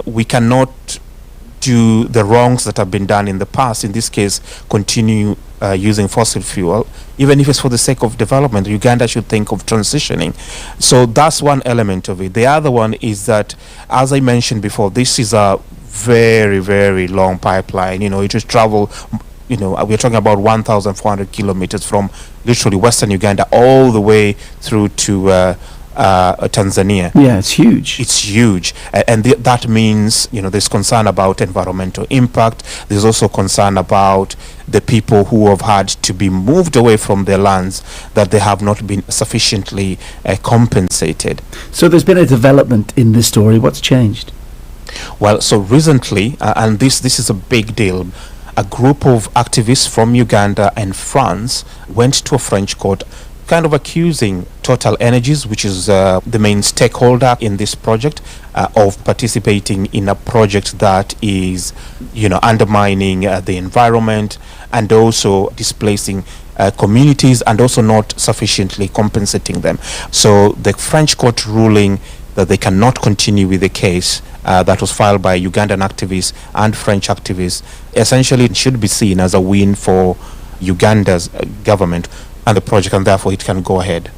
We cannot do the wrongs that have been done in the past. In this case, continue using fossil fuel, even if it's for the sake of development. Uganda should think of transitioning. So that's one element of it. The other one is that, as I mentioned before, this is a very, very long pipeline. It will travel, we're talking about 1,400 kilometers from literally Western Uganda all the way through to Tanzania. Yeah, it's huge. It's huge, and that means there's concern about environmental impact. There's also concern about the people who have had to be moved away from their lands, that they have not been sufficiently compensated. So there's been a development in this story. What's changed? Well, so recently, and this is a big deal, a group of activists from Uganda and France went to a French court, kind of accusing Total Energies, which is the main stakeholder in this project, of participating in a project that is, undermining the environment and also displacing communities and also not sufficiently compensating them. So the French court ruling that they cannot continue with the case that was filed by Ugandan activists and French activists, essentially it should be seen as a win for Uganda's government and the project, and therefore it can go ahead.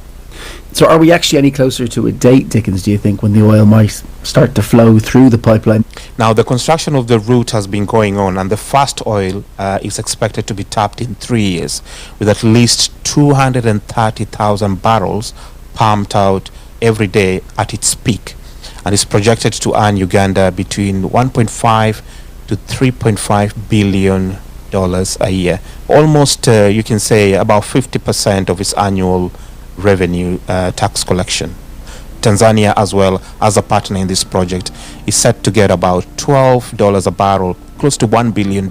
So are we actually any closer to a date, Dickens, do you think, when the oil might start to flow through the pipeline? Now, the construction of the route has been going on, and the first oil is expected to be tapped in 3 years, with at least 230,000 barrels pumped out every day at its peak, and is projected to earn Uganda between 1.5 to 3.5 billion dollars a year. Almost, you can say, about 50% of its annual revenue tax collection. Tanzania, as well as a partner in this project, is set to get about $12 a barrel, close to $1 billion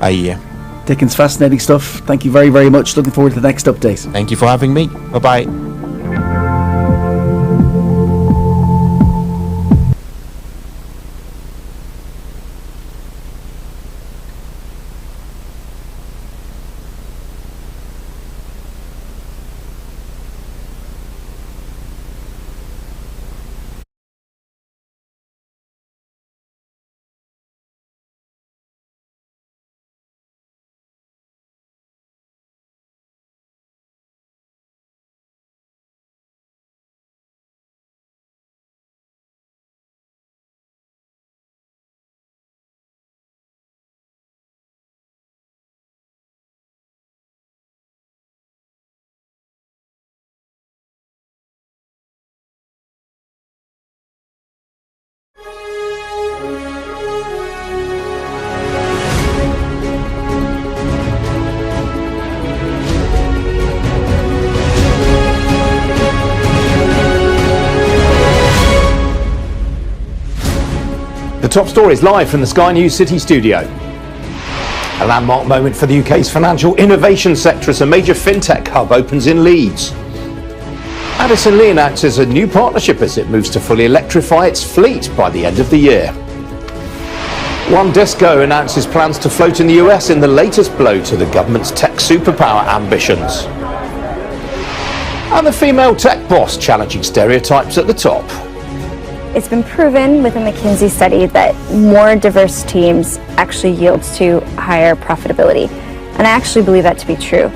a year. Dickens, fascinating stuff. Thank you very, very much. Looking forward to the next update. Thank you for having me. Bye-bye. The top story is live from the Sky News City studio. A landmark moment for the UK's financial innovation sector as a major fintech hub opens in Leeds. Addison Lee announces a new partnership as it moves to fully electrify its fleet by the end of the year. One Disco announces plans to float in the US in the latest blow to the government's tech superpower ambitions. And the female tech boss challenging stereotypes at the top. It's been proven with a McKinsey study that more diverse teams actually yields to higher profitability. And I actually believe that to be true.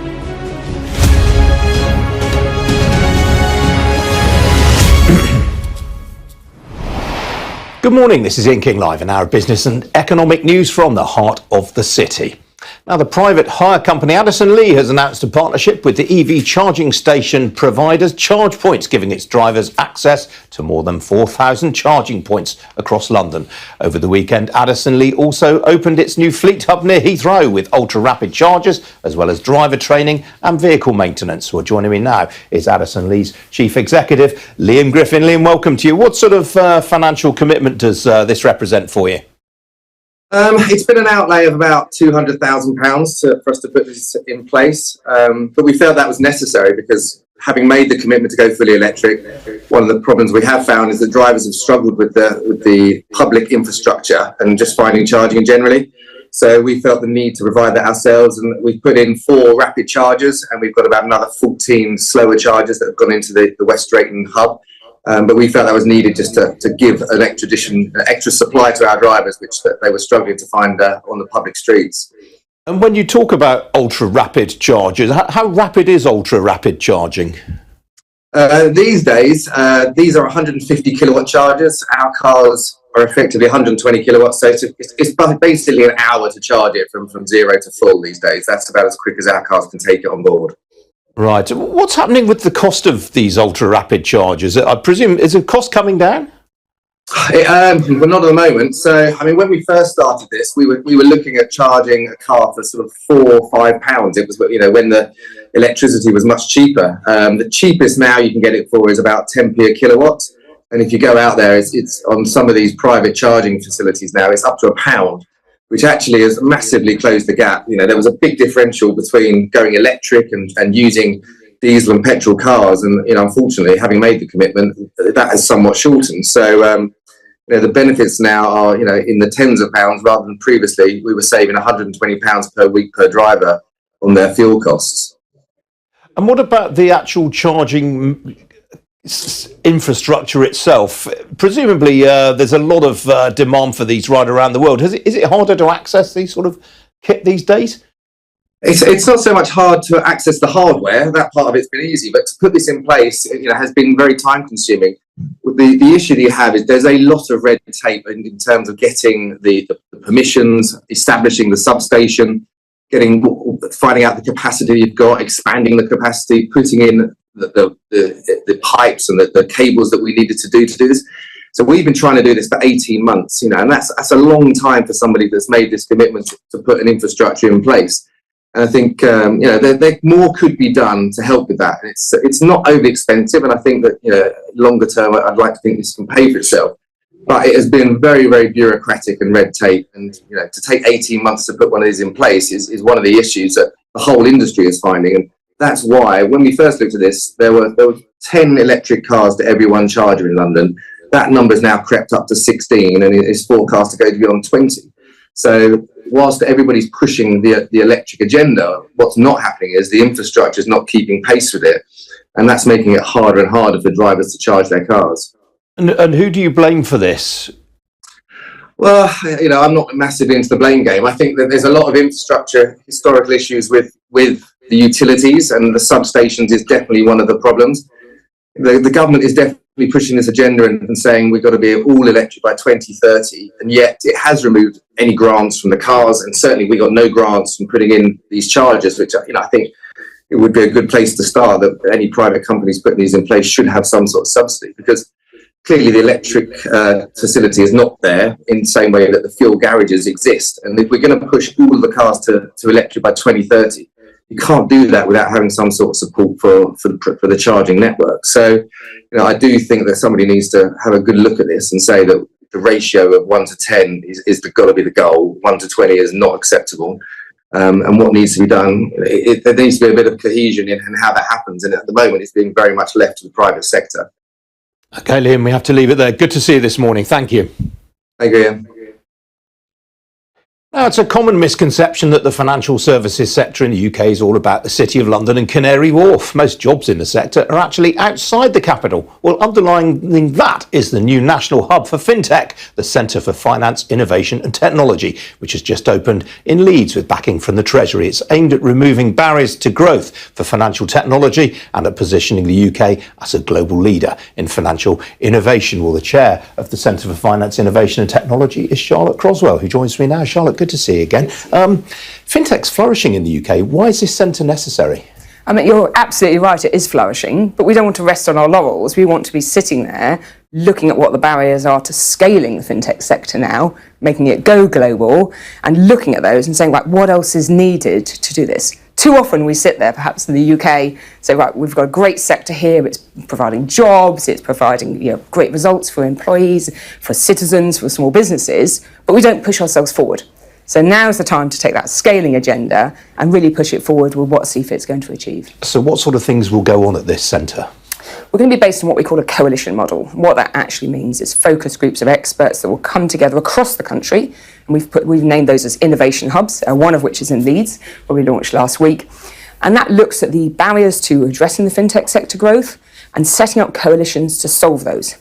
Good morning, this is Ian King Live, an hour of business and economic news from the heart of the city. Now, the private hire company Addison Lee has announced a partnership with the EV charging station providers Charge Points, giving its drivers access to more than 4,000 charging points across London. Over the weekend, Addison Lee also opened its new fleet hub near Heathrow with ultra-rapid chargers, as well as driver training and vehicle maintenance. Well, joining me now is Addison Lee's Chief Executive, Liam Griffin. Liam, welcome to you. What sort of financial commitment does this represent for you? It's been an outlay of about £200,000 for us to put this in place, but we felt that was necessary because having made the commitment to go fully electric, one of the problems we have found is that drivers have struggled with the public infrastructure and just finding charging generally. So we felt the need to provide that ourselves, and we've put in 4 rapid chargers, and we've got about another 14 slower chargers that have gone into the West Drayton hub. But we felt that was needed just to give an extra supply to our drivers, which they were struggling to find on the public streets. And when you talk about ultra-rapid chargers, how rapid is ultra-rapid charging? These days, these are 150 kilowatt chargers. Our cars are effectively 120 kilowatts, so it's basically an hour to charge it from zero to full these days. That's about as quick as our cars can take it on board. Right. What's happening with the cost of these ultra-rapid chargers? I presume, is the cost coming down? Well, not at the moment. So, I mean, when we first started this, we were looking at charging a car for sort of £4 or £5. It was, when the electricity was much cheaper. The cheapest now you can get it for is about 10p a kilowatt. And if you go out there, it's on some of these private charging facilities now, it's up to £1, which actually has massively closed the gap. There was a big differential between going electric and using diesel and petrol cars, and unfortunately, having made the commitment, that has somewhat shortened. So the benefits now are in the tens of pounds, rather than previously we were saving £120 per week per driver on their fuel costs. And what about the actual charging infrastructure itself? Presumably there's a lot of demand for these right around the world. Is it harder to access these sort of kit these days? It's not so much hard to access the hardware. That part of it's been easy, but to put this in place, has been very time consuming. The issue that you have is there's a lot of red tape in terms of getting the permissions, establishing the substation, finding out the capacity you've got, expanding the capacity, putting in the pipes and the cables that we needed to do this. So we've been trying to do this for 18 months, and that's a long time for somebody that's made this commitment to put an infrastructure in place. And I think there more could be done to help with that. It's not overly expensive, and I think that longer term, I'd like to think this can pay for itself. But it has been very, very bureaucratic and red tape, and to take 18 months to put one of these in place is one of the issues that the whole industry is finding. And that's why when we first looked at this, there were 10 electric cars to every one charger in London. That number's now crept up to 16, and it's forecast to go beyond 20. So whilst everybody's pushing the electric agenda, what's not happening is the infrastructure is not keeping pace with it, and that's making it harder and harder for drivers to charge their cars. And who do you blame for this? Well, I'm not massively into the blame game. I think that there's a lot of infrastructure historical issues with the utilities, and the substations is definitely one of the problems. The government is definitely pushing this agenda and saying we've got to be all electric by 2030, and yet it has removed any grants from the cars, and certainly we got no grants from putting in these chargers, which I think it would be a good place to start, that any private companies putting these in place should have some sort of subsidy, because clearly the electric facility is not there in the same way that the fuel garages exist. And if we're going to push all of the cars to electric by 2030, you can't do that without having some sort of support for the charging network. So, I do think that somebody needs to have a good look at this and say that the ratio of 1 to 10 is got to be the goal. 1 to 20 is not acceptable. And what needs to be done, there needs to be a bit of cohesion in how that happens. And at the moment, it's being very much left to the private sector. Okay, Liam, we have to leave it there. Good to see you this morning. Thank you. Thank you, Ian. Now, it's a common misconception that the financial services sector in the UK is all about the City of London and Canary Wharf. Most jobs in the sector are actually outside the capital. Well, underlying that is the new national hub for fintech, the Centre for Finance, Innovation and Technology, which has just opened in Leeds with backing from the Treasury. It's aimed at removing barriers to growth for financial technology and at positioning the UK as a global leader in financial innovation. Well, the chair of the Centre for Finance, Innovation and Technology is Charlotte Croswell, who joins me now. Charlotte, good to see you again. Fintech's flourishing in the UK. Why is this centre necessary? I mean, you're absolutely right, it is flourishing, but we don't want to rest on our laurels. We want to be sitting there looking at what the barriers are to scaling the fintech sector now, making it go global, and looking at those and saying, right, what else is needed to do this? Too often we sit there, perhaps in the UK, say, right, we've got a great sector here, it's providing jobs, it's providing great results for employees, for citizens, for small businesses, but we don't push ourselves forward. So now's the time to take that scaling agenda and really push it forward with what CFIT's going to achieve. So what sort of things will go on at this centre? We're going to be based on what we call a coalition model. What that actually means is focus groups of experts that will come together across the country, and we've named those as innovation hubs, one of which is in Leeds, where we launched last week. And that looks at the barriers to addressing the fintech sector growth and setting up coalitions to solve those.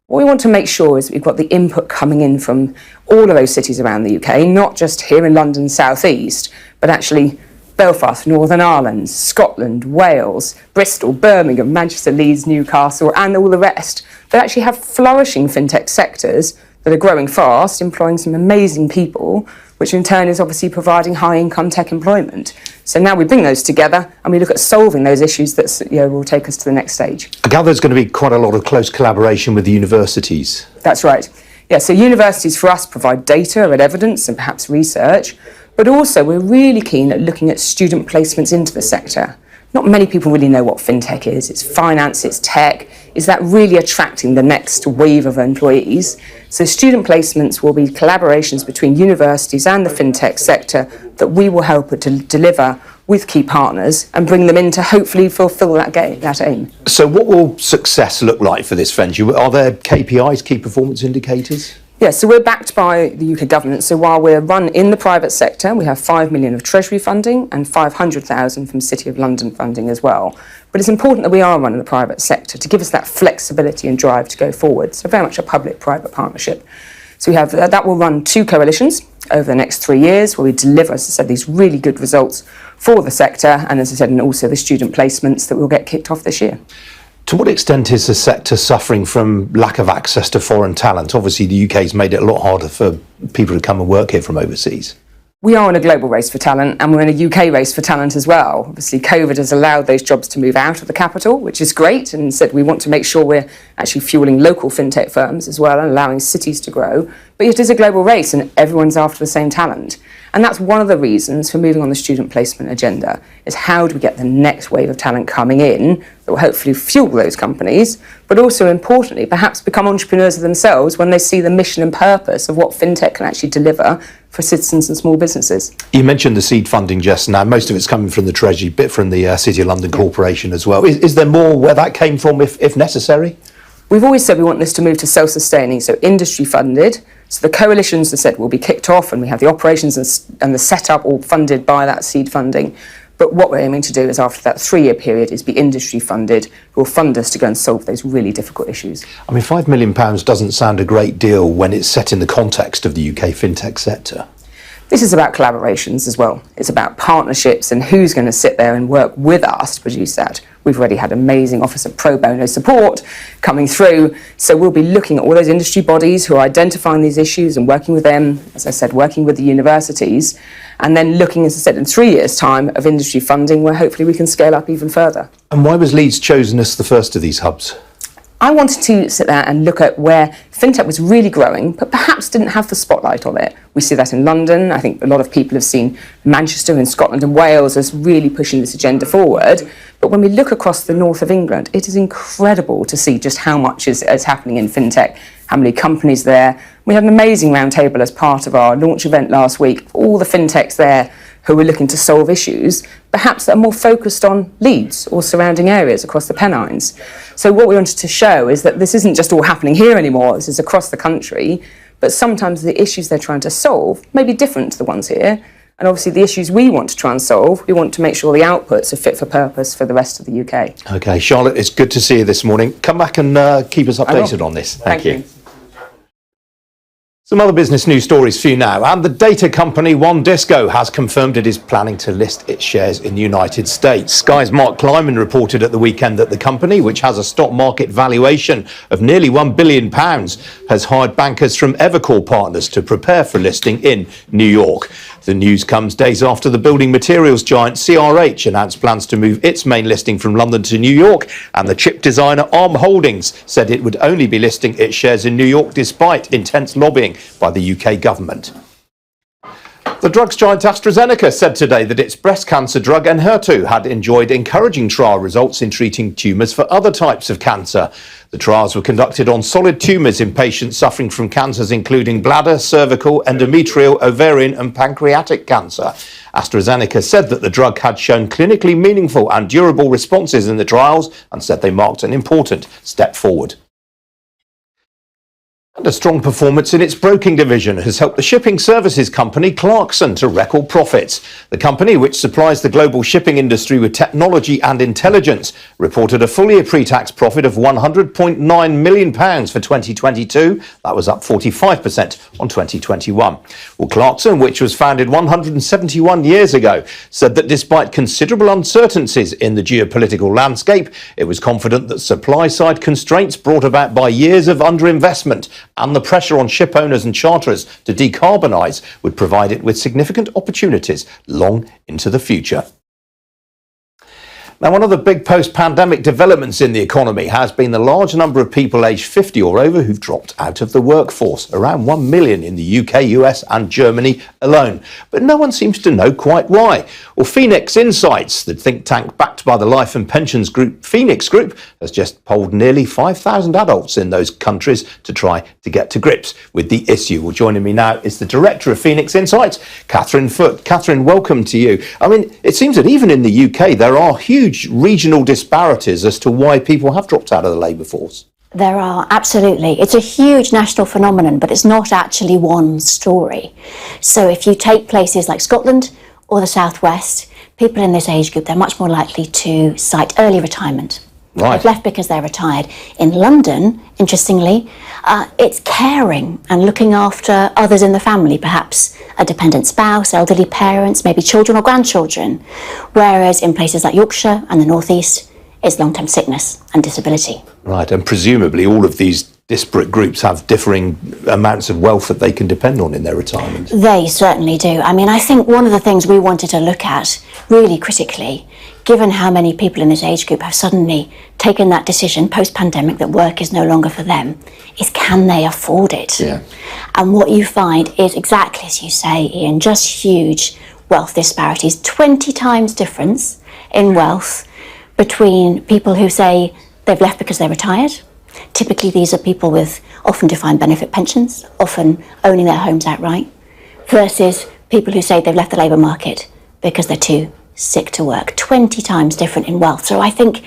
What we want to make sure is we've got the input coming in from all of those cities around the UK, not just here in London South East, but actually Belfast, Northern Ireland, Scotland, Wales, Bristol, Birmingham, Manchester, Leeds, Newcastle, and all the rest that actually have flourishing fintech sectors that are growing fast, employing some amazing people, which in turn is obviously providing high-income tech employment. So now we bring those together and we look at solving those issues that will take us to the next stage. I gather there's going to be quite a lot of close collaboration with the universities. That's right. Yeah, so universities for us provide data and evidence and perhaps research, but also we're really keen at looking at student placements into the sector. Not many people really know what fintech is. It's finance, it's tech. Is that really attracting the next wave of employees? So student placements will be collaborations between universities and the fintech sector that we will help to deliver with key partners and bring them in to hopefully fulfil that aim. So what will success look like for this venture? Are there KPIs, key performance indicators? Yeah, so we're backed by the UK government. So while we're run in the private sector, we have 5 million of Treasury funding and 500,000 from City of London funding as well. But it's important that we are run in the private sector to give us that flexibility and drive to go forward. So very much a public-private partnership. So we have that will run 2 coalitions over the next 3 years where we deliver, as I said, these really good results for the sector. And as I said, and also the student placements that will get kicked off this year. To what extent is the sector suffering from lack of access to foreign talent? Obviously, the UK's made it a lot harder for people to come and work here from overseas. We are in a global race for talent and we're in a UK race for talent as well. Obviously, COVID has allowed those jobs to move out of the capital, which is great, and said we want to make sure we're actually fueling local fintech firms as well and allowing cities to grow. But it is a global race and everyone's after the same talent. And that's one of the reasons for moving on the student placement agenda, is how do we get the next wave of talent coming in that will hopefully fuel those companies, but also importantly, perhaps become entrepreneurs of themselves when they see the mission and purpose of what fintech can actually deliver for citizens and small businesses. You mentioned the seed funding just now. Most of it's coming from the Treasury, a bit from the City of London Corporation as well. Is there more where that came from if necessary? We've always said we want this to move to self-sustaining, so industry funded. So the coalitions, as I said, will be kicked off and we have the operations and the setup all funded by that seed funding. But what we're aiming to do is after that 3-year period is be industry funded, who will fund us to go and solve those really difficult issues. I mean, £5 million doesn't sound a great deal when it's set in the context of the UK fintech sector. This is about collaborations as well. It's about partnerships and who's going to sit there and work with us to produce that. We've already had amazing Office of Pro Bono support coming through. So we'll be looking at all those industry bodies who are identifying these issues and working with them, as I said, working with the universities, and then looking, as I said, in 3 years' time of industry funding where hopefully we can scale up even further. And why was Leeds chosen as the first of these hubs? I wanted to sit there and look at where fintech was really growing, but perhaps didn't have the spotlight on it. We see that in London. I think a lot of people have seen Manchester and Scotland and Wales as really pushing this agenda forward. But when we look across the north of England, it is incredible to see just how much is happening in fintech, how many companies there. We had an amazing roundtable as part of our launch event last week. All the fintechs there who are looking to solve issues, perhaps that are more focused on Leeds or surrounding areas across the Pennines. So what we wanted to show is that this isn't just all happening here anymore, this is across the country, but sometimes the issues they're trying to solve may be different to the ones here. And obviously the issues we want to try and solve, we want to make sure the outputs are fit for purpose for the rest of the UK. OK, Charlotte, it's good to see you this morning. Come back and keep us updated on this. Thank you. Some other business news stories for you now. And the data company One Disco has confirmed it is planning to list its shares in the United States. Sky's Mark Kleiman reported at the weekend that the company, which has a stock market valuation of nearly £1 billion, has hired bankers from Evercore Partners to prepare for listing in New York. The news comes days after the building materials giant CRH announced plans to move its main listing from London to New York, and the chip designer Arm Holdings said it would only be listing its shares in New York despite intense lobbying by the UK government. The drugs giant AstraZeneca said today that its breast cancer drug Enhertu had enjoyed encouraging trial results in treating tumours for other types of cancer. The trials were conducted on solid tumours in patients suffering from cancers including bladder, cervical, endometrial, ovarian and pancreatic cancer. AstraZeneca said that the drug had shown clinically meaningful and durable responses in the trials and said they marked an important step forward. And a strong performance in its broking division has helped the shipping services company Clarkson to record profits. The company, which supplies the global shipping industry with technology and intelligence, reported a full-year pre-tax profit of £100.9 million for 2022. That was up 45% on 2021. Well, Clarkson, which was founded 171 years ago, said that despite considerable uncertainties in the geopolitical landscape, it was confident that supply-side constraints brought about by years of underinvestment and the pressure on ship owners and charterers to decarbonise would provide it with significant opportunities long into the future. Now, one of the big post-pandemic developments in the economy has been the large number of people aged 50 or over who've dropped out of the workforce, around 1 million in the UK, US and Germany alone. But no one seems to know quite why. Well, Phoenix Insights, the think tank backed by the life and pensions group Phoenix Group, has just polled nearly 5,000 adults in those countries to try to get to grips with the issue. Well, joining me now is the director of Phoenix Insights, Catherine Foote. Catherine, welcome to you. I mean, it seems that even in the UK, there are huge regional disparities as to why people have dropped out of the labour force. There are, absolutely. It's a huge national phenomenon, but it's not actually one story. So if you take places like Scotland or the South West, people in this age group, they're much more likely to cite early retirement. Right. They've left because they're retired. In London, interestingly, it's caring and looking after others in the family, perhaps a dependent spouse, elderly parents, maybe children or grandchildren. Whereas in places like Yorkshire and the North East, it's long-term sickness and disability. Right, and presumably all of these disparate groups have differing amounts of wealth that they can depend on in their retirement. They certainly do. I mean, I think one of the things we wanted to look at really critically, given how many people in this age group have suddenly taken that decision post-pandemic that work is no longer for them, is can they afford it? Yeah. And what you find is exactly as you say, Ian, just huge wealth disparities, 20 times difference in wealth between people who say they've left because they're retired. Typically, these are people with often defined benefit pensions, often owning their homes outright, versus people who say they've left the labour market because they're too sick to work. 20 times different in wealth. So I think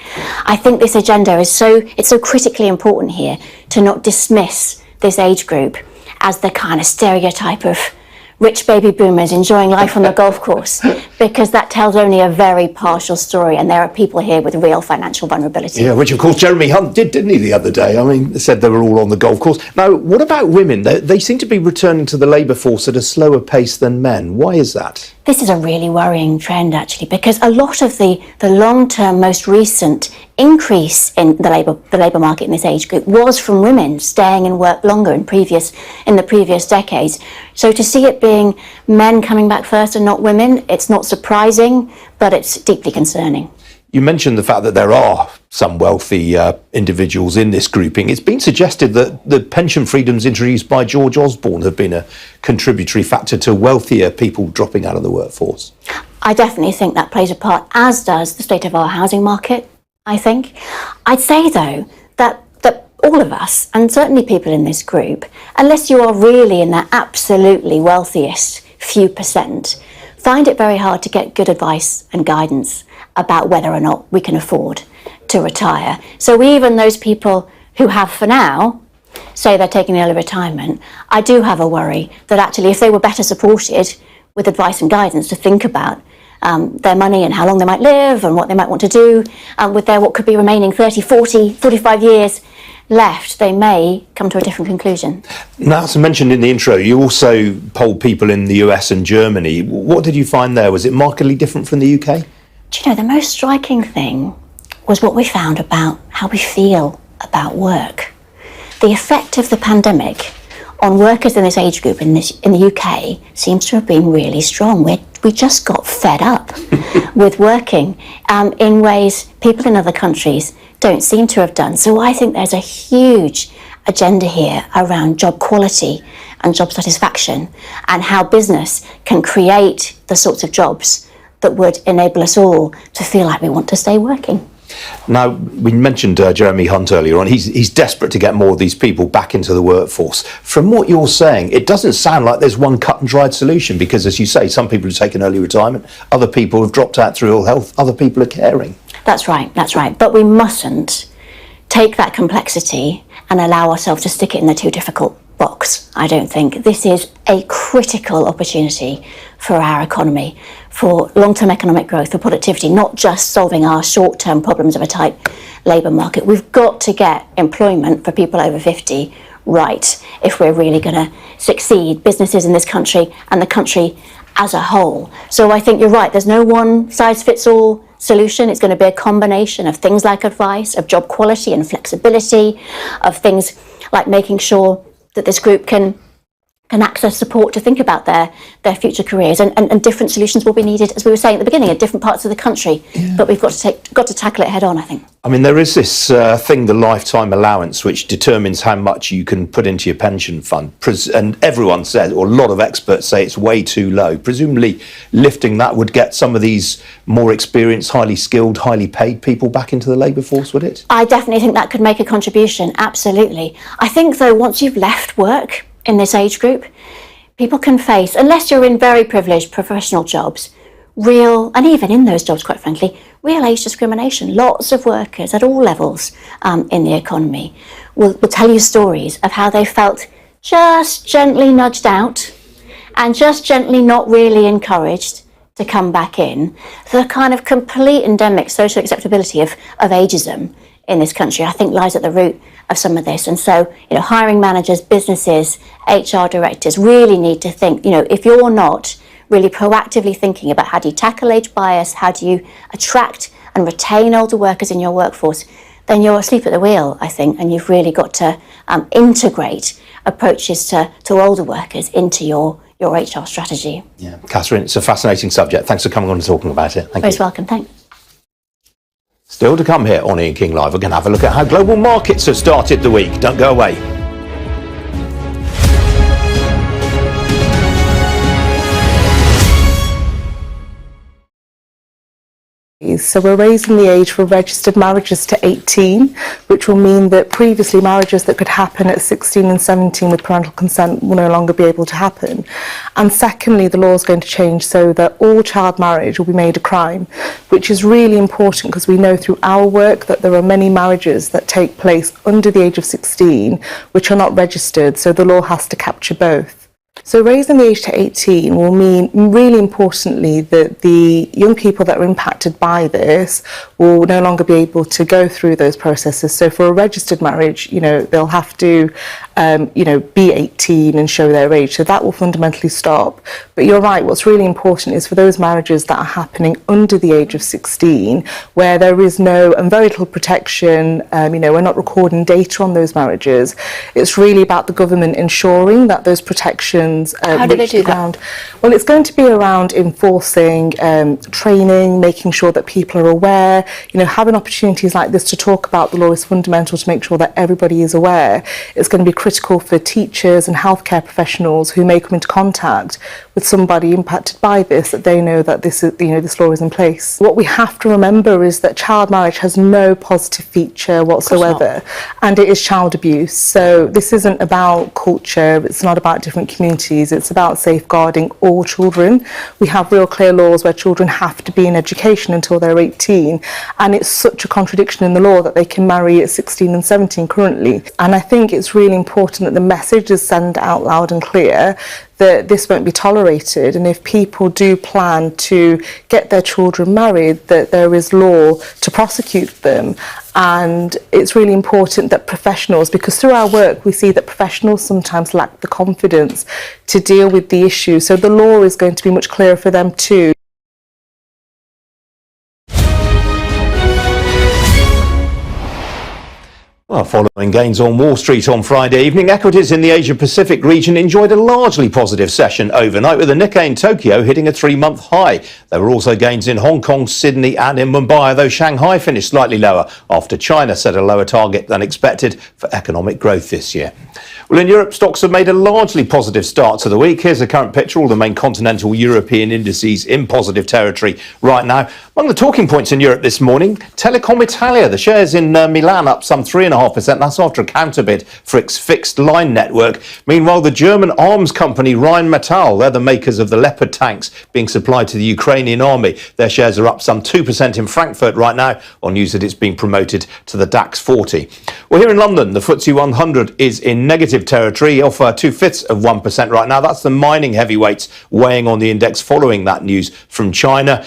this agenda is so critically important here to not dismiss this age group as the kind of stereotype of rich baby boomers enjoying life on the golf course, because that tells only a very partial story, and there are people here with real financial vulnerability. Yeah, which of course Jeremy Hunt didn't he, the other day? I mean, they said they were all on the golf course. Now, what about women? They seem to be returning to the labour force at a slower pace than men. Why is that? This is a really worrying trend, actually, because a lot of the long-term, most recent increase in the labour market in this age group was from women staying in work longer in the previous decades. So to see it being men coming back first and not women, it's not surprising, but it's deeply concerning. You mentioned the fact that there are some wealthy individuals in this grouping. It's been suggested that the pension freedoms introduced by George Osborne have been a contributory factor to wealthier people dropping out of the workforce. I definitely think that plays a part, as does the state of our housing market, I think. I'd say, though, that all of us, and certainly people in this group, unless you are really in that absolutely wealthiest few percent, find it very hard to get good advice and guidance about whether or not we can afford to retire. So even those people who have for now say they're taking early retirement, I do have a worry that actually if they were better supported with advice and guidance to think about their money and how long they might live and what they might want to do with their what could be remaining 30, 40, 45 years left, they may come to a different conclusion. Now, as I mentioned in the intro, you also polled people in the US and Germany. What did you find there? Was it markedly different from the UK? Do you know, the most striking thing was what we found about how we feel about work. The effect of the pandemic on workers in this age group in the UK seems to have been really strong. We just got fed up with working in ways people in other countries don't seem to have done. So I think there's a huge agenda here around job quality and job satisfaction and how business can create the sorts of jobs that would enable us all to feel like we want to stay working. Now, we mentioned Jeremy Hunt earlier on. He's desperate to get more of these people back into the workforce. From what you're saying, it doesn't sound like there's one cut and dried solution because, as you say, some people have taken early retirement, other people have dropped out through ill health, other people are caring. That's right. But we mustn't take that complexity and allow ourselves to stick it in the too difficult box, I don't think. This is a critical opportunity for our economy, for long-term economic growth, for productivity, not just solving our short-term problems of a tight labour market. We've got to get employment for people over 50 right if we're really going to succeed, businesses in this country and the country as a whole. So I think you're right, there's no one-size-fits-all solution. It's going to be a combination of things like advice, of job quality and flexibility, of things like making sure that this group can access support to think about their future careers, and different solutions will be needed, as we were saying at the beginning, in different parts of the country. Yeah. But we've got to tackle it head on, I think. I mean, there is this thing, the lifetime allowance, which determines how much you can put into your pension fund. And everyone says, or a lot of experts say, it's way too low. Presumably lifting that would get some of these more experienced, highly skilled, highly paid people back into the labour force, would it? I definitely think that could make a contribution, absolutely. I think, though, once you've left work in this age group, people can face, unless you're in very privileged professional jobs, real, and even in those jobs, quite frankly, real age discrimination. Lots of workers at all levels in the economy will tell you stories of how they felt just gently nudged out and just gently not really encouraged to come back in. So the kind of complete endemic social acceptability of ageism in this country, I think, lies at the root of some of this. And so, hiring managers, businesses, HR directors really need to think, if you're not really proactively thinking about how do you tackle age bias, how do you attract and retain older workers in your workforce, then you're asleep at the wheel, I think, and you've really got to integrate approaches to older workers into your HR strategy. Yeah, Catherine, it's a fascinating subject. Thanks for coming on and talking about it. Thank you. Most welcome, thanks. Still to come here on Ian King Live, we're going to have a look at how global markets have started the week. Don't go away. So we're raising the age for registered marriages to 18, which will mean that previously marriages that could happen at 16 and 17 with parental consent will no longer be able to happen. And secondly, the law is going to change so that all child marriage will be made a crime, which is really important because we know through our work that there are many marriages that take place under the age of 16 which are not registered, so the law has to capture both. So raising the age to 18 will mean, really importantly, that the young people that are impacted by this will no longer be able to go through those processes. So for a registered marriage, they'll have to, be 18 and show their age. So that will fundamentally stop. But you're right, what's really important is for those marriages that are happening under the age of 16, where there is no and very little protection, we're not recording data on those marriages. It's really about the government ensuring that those protections how do they do that? Well, it's going to be around enforcing training, making sure that people are aware. Having opportunities like this to talk about the law is fundamental to make sure that everybody is aware. It's going to be critical for teachers and healthcare professionals who may come into contact with somebody impacted by this, that they know that this is, this law is in place. What we have to remember is that child marriage has no positive feature whatsoever, and it is child abuse. So this isn't about culture, it's not about different communities, it's about safeguarding all children. We have real clear laws where children have to be in education until they're 18, and it's such a contradiction in the law that they can marry at 16 and 17 currently. And I think it's really important that the message is sent out loud and clear that this won't be tolerated, and if people do plan to get their children married, that there is law to prosecute them. And it's really important that professionals, because through our work we see that professionals sometimes lack the confidence to deal with the issue, so the law is going to be much clearer for them too. Well, following gains on Wall Street on Friday evening, equities in the Asia-Pacific region enjoyed a largely positive session overnight, with the Nikkei in Tokyo hitting a 3-month high. There were also gains in Hong Kong, Sydney and in Mumbai, though Shanghai finished slightly lower after China set a lower target than expected for economic growth this year. Well, in Europe, stocks have made a largely positive start to the week. Here's a current picture, all the main continental European indices in positive territory right now. Among the talking points in Europe this morning, Telecom Italia, the shares in Milan up some 3.5%. That's after a counterbid for its fixed line network. Meanwhile, the German arms company Rheinmetall, they're the makers of the Leopard tanks being supplied to the Ukrainian army. Their shares are up some 2% in Frankfurt right now on news that it's being promoted to the DAX 40. Well, here in London, the FTSE 100 is in negative negative territory, off 0.2% right now. That's the mining heavyweights weighing on the index following that news from China.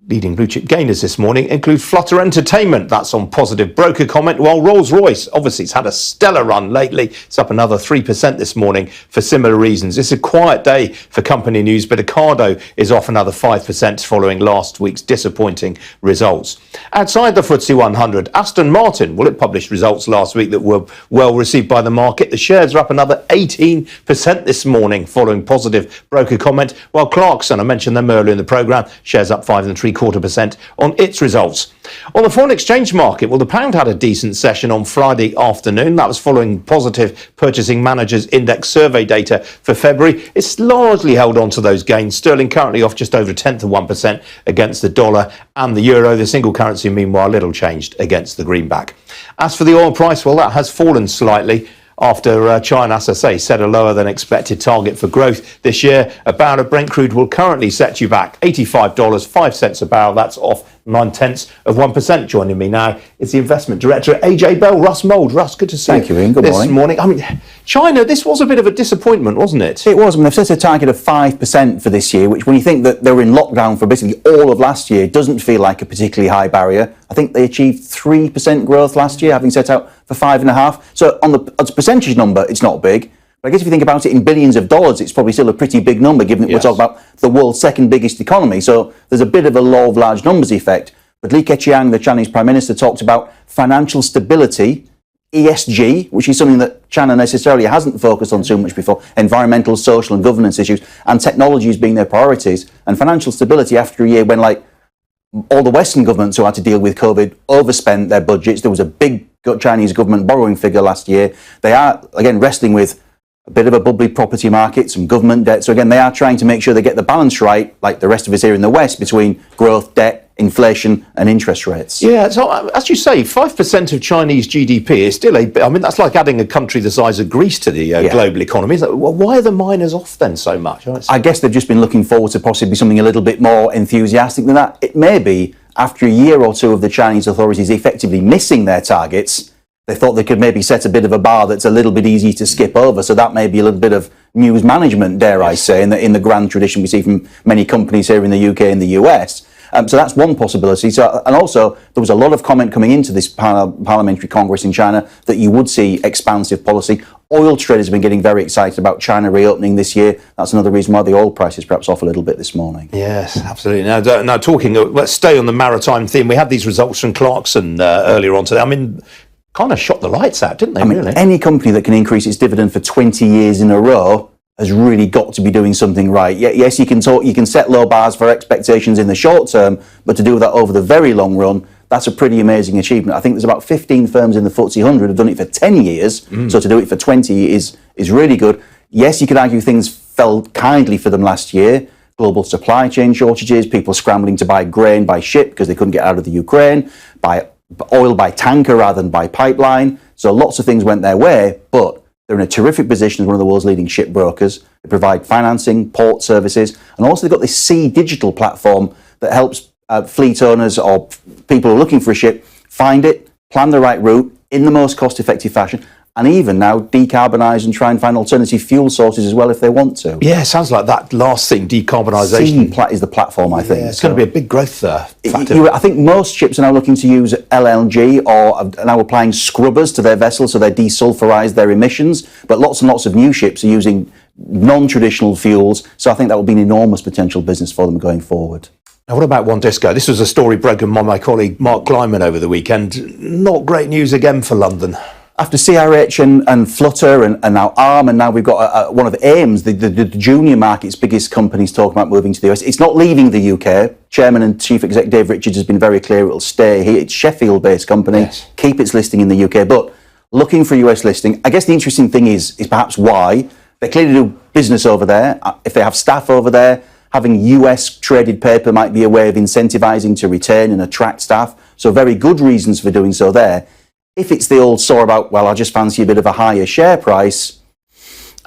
Leading blue chip gainers this morning include Flutter Entertainment. That's on positive broker comment, while Rolls-Royce, obviously it's had a stellar run lately. It's up another 3% this morning for similar reasons. It's a quiet day for company news, but Ocado is off another 5% following last week's disappointing results. Outside the FTSE 100, Aston Martin, well, it published results last week that were well received by the market. The shares are up another 18% this morning following positive broker comment, while Clarkson, I mentioned them earlier in the programme, shares up 5.75% on its results. On the foreign exchange market, well, the pound had a decent session on Friday afternoon. That was following positive Purchasing Managers Index survey data for February. It's largely held on to those gains. Sterling currently off just over 1/10% against the dollar and the euro. The single currency, meanwhile, little changed against the greenback. As for the oil price, well, that has fallen slightly after China, as I say, set a lower than expected target for growth this year. A barrel of Brent crude will currently set you back $85.05 a barrel. That's off 0.9%. Joining me now is the investment director at AJ Bell, Russ Mould. Russ, good to see you. Thank you, Ian. Good this morning. I mean, China, this was a bit of a disappointment, wasn't it? It was. I mean, they've set a target of 5% for this year, which when you think that they were in lockdown for basically all of last year, doesn't feel like a particularly high barrier. I think they achieved 3% growth last year, having set out for 5.5%. So on the as a percentage number, it's not big. But I guess if you think about it in billions of dollars, it's probably still a pretty big number, given that we're talking about the world's second biggest economy. So there's a bit of a law of large numbers effect. But Li Keqiang, the Chinese Prime Minister, talked about financial stability, ESG, which is something that China necessarily hasn't focused on too much before, environmental, social and governance issues, and technologies being their priorities. And financial stability after a year when, like, all the Western governments who had to deal with COVID overspent their budgets. There was a big Chinese government borrowing figure last year. They are, again, wrestling with a bit of a bubbly property market, some government debt. So again, they are trying to make sure they get the balance right, like the rest of us here in the West, between growth, debt, inflation and interest rates. Yeah, so as you say, 5% of Chinese GDP is still I mean, that's like adding a country the size of Greece to the global economy. Like, well, why are the miners off then so much? I guess they've just been looking forward to possibly something a little bit more enthusiastic than that. It may be after a year or two of the Chinese authorities effectively missing their targets, they thought they could maybe set a bit of a bar that's a little bit easy to skip over. So that may be a little bit of news management, dare I say, in the grand tradition we see from many companies here in the UK and the US. So that's one possibility. So, and also, there was a lot of comment coming into this parliamentary Congress in China that you would see expansive policy. Oil traders have been getting very excited about China reopening this year. That's another reason why the oil price is perhaps off a little bit this morning. Yes, absolutely. Now talking, let's stay on the maritime theme. We had these results from Clarkson earlier on today. I mean, kind of shot the lights out, didn't they? I mean, really? Any company that can increase its dividend for 20 years in a row has really got to be doing something right. Yes, you can set low bars for expectations in the short term, but to do that over the very long run, that's a pretty amazing achievement. I think there's about 15 firms in the FTSE 100 have done it for 10 years, so to do it for 20 is really good. Yes, you could argue things fell kindly for them last year. Global supply chain shortages, people scrambling to buy grain by ship because they couldn't get out of the Ukraine, buy oil by tanker rather than by pipeline. So lots of things went their way, but they're in a terrific position as one of the world's leading ship brokers. They provide financing, port services, and also they've got this Sea Digital platform that helps fleet owners or people who are looking for a ship find it, plan the right route in the most cost-effective fashion, and even now decarbonise and try and find alternative fuel sources as well if they want to. Yeah, it sounds like that last thing, decarbonisation. Is the platform, I think. Yeah, it's going to be a big growth factor. I think most ships are now looking to use LNG or are now applying scrubbers to their vessels so they desulfurise their emissions, but lots and lots of new ships are using non-traditional fuels, so I think that will be an enormous potential business for them going forward. Now, what about One Disco? This was a story broken by my colleague Mark Kleiman over the weekend. Not great news again for London. After CRH and Flutter and now ARM, and now we've got one of AIM's, the junior market's biggest companies talking about moving to the US. It's not leaving the UK. Chairman and Chief Executive Dave Richards has been very clear it'll stay here. It's a Sheffield-based company, keep its listing in the UK, but looking for a US listing. I guess the interesting thing is perhaps why. They clearly do business over there. If they have staff over there, having US traded paper might be a way of incentivising to retain and attract staff. So very good reasons for doing so there. If it's the old saw about, well, I just fancy a bit of a higher share price.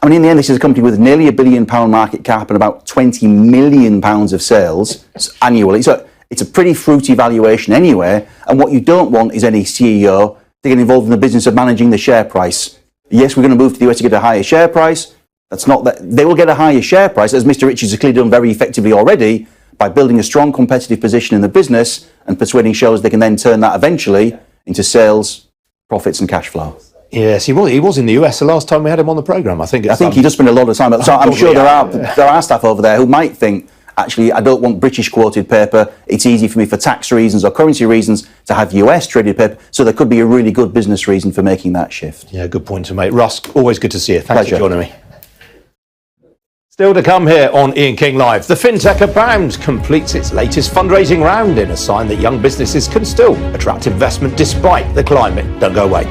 I mean, in the end, this is a company with nearly £1 billion market cap and about £20 million of sales annually. So it's a pretty fruity valuation anyway. And what you don't want is any CEO to get involved in the business of managing the share price. Yes, we're going to move to the US to get a higher share price. That's not that. They will get a higher share price, as Mr. Richards has clearly done very effectively already, by building a strong competitive position in the business and persuading shareholders they can then turn that eventually into sales, profits and cash flow. Yes, he was in the US the last time we had him on the programme. I think he does spend a lot of time. So I'm sure there are staff over there who might think, actually, I don't want British quoted paper. It's easy for me for tax reasons or currency reasons to have US traded paper. So there could be a really good business reason for making that shift. Yeah, good point to make. Russ, always good to see you. Thanks Pleasure. for joining me. Still to come here on Ian King Live. The FinTech Abound completes its latest fundraising round in a sign that young businesses can still attract investment despite the climate. Don't go away.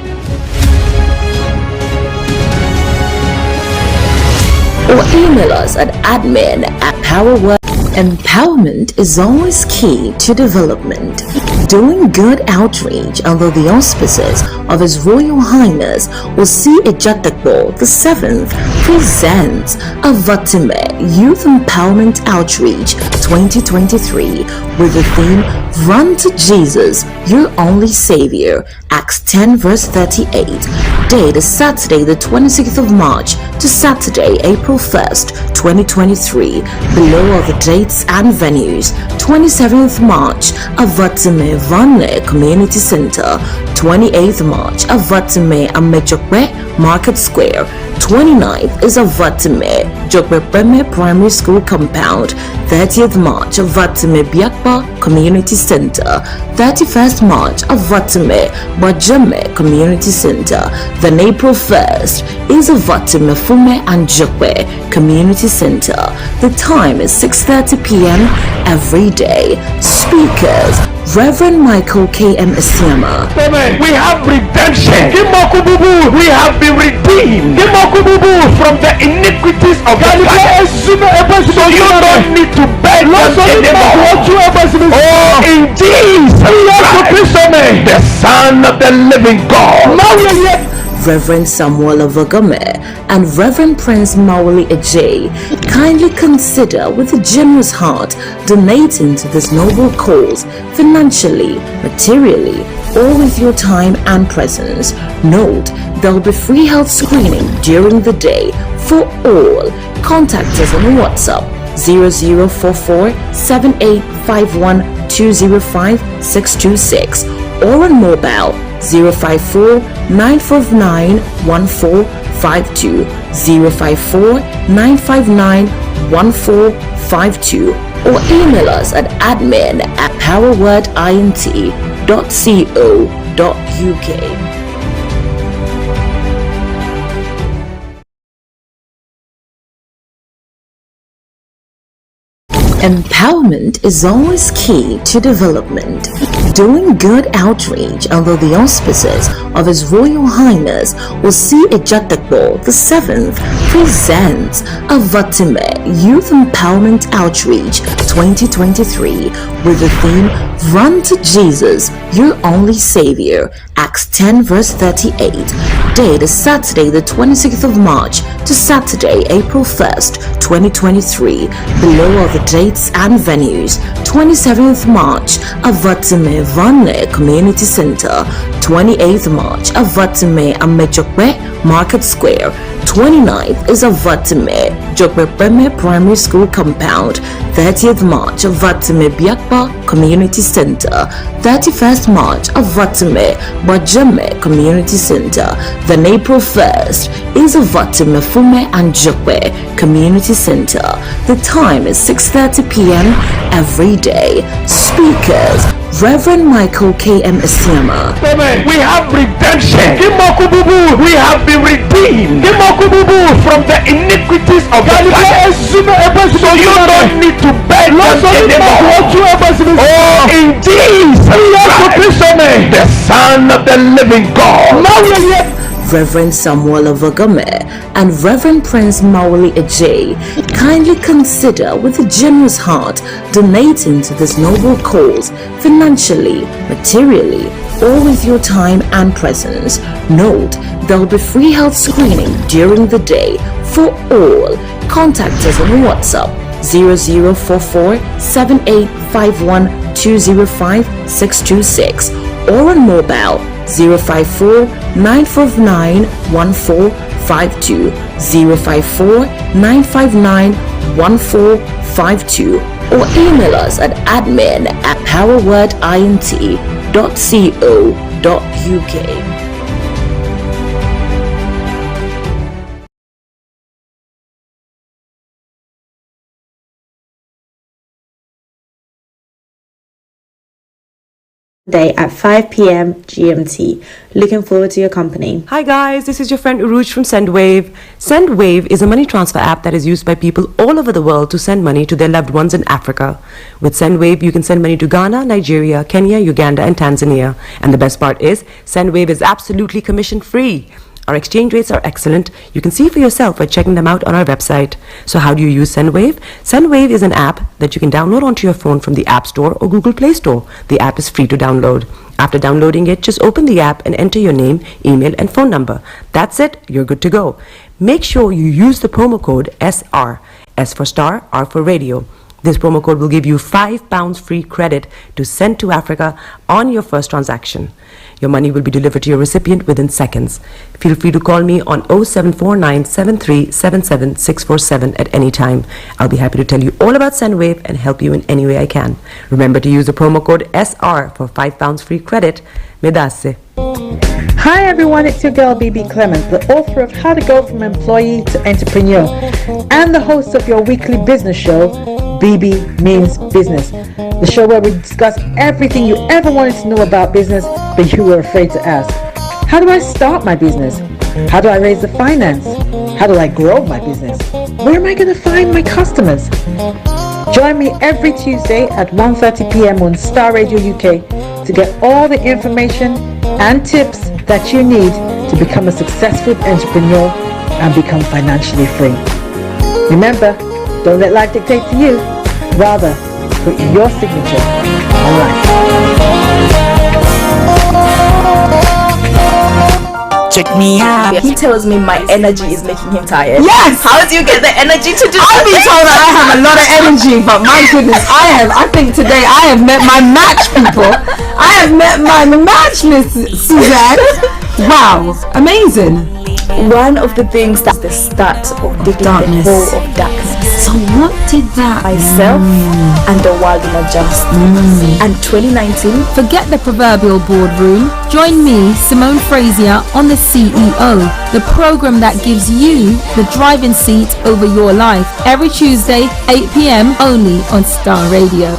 Or email us at admin@powerwork. Empowerment is always key to development. Doing good outreach under the auspices of His Royal Highness Osi Ejatekbo VII presents Avatime Youth Empowerment Outreach 2023 with the theme Run to Jesus, Your Only Savior, Acts 10 verse 38. Date is Saturday the 26th of March to Saturday April 1st, 2023. Below are the dates and venues. 27th March, Avatime Vanle Community Center. 28th March, Avatime Amejokwe Market Square. 29th is Avatime Jokwe Primary School Compound. 30th March, Avatime Biakpa Community Center. 31st March, Avatime Bajame Community Center. Then April 1st is Avatime Fume and Jokwe Community Center. The time is 6:30 p.m. every day. Speakers: Reverend Michael K.M. Isiama. We have redemption. We have been redeemed from the iniquities of the planet. So you don't need to beg anymore. Oh, indeed, the Son of the living God. Reverend Samuel Avagame and Reverend Prince Mauli Ajay kindly consider with a generous heart donating to this noble cause financially, materially, or with your time and presence. Note, there will be free health screening during the day for all. Contact us on WhatsApp 0044 7851 205 626 or on mobile 054 959 1452 054 959 1452 or email us at admin@powerwordint.co.uk. Empowerment is always key to development. Doing good outreach under the auspices of His Royal Highness Osi Ejatekbo VII presents Avatime Youth Empowerment Outreach 2023 with the theme Run to Jesus, Your Only Savior, Acts 10 verse 38. Date is Saturday the 26th of March to Saturday April 1st, 2023. Below are the dates and venues. 27th March, Avatime Vanle Community Center. 28th March, Avatime Amejokwe Market Square. 29th is Avatime Jokwe Primary School Compound. 30th March, Avatime Biakpa Community Center. 31st March, Avatime Bajame Community Center. Then April 1st is Avatime Fume and Jokwe Community Center. The time is 6:30 p.m. every day. Speakers: Reverend Michael K.M. Isiama. We have redemption. We have been redeemed from the iniquities of the planet. So you don't need to beg anymore. Oh, indeed, the Son of the living God. Reverend Samuel Avagame and Reverend Prince Mauli Ajay kindly consider with a generous heart donating to this noble cause financially, materially, or with your time and presence. Note, there will be free health screening during the day for all. Contact us on WhatsApp 0044 7851 205 626 or on mobile 054 959 1452, 054 959 1452, or email us at admin@powerwordint.co.uk. Day at 5 p.m. GMT. Looking forward to your company. Hi guys, this is your friend Uruj from SendWave. SendWave is a money transfer app that is used by people all over the world to send money to their loved ones in Africa. With SendWave, you can send money to Ghana, Nigeria, Kenya, Uganda, and Tanzania. And the best part is, SendWave is absolutely commission free. Our exchange rates are excellent. You can see for yourself by checking them out on our website. So how do you use SendWave? SendWave is an app that you can download onto your phone from the App Store or Google Play Store. The app is free to download. After downloading it, just open the app and enter your name, email, and phone number. That's it. You're good to go. Make sure you use the promo code SR. S for Star, R for Radio. This promo code will give you £5 free credit to send to Africa on your first transaction. Your money will be delivered to your recipient within seconds. Feel free to call me on 0749 7377 647 at any time. I'll be happy to tell you all about SendWave and help you in any way I can. Remember to use the promo code SR for £5 free credit. Medasse. Hi everyone, it's your girl BB Clement, the author of How to Go From Employee to Entrepreneur and the host of your weekly business show, BB Means Business, the show where we discuss everything you ever wanted to know about business but you were afraid to ask. How do I start my business? How do I raise the finance? How do I grow my business? Where am I going to find my customers? Join me every Tuesday at 1:30 p.m. on Starr Radio UK to get all the information and tips that you need to become a successful entrepreneur and become financially free. Remember, don't let life dictate to you. Rather, put your signature on life. Check me out. He tells me my energy is making him tired. Yes! How do you get the energy to do I've been told that I have a lot of energy, but my goodness, I think today I have met my match, people. I have met my match, Miss Suzanne. Wow, amazing. One of the things that's the start of the darkness. The hole of darkness. So what did that Myself and the world will adjust. And 2019. Forget the proverbial boardroom. Join me, Simone Frazier, on The CEO, the program that gives you the driving seat over your life. Every Tuesday, 8 p.m. only on Starr Radio.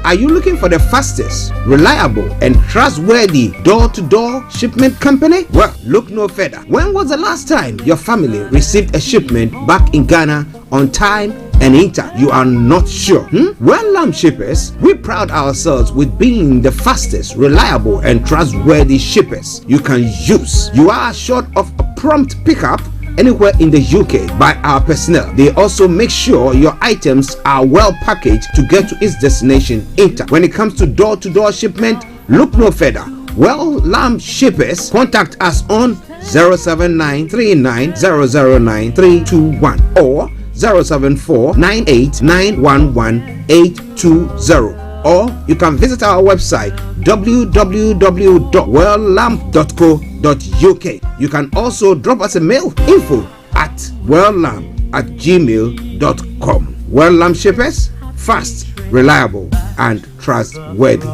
Are you looking for the fastest, reliable, and trustworthy door-to-door shipment company? Well, look no further. When was the last time your family received a shipment back in Ghana on time and in time? You are not sure? Well, Lamb Shippers, we pride ourselves with being the fastest, reliable, and trustworthy shippers you can use. You are assured of a prompt pickup anywhere in the UK by our personnel. They also make sure your items are well packaged to get to its destination in time. When it comes to door-to-door shipment, look no further. Well, Lamb Shippers, contact us on 07939009321 or 07498911820. Or you can visit our website www.welllamp.co.uk. You can also drop us a mail, info@welllamp@gmail.com. Well Lamp Shippers, fast, reliable, and trustworthy.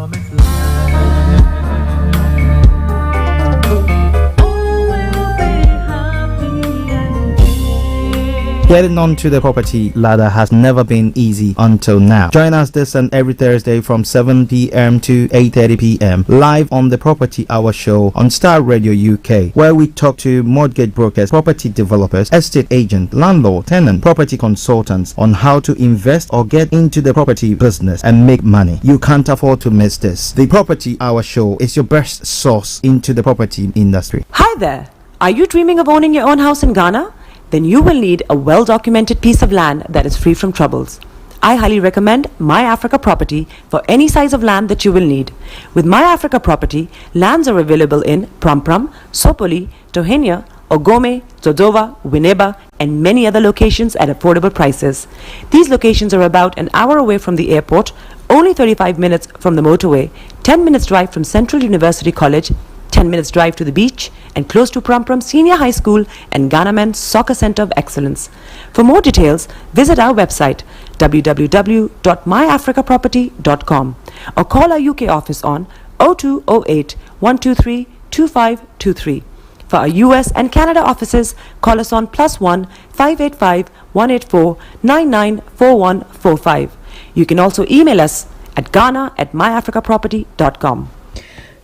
Getting onto the property ladder has never been easy until now. Join us this and every Thursday from 7 p.m. to 8:30 p.m. live on the Property Hour Show on Starr Radio UK, where we talk to mortgage brokers, property developers, estate agents, landlord, tenant, property consultants on how to invest or get into the property business and make money. You can't afford to miss this. The Property Hour Show is your best source into the property industry. Hi there. Are you dreaming of owning your own house in Ghana? Then you will need a well-documented piece of land that is free from troubles. I highly recommend My Africa Property for any size of land that you will need. With My Africa Property, lands are available in Pram Pram, Sopoli, Tohenia, Ogome, Dodova, Winneba, and many other locations at affordable prices. These locations are about an hour away from the airport, only 35 minutes from the motorway, 10 minutes drive from Central University College, 10 minutes drive to the beach, and close to Prum Senior High School and Ghana Men's Soccer Center of Excellence. For more details, visit our website www.myafricaproperty.com or call our UK office on 0208 123 2523. For our US and Canada offices, call us on +1 585 184 994145. You can also email us at ghana@myafricaproperty.com.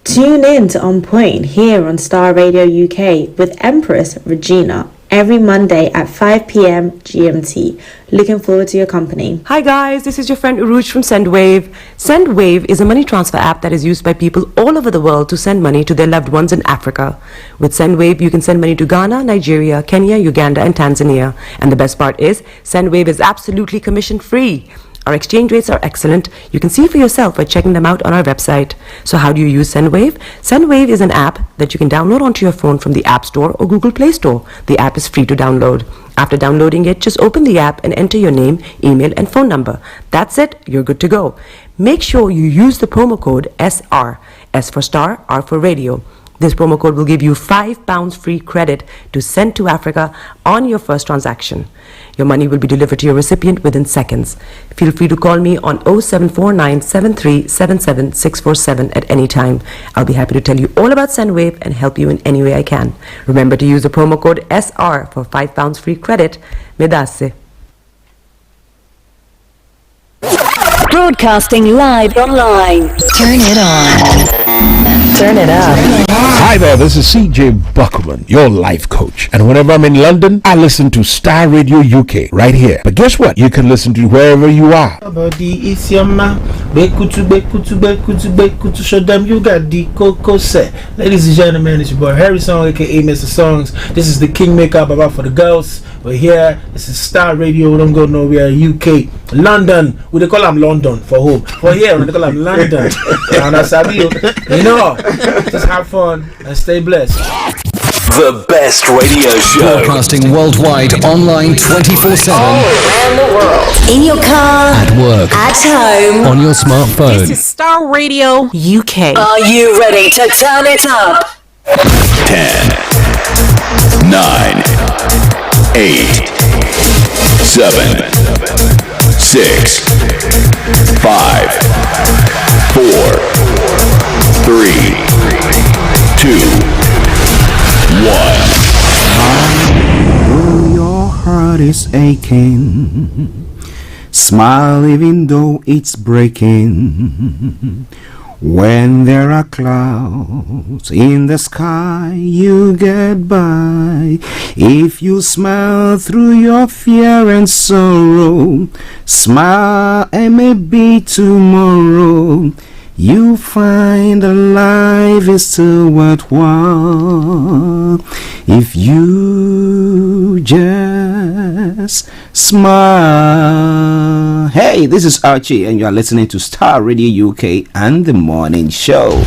Tune in to On Point here on Star Radio UK with Empress Regina every Monday at 5 p.m. GMT. Looking forward to your company. Hi guys, this is your friend Uruj from SendWave. SendWave is a money transfer app that is used by people all over the world to send money to their loved ones in Africa. With SendWave, you can send money to Ghana, Nigeria, Kenya, Uganda, and Tanzania. And the best part is, SendWave is absolutely commission free. Our exchange rates are excellent. You can see for yourself by checking them out on our website. So how do you use SendWave? SendWave is an app that you can download onto your phone from the App Store or Google Play Store. The app is free to download. After downloading it, just open the app and enter your name, email, and phone number. That's it. You're good to go. Make sure you use the promo code SR. S for Star, R for Radio. This promo code will give you £5 free credit to send to Africa on your first transaction. Your money will be delivered to your recipient within seconds. Feel free to call me on 0749 7377 647 at any time. I'll be happy to tell you all about SendWave and help you in any way I can. Remember to use the promo code SR for £5 free credit. Medasse. Broadcasting live online. Turn it on. Turn it up. Hi there, this is CJ Buckman, your life coach. And whenever I'm in London, I listen to Star Radio UK right here. But guess what? You can listen to wherever you are. Body is your man. Bekutu, show them you got the cocoa set. Ladies and gentlemen, it's your boy Harrison, aka Mr. Songs. This is the Kingmaker Baba for the girls. We're here. This is Star Radio. We don't go nowhere. UK, London. We they call them London for home. For here, we they call them London. And that's how you know. Just have fun and stay blessed. The best radio show. Broadcasting worldwide, online 24/7. All around the world. In your car. At work. At home. On your smartphone. This is Star Radio UK. Are you ready to turn it up? 10, 9, 8, 7, 6, 5, 4, 3, 2, 1. Oh, your heart is aching. Smile even though it's breaking. When there are clouds in the sky, you get by. If you smile through your fear and sorrow, smile and maybe tomorrow you find that life is still worthwhile if you just smile. Hey, this is Archie and you are listening to Star Radio UK and The Morning Show.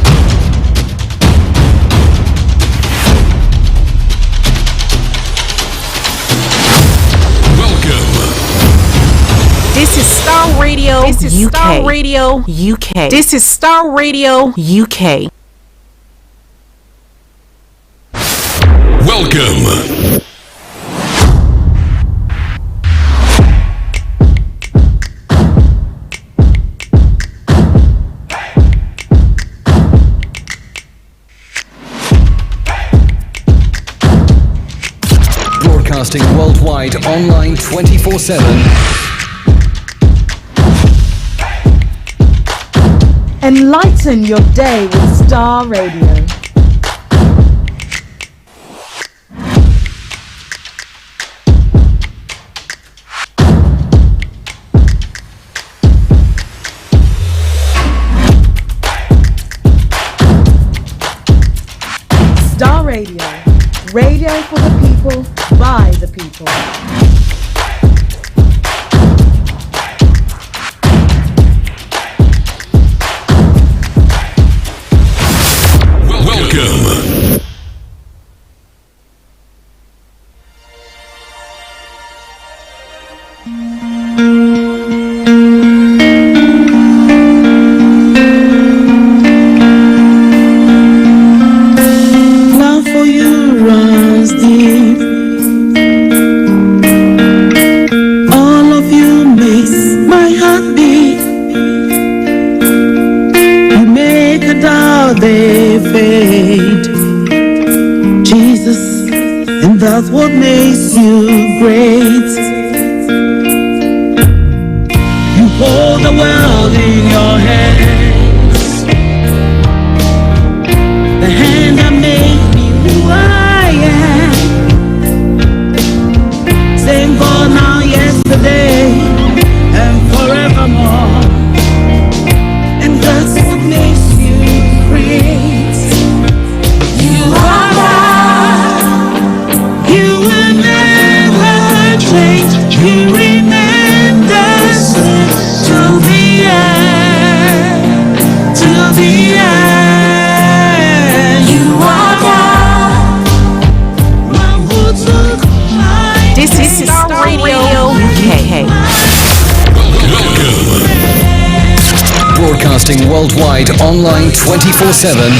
This is Star Radio. This is UK. Star Radio UK. This is Star Radio UK. Welcome. Broadcasting worldwide, online 24/7. Enlighten your day with Star Radio. Star Radio. Radio for the people, by the people. Welcome. that's what makes you great. You hold the world in your hands, the hand that made me who I am. Same for now, yesterday, and forevermore. And that's what makes you great. You are God. You will never change. You remain the same to the end. To the end. You are God. One who took my This is Starr Radio. Hey. Broadcasting worldwide, online 24/7.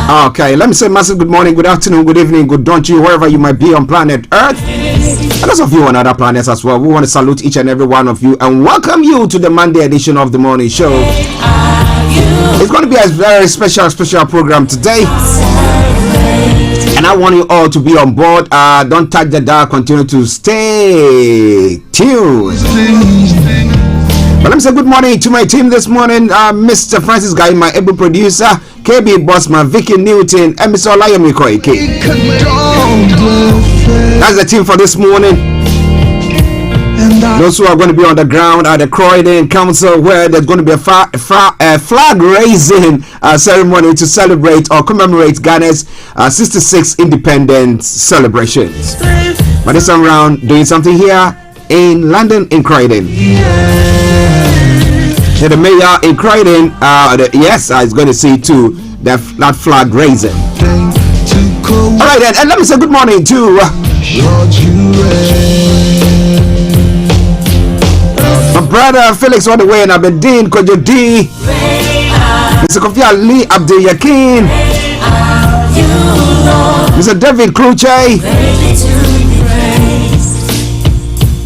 Okay, let me say massive good morning, good afternoon, good evening, good dawn to you, wherever you might be on planet Earth. And those of you on other planets as well, we want to salute each and every one of you and welcome you to the Monday edition of the morning show. It's going to be a very special program today. And I want you all to be on board. Don't touch the dial. Continue to stay tuned. But let me say good morning to my team this morning. Mr. Francis Guy, my able producer, KB Bossman, Vicky Newton, and Mr. Olayomi Koike. That's the team for this morning. Those who are going to be on the ground at the Croydon Council, where there's going to be a flag raising ceremony to celebrate or commemorate Ghana's 66th independence celebrations. But this time around, doing something here in London, in Croydon. So the mayor in Croydon, is going to see to that flag raising. All right, and let me say good morning to my brother Felix all the way in Aberdeen, Kojo D, Mr. Kofi Ali Abdul Yakin, Mr. David Kluche,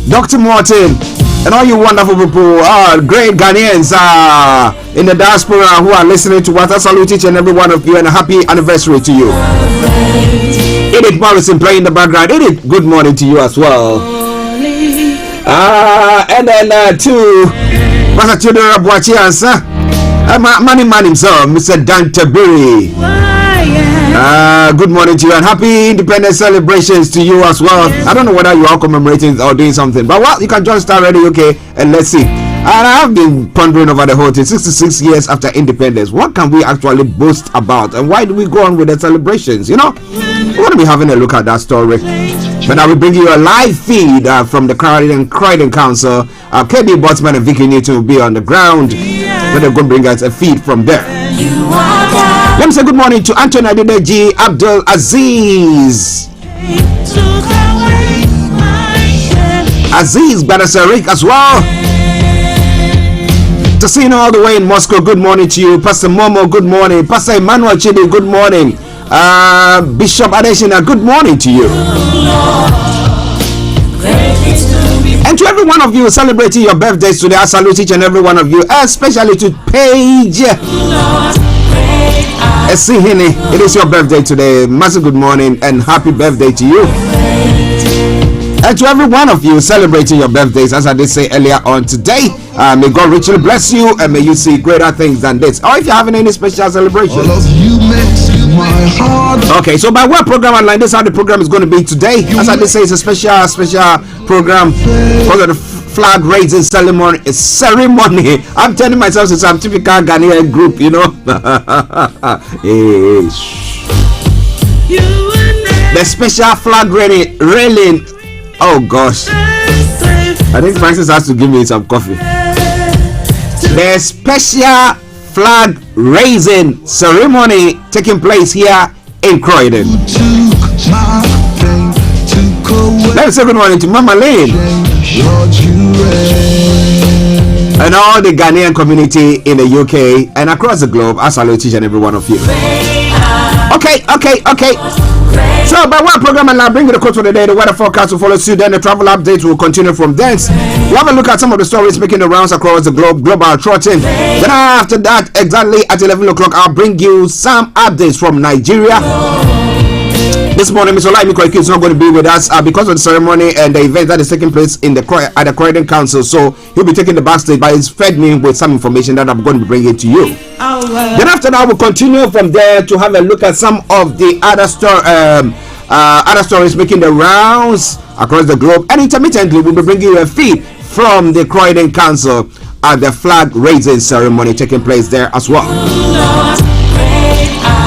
Dr. Martin, and all you wonderful people, great Ghanaians in the diaspora who are listening to what I salute each and every one of you and a happy anniversary to you. Edith Morrison playing in the background. Edith, good morning to you as well. And then to Pastor Chidera Boachiansa, man himself, Mr. Dan Tabiri. Good morning to you and happy independence celebrations to you as well. I don't know whether you are commemorating or doing something, but well, you can join Starr Radio UK and let's see. And I have been pondering over the whole thing. 66 years after independence, what can we actually boast about, and why do we go on with the celebrations? You know, we're going to be having a look at that story. But I will bring you a live feed from the Croydon Council. KB Botsman and Vicky Newton will be on the ground, but they're going to bring us a feed from there. Let me say good morning to Anthony Adedeji, Abdul Aziz, Badasarik as well. Tassino all the way in Moscow, good morning to you. Pastor Momo, good morning. Pastor Emmanuel Chidi, good morning. Bishop Adeshina, good morning to you. And to every one of you celebrating your birthdays today, I salute each and every one of you, especially to Paige Esihini. It is your birthday today. Massive good morning and happy birthday to you. And to every one of you celebrating your birthdays, as I did say earlier on today, may God richly bless you and may you see greater things than this. Or if you're having any special celebrations. Okay, so by what program online, this is how the program is going to be today. As I did say, it's a special program for the flag raising ceremony. I'm telling myself it's some typical Ghanaian group, you know. The special flag railing. Oh gosh, I think Francis has to give me some coffee. The special flag raising ceremony taking place here in Croydon. Let's say good morning to Mama Lane and all the Ghanaian community in the UK and across the globe. I salute each and every one of you. Okay. So, by one program, and I'll bring you the quote for the day. The weather forecast will follow suit. Then the travel updates will continue from thence. We'll have a look at some of the stories making the rounds across the globe. Global trotting. Then after that, exactly at 11 o'clock, I'll bring you some updates from Nigeria. This morning, Mr. Olaimi Koiki is not going to be with us because of the ceremony and the event that is taking place at the Croydon Council. So he'll be taking the backstage, but he's fed me with some information that I'm going to be bringing to you. Then after that, we'll continue from there to have a look at some of the other stories making the rounds across the globe. And intermittently, we'll be bringing you a feed from the Croydon Council at the flag raising ceremony taking place there as well.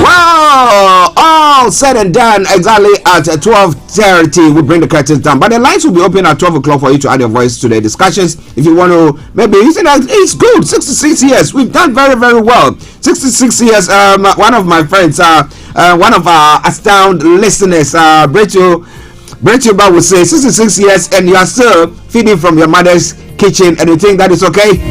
Wow! All said and done, exactly at 12:30, we bring the curtains down. But the lines will be open at 12 o'clock for you to add your voice to the discussions. If you want to, maybe you think that it's good. 66 years, we've done very, very well. 66 years. One of my friends, one of our astound listeners, Rachel would say 66 years, and you are still feeding from your mother's kitchen, and you think that is okay.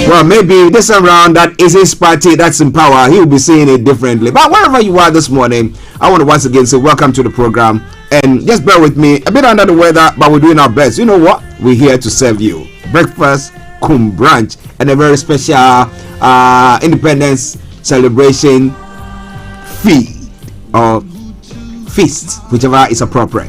Well, maybe this around that is his party that's in power. He will be seeing it differently. But wherever you are this morning, I want to once again say welcome to the program. And just bear with me, a bit under the weather, but we're doing our best. You know what? We're here to serve you. Breakfast, cum brunch, and a very special independence celebration feed or feast, whichever is appropriate.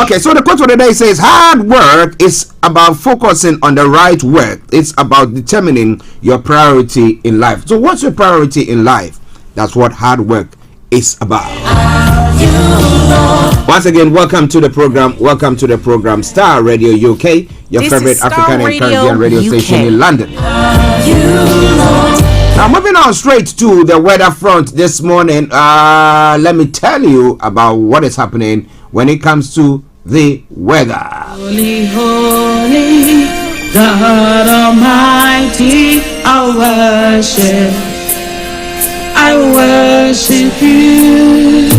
Okay, so the quote for the day says, hard work is about focusing on the right work. It's about determining your priority in life. So what's your priority in life? That's what hard work is about. Once again, welcome to the program. Welcome to the program Starr Radio UK, your favorite African and Caribbean radio station in London. Now, moving on straight to the weather front this morning, let me tell you about what is happening when it comes to the weather. Holy, holy, God Almighty, I worship you.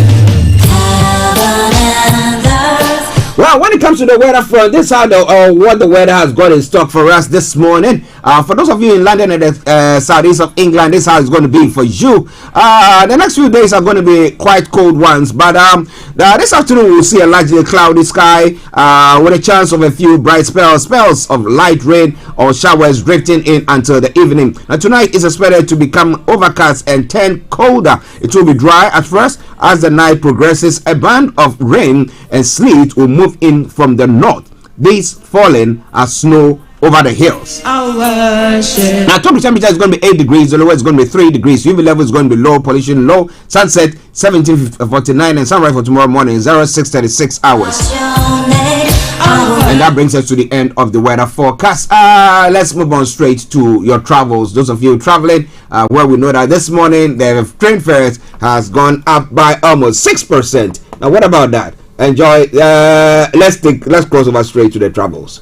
Well, when it comes to the weather front, this is how what the weather has got in stock for us this morning. For those of you in London and the southeast of England, this is how it's going to be for you. The next few days are going to be quite cold ones, but this afternoon we'll see a largely cloudy sky with a chance of a few bright spells of light rain or showers drifting in until the evening. Now tonight is expected to become overcast and turn colder. It will be dry at first. As the night progresses, a band of rain and sleet will move in from the north. These falling as snow over the hills. Now, top temperature is going to be 8 degrees. The lowest is going to be 3 degrees. UV level is going to be low. Pollution low. Sunset 17:49 and sunrise for tomorrow morning 06:36 hours. And that brings us to the end of the weather forecast. Let's move on straight to your travels. Those of you traveling, where we know that this morning the train fares has gone up by almost 6%. Now, what about that? Enjoy. Let's cross over straight to the travels.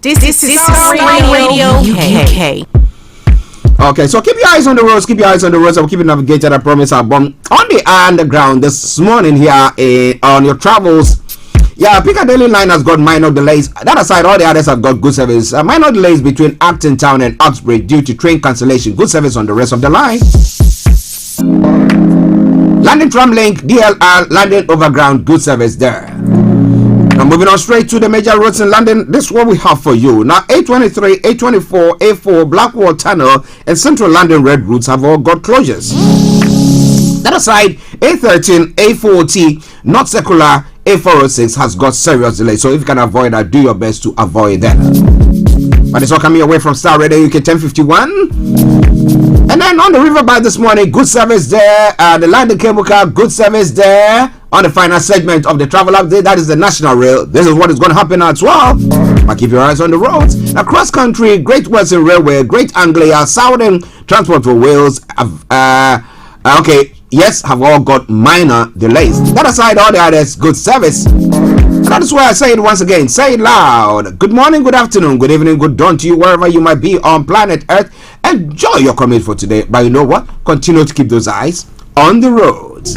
This is Radio UK. Okay, so keep your eyes on the roads. Keep your eyes on the roads. I'll keep it navigated. I promise. I'll bomb on the underground this morning here on your travels. Yeah, Piccadilly line has got minor delays. That aside, all the others have got good service. Minor delays between Acton Town and Oxbridge due to train cancellation. Good service on the rest of the line. London Tram Link, DLR, London Overground, good service there. Now moving on straight to the major roads in London, this is what we have for you. Now A23, A24, A4, Blackwall Tunnel and Central London Red routes have all got closures. That aside, A13, A40, North Circular, A406 has got serious delay. So if you can avoid that, do your best to avoid that. But it's all coming away from Starr Radio UK 1051. And then on the riverbank this morning, good service there. The London Cable Car, good service there. On the final segment of the travel update, that is the National Rail. This is what is going to happen at 12. But keep your eyes on the roads. Now, cross country, Great Western Railway, Great Anglia, Southern Transport for Wales, have all got minor delays. That aside, all the others, good service. And that is why I say it once again. Say it loud. Good morning, good afternoon, good evening, good dawn to you, wherever you might be on planet Earth. Enjoy your commute for today. But you know what? Continue to keep those eyes on the roads.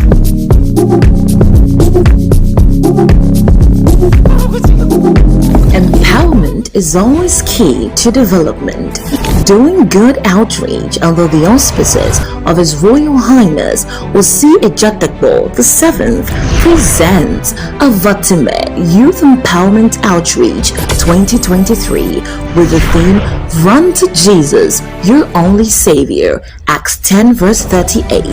Empowerment empowerment is always key to development. Doing good outreach under the auspices of His Royal Highness Osi Ejatakbo VII presents Avatime Youth Empowerment Outreach 2023 with the theme Run to Jesus, Your Only Savior, Acts 10 verse 38.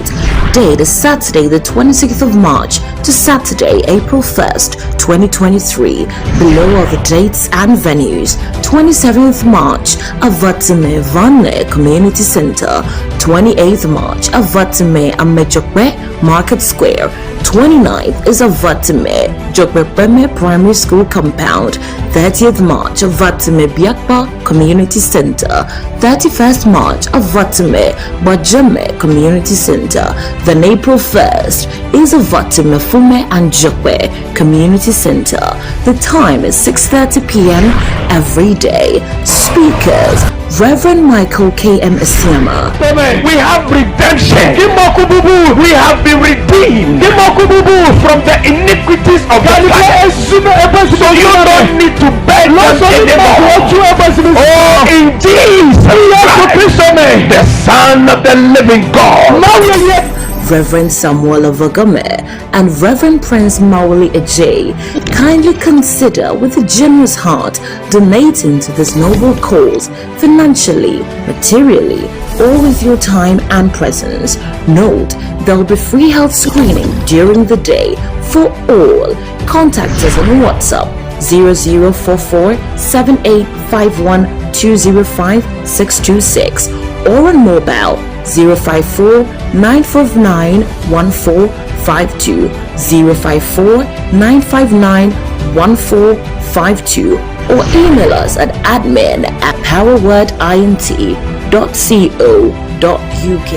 Date is Saturday the 26th of March to Saturday April 1st, 2023. Below are the dates and venues. 27th March, Avatime Vanne Community Center. 28th March, Avatime Amejokwe Market Square. 29th is Avatime Jokbepeme Primary School Compound. 30th March, Avatime Biakpa Community Center. 31st March, Avatime Bajame Community Center. Then April 1st is Avatime Fume and Jokwe Community Center. The time is 6:30 p.m. every day. Speakers: Reverend Michael K.M. Esiama. We have redemption. We have been redeemed from the iniquities of the past. So you don't need to beg anymore. Oh, indeed, the Son of the living God. Reverend Samuel Avagame and Reverend Prince Mauli Ejay kindly consider with a generous heart donating to this noble cause financially, materially, or with your time and presence. Note, there will be free health screening during the day for all. Contact us on WhatsApp 0044 7851 205 626 or on mobile 054 959 1452 054 959 1452 or email us at admin@powerwordint.co.uk.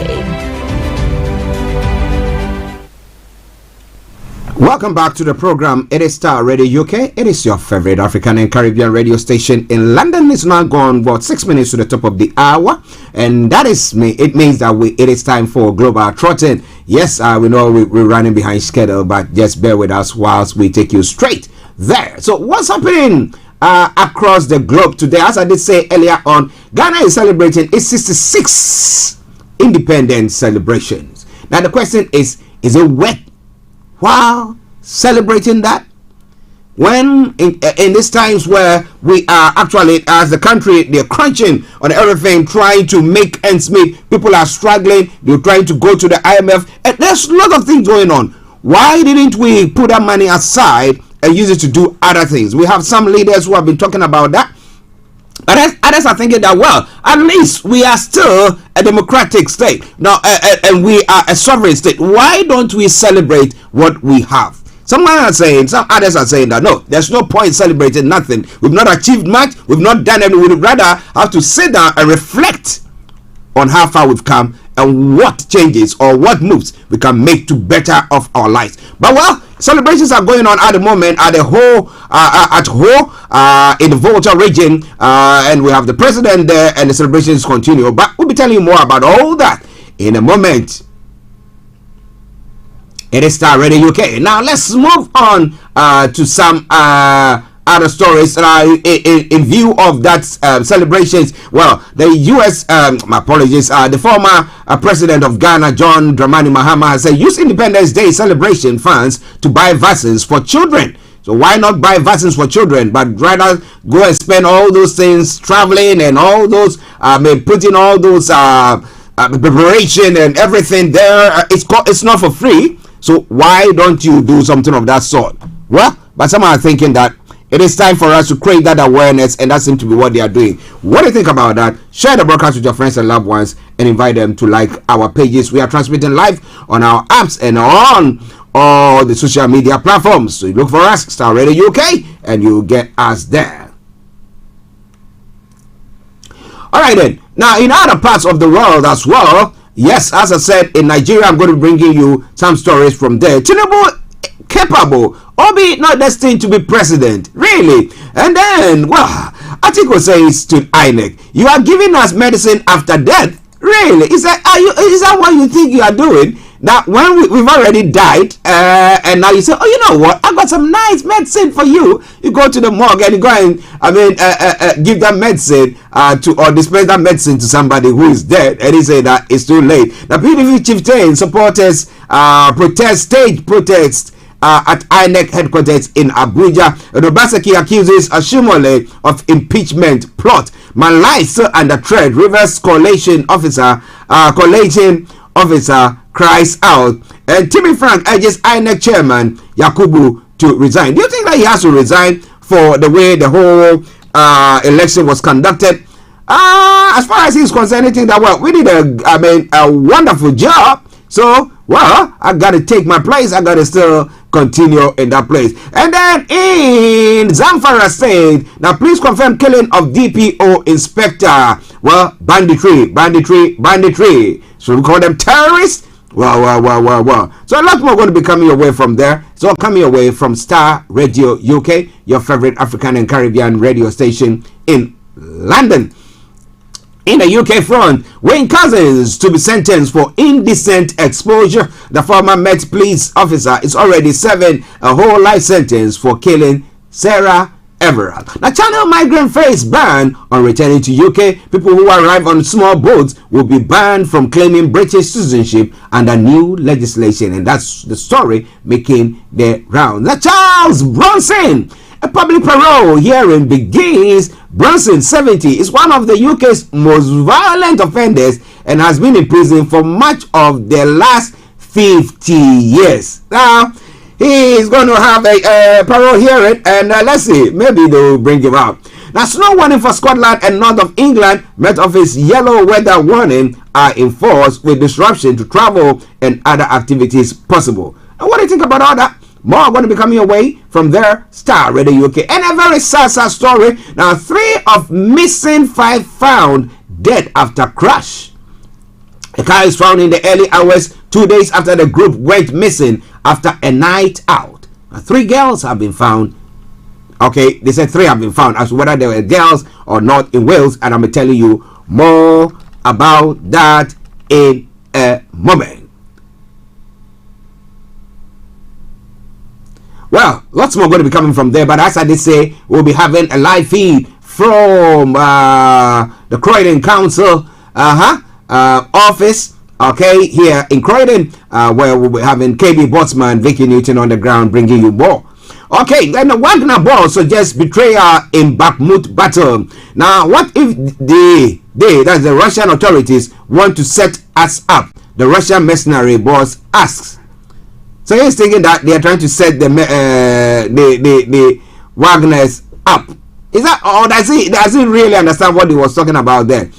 Welcome back to the program. It is Starr Radio UK. It is your favorite African and Caribbean radio station in London. It's now gone about 6 minutes to the top of the hour, and that is me. It means that it is time for Global Trotting. Yes, we know we're running behind schedule, but just bear with us whilst we take you straight there. So, what's happening across the globe today? As I did say earlier on, Ghana is celebrating its 66th independence celebrations. Now, the question is it worth while celebrating that, when in these times where we are actually, as the country, they're crunching on everything, trying to make ends meet, people are struggling, they're trying to go to the IMF, and there's a lot of things going on. Why didn't we put that money aside and use it to do other things? We have some leaders who have been talking about that, but others are thinking that, well, at least we are still a democratic state now, and we are a sovereign state. Why don't we celebrate what we have? Some others are saying that no, there's no point celebrating nothing. We've not achieved much. We've not done anything. We'd rather have to sit down and reflect on how far we've come and what changes or what moves we can make to better of our lives. But well, celebrations are going on at the moment at the whole in the Volta region, and we have the president there, and the celebrations continue. But we'll be telling you more about all that in a moment. It is Starr Radio UK. Now let's move on to some other stories in view of that celebrations. Well, the U.S. The former president of Ghana, John Dramani Mahama, has said use Independence Day celebration funds to buy vaccines for children. So why not buy vaccines for children, but rather go and spend all those things traveling and all those putting all those preparation and everything there. It's not for free. So why don't you do something of that sort? Well, but some are thinking that it is time for us to create that awareness, and that seems to be what they are doing. What do you think about that? Share the broadcast with your friends and loved ones and invite them to like our pages. We are transmitting live on our apps and on all the social media platforms. So you look for us, Starr Radio UK, and you'll get us there. Alright then. Now, in other parts of the world as well, yes, as I said, in Nigeria, I'm going to bring you some stories from there. Tinubu capable, albeit not destined to be president, really. And then, well, Atiku says to INEC, you are giving us medicine after death, really? Is that what you think you are doing? Now, when we've already died, and now you say, oh, you know what? I got some nice medicine for you. You go to the morgue and you go and, give that medicine or dispense that medicine to somebody who is dead, and he say that it's too late. The PDP chieftain supporters stage protest at INEC headquarters in Abuja. Obaseki accuses Ashimole of impeachment plot. Man lies under threat. Rivers coalition officer cries out. And Timmy Frank urges INEC chairman Yakubu to resign. Do you think that he has to resign for the way the whole election was conducted? As far as he's concerned, I think that we did a wonderful job. So, I got to take my place. I got to still continue in that place. And then in Zamfara State, now please confirm killing of DPO inspector. Well, banditry. Should we call them terrorists? Wow. So a lot more going to be coming your way from there. It's all coming your way from Starr Radio UK, your favorite African and Caribbean radio station in London. In the UK front, Wayne Cousins to be sentenced for indecent exposure. The former Met police officer is already serving a whole life sentence for killing Sarah Everard. Now, Channel migrant face ban on returning to UK. People who arrive on small boats will be banned from claiming British citizenship under new legislation, and that's the story making the round. Now, Charles Bronson. A public parole hearing begins. Bronson, 70, is one of the UK's most violent offenders and has been in prison for much of the last 50 years. Now, he is going to have a parole hearing, and let's see, maybe they will bring him out. Now, snow warning for Scotland and north of England. Met Office yellow weather warning are in force with disruption to travel and other activities possible. And what do you think about all that? More are going to be coming your way from their Starr Radio UK. And a very sad story. Now, 3 of missing 5 found dead after crash. A car is found in the early hours 2 days after the group went missing after a night out. Now, 3 girls have been found. Okay, they said 3 have been found, as whether they were girls or not, in Wales. And I'm telling you more about that in a moment. Well, lots more going to be coming from there, but as I did say, we'll be having a live feed from the Croydon Council office, okay, here in Croydon, where we'll be having KB Botsman, Vicky Newton on the ground, bringing you more. Okay, then the Wagner boss suggests betrayal in Bakhmut battle. Now, what if that's the Russian authorities, want to set us up? The Russian mercenary boss asks. So he's thinking that they are trying to set the Wagners up. Is that, or does he really understand what he was talking about there?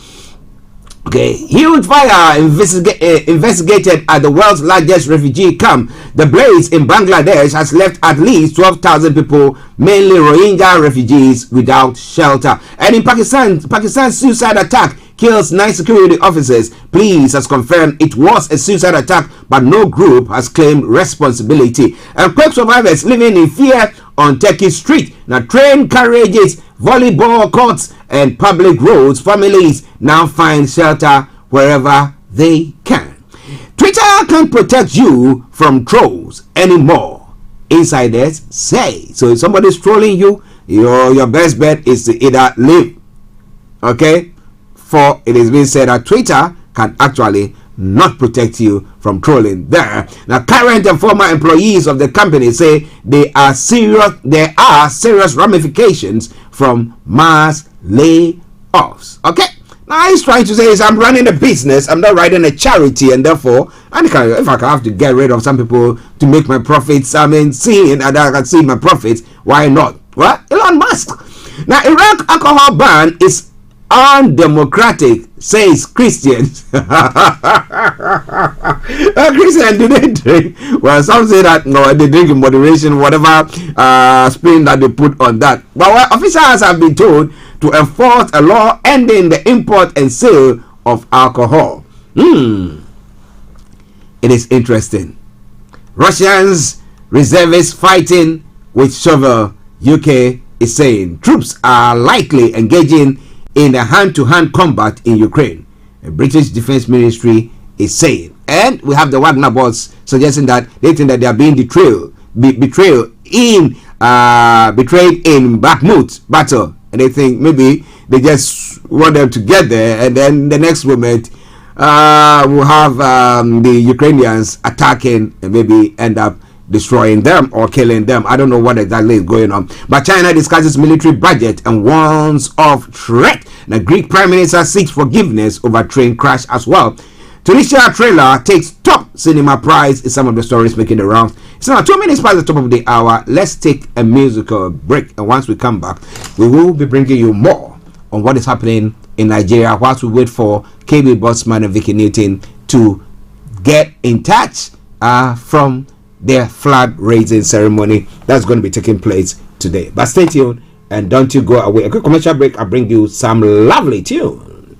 Okay, huge fire investigated at the world's largest refugee camp. The blaze in Bangladesh has left at least 12,000 people, mainly Rohingya refugees, without shelter. And in Pakistan's suicide attack kills 9 security officers. Police has confirmed it was a suicide attack, but no group has claimed responsibility. And quake survivors living in fear on Turkey Street. Now, train carriages, volleyball courts, and public roads. Families now find shelter wherever they can. Twitter can't protect you from trolls anymore, insiders say. So if somebody's trolling you, your best bet is to either leave. Okay? For it is being said that Twitter can actually not protect you from trolling there. Now, current and former employees of the company say there are serious ramifications from mass layoffs. Okay? Now, he's trying to say is I'm running a business, I'm not running a charity, and therefore, if I can have to get rid of some people to make my profits, seeing that I can see my profits, why not? What? Elon Musk. Now, Iraq alcohol ban is undemocratic, says Christians. Christians, do they drink? Well, some say that no, they drink in moderation, whatever spin that they put on that. But officials have been told to enforce a law ending the import and sale of alcohol. It is interesting. Russians reservists fighting with shovel. UK is saying troops are likely engaging in a hand-to-hand combat in Ukraine. The British Defense Ministry is saying. And we have the Wagner boss suggesting that they think that they are being betrayed in Bakhmut battle, and they think maybe they just want them to get there, and then the next moment we'll have the Ukrainians attacking and maybe end up destroying them or killing them. I don't know what exactly is going on. But China discusses military budget and warns of threat. The Greek Prime Minister seeks forgiveness over train crash as well. Tunisia trailer takes top cinema prize is some of the stories making the rounds. It's now 2 minutes past the top of the hour. Let's take a musical break, and once we come back, we will be bringing you more on what is happening in Nigeria whilst we wait for KB Bossman and Vicky Newton to get in touch from their flag raising ceremony that's going to be taking place today. But stay tuned and don't you go away. A quick commercial break. I'll bring you some lovely tune.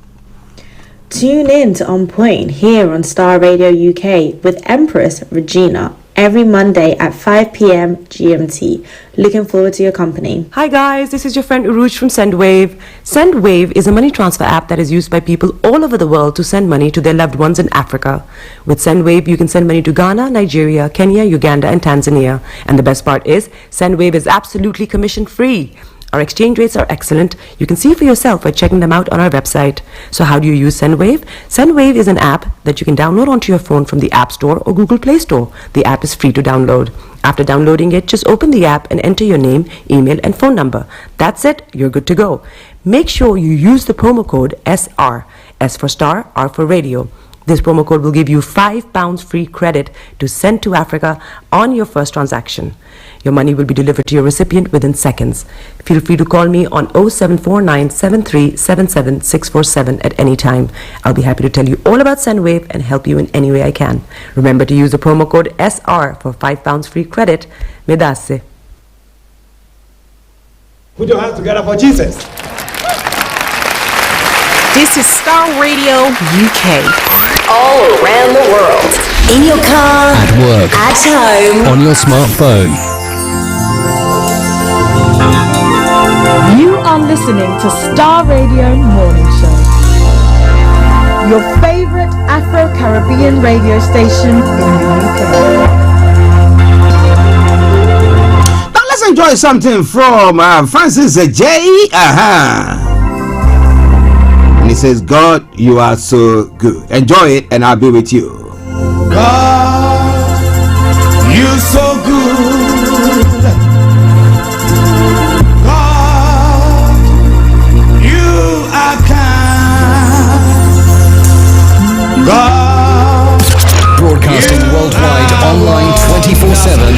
Tune in to On Point here on Starr Radio UK with Empress Regina every Monday at 5 p.m. GMT. Looking forward to your company. Hi guys, this is your friend Uruj from SendWave. SendWave is a money transfer app that is used by people all over the world to send money to their loved ones in Africa. With SendWave, you can send money to Ghana, Nigeria, Kenya, Uganda, and Tanzania. And the best part is, SendWave is absolutely commission-free. Our exchange rates are excellent. You can see for yourself by checking them out on our website. So how do you use SendWave? SendWave is an app that you can download onto your phone from the App Store or Google Play Store. The app is free to download. After downloading it, just open the app and enter your name, email, and phone number. That's it. You're good to go. Make sure you use the promo code SR. S for Star, R for Radio. This promo code will give you £5 free credit to send to Africa on your first transaction. Your money will be delivered to your recipient within seconds. Feel free to call me on 0749 7377 647 at any time. I'll be happy to tell you all about SendWave and help you in any way I can. Remember to use the promo code SR for £5 free credit. Medasse. Put your hands together for Jesus. This is Starr Radio UK. All around the world. In your car. At work. At home. On your smartphone. You are listening to Starr Radio Morning Show, your favorite Afro-Caribbean radio station in the UK. Now let's enjoy something from Francis J. And he says, God, you are so good. Enjoy it and I'll be with you. God, you're so good. God, you are kind. God, broadcasting worldwide, online 24/7.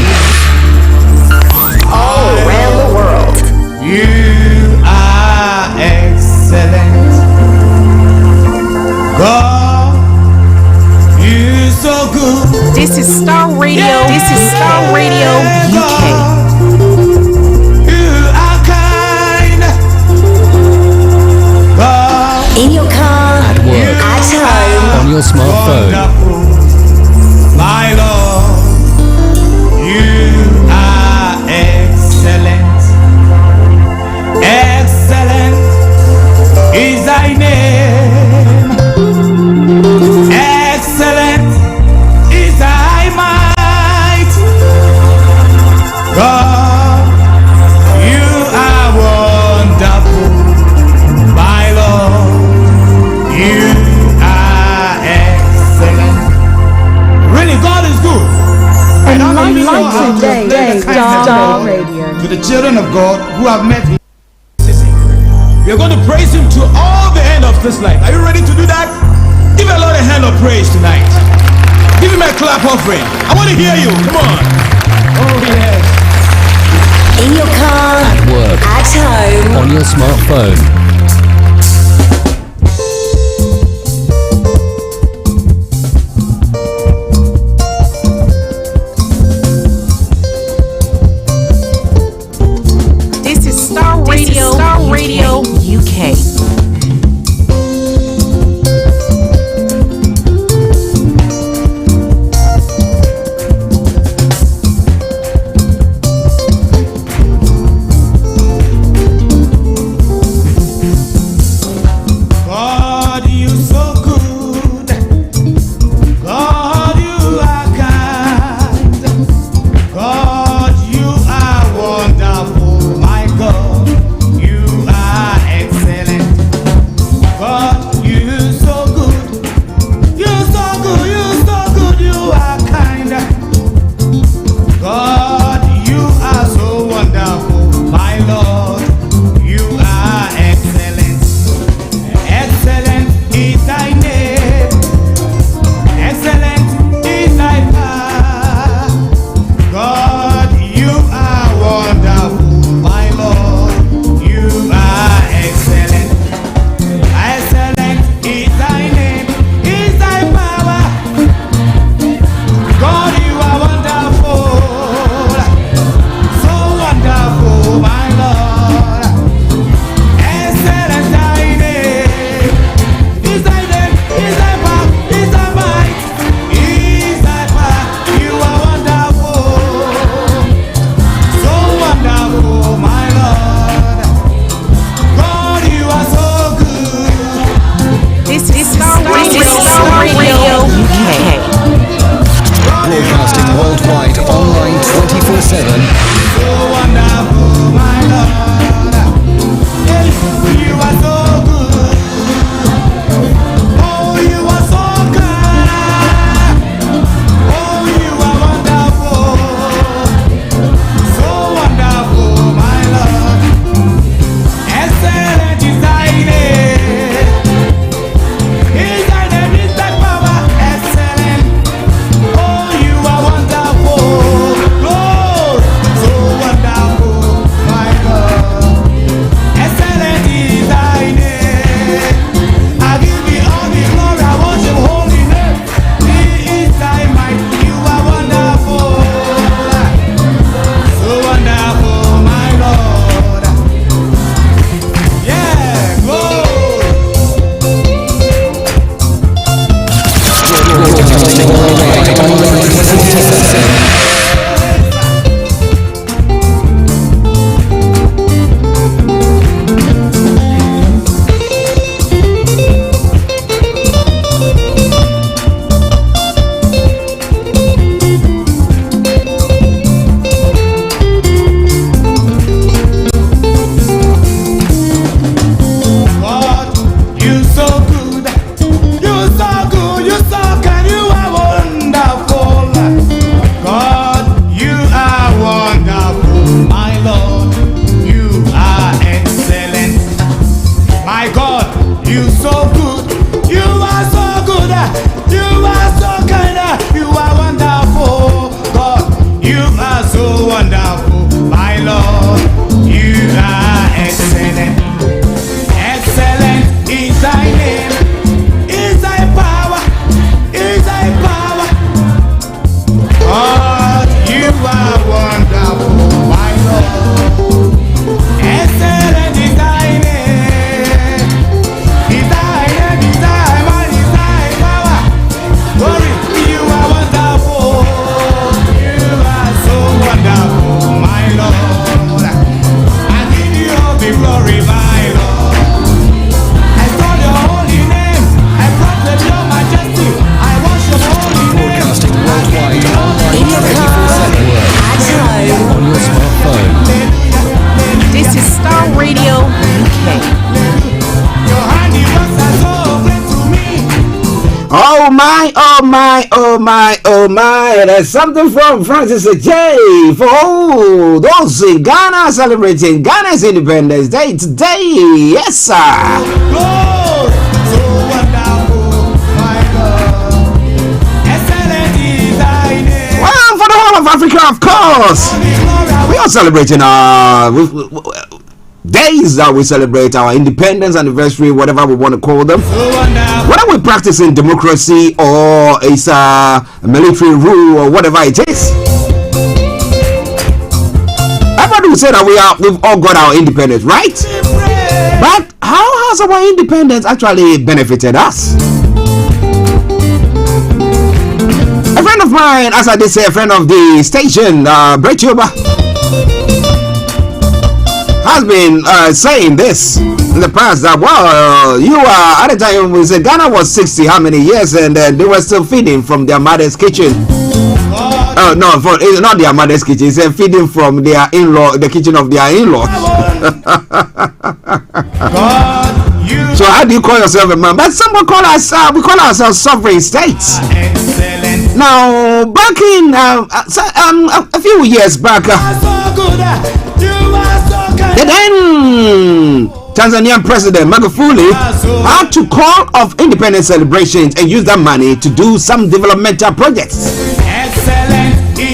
All around the world. You are excellent. God, you're so good. This is Starr Radio. Yeah. This is Starr Radio UK. You are kind. God, in your car. At work. At home. On your smartphone. Wonderful. My Lord, you are excellent. Excellent is thy name. Excellent is thy might. God, you are wonderful. My Lord, you are excellent. Really, God is good. And I'm today, Starr Radio. To the children of God who have met him. We are going to praise him to all the end of this life. Are you ready to do that? Give a Lord a hand of praise tonight. Give him a clap offering. I want to hear you. Come on. Oh, yes. In your car. At work. At home. On your smartphone. This is Starr Radio. Starr Radio UK. my, oh my, oh my. There's something from Francis J. For all those in Ghana celebrating Ghana's Independence Day today. Yes, sir. Oh, so wonderful, my God. Excellent is thy name. Well, for the whole of Africa, of course. We are celebrating days that we celebrate our independence anniversary, whatever we want to call them. Whether we're practicing democracy or it's a military rule or whatever it is. Everybody will say that we've all got our independence, right? But how has our independence actually benefited us? A friend of mine, as I did say, a friend of the station, Brechuba, has been saying this in the past that, well, you are at the time we said Ghana was 60 how many years, and they were still feeding from their mother's kitchen. No, it's not their mother's kitchen. It's feeding from their in-law, the kitchen of their in-laws. So how do you call yourself a man? But someone call us, we call ourselves sovereign states. Now, back in a few years back, the then Tanzanian President Magufuli had to call off independence celebrations and use that money to do some developmental projects.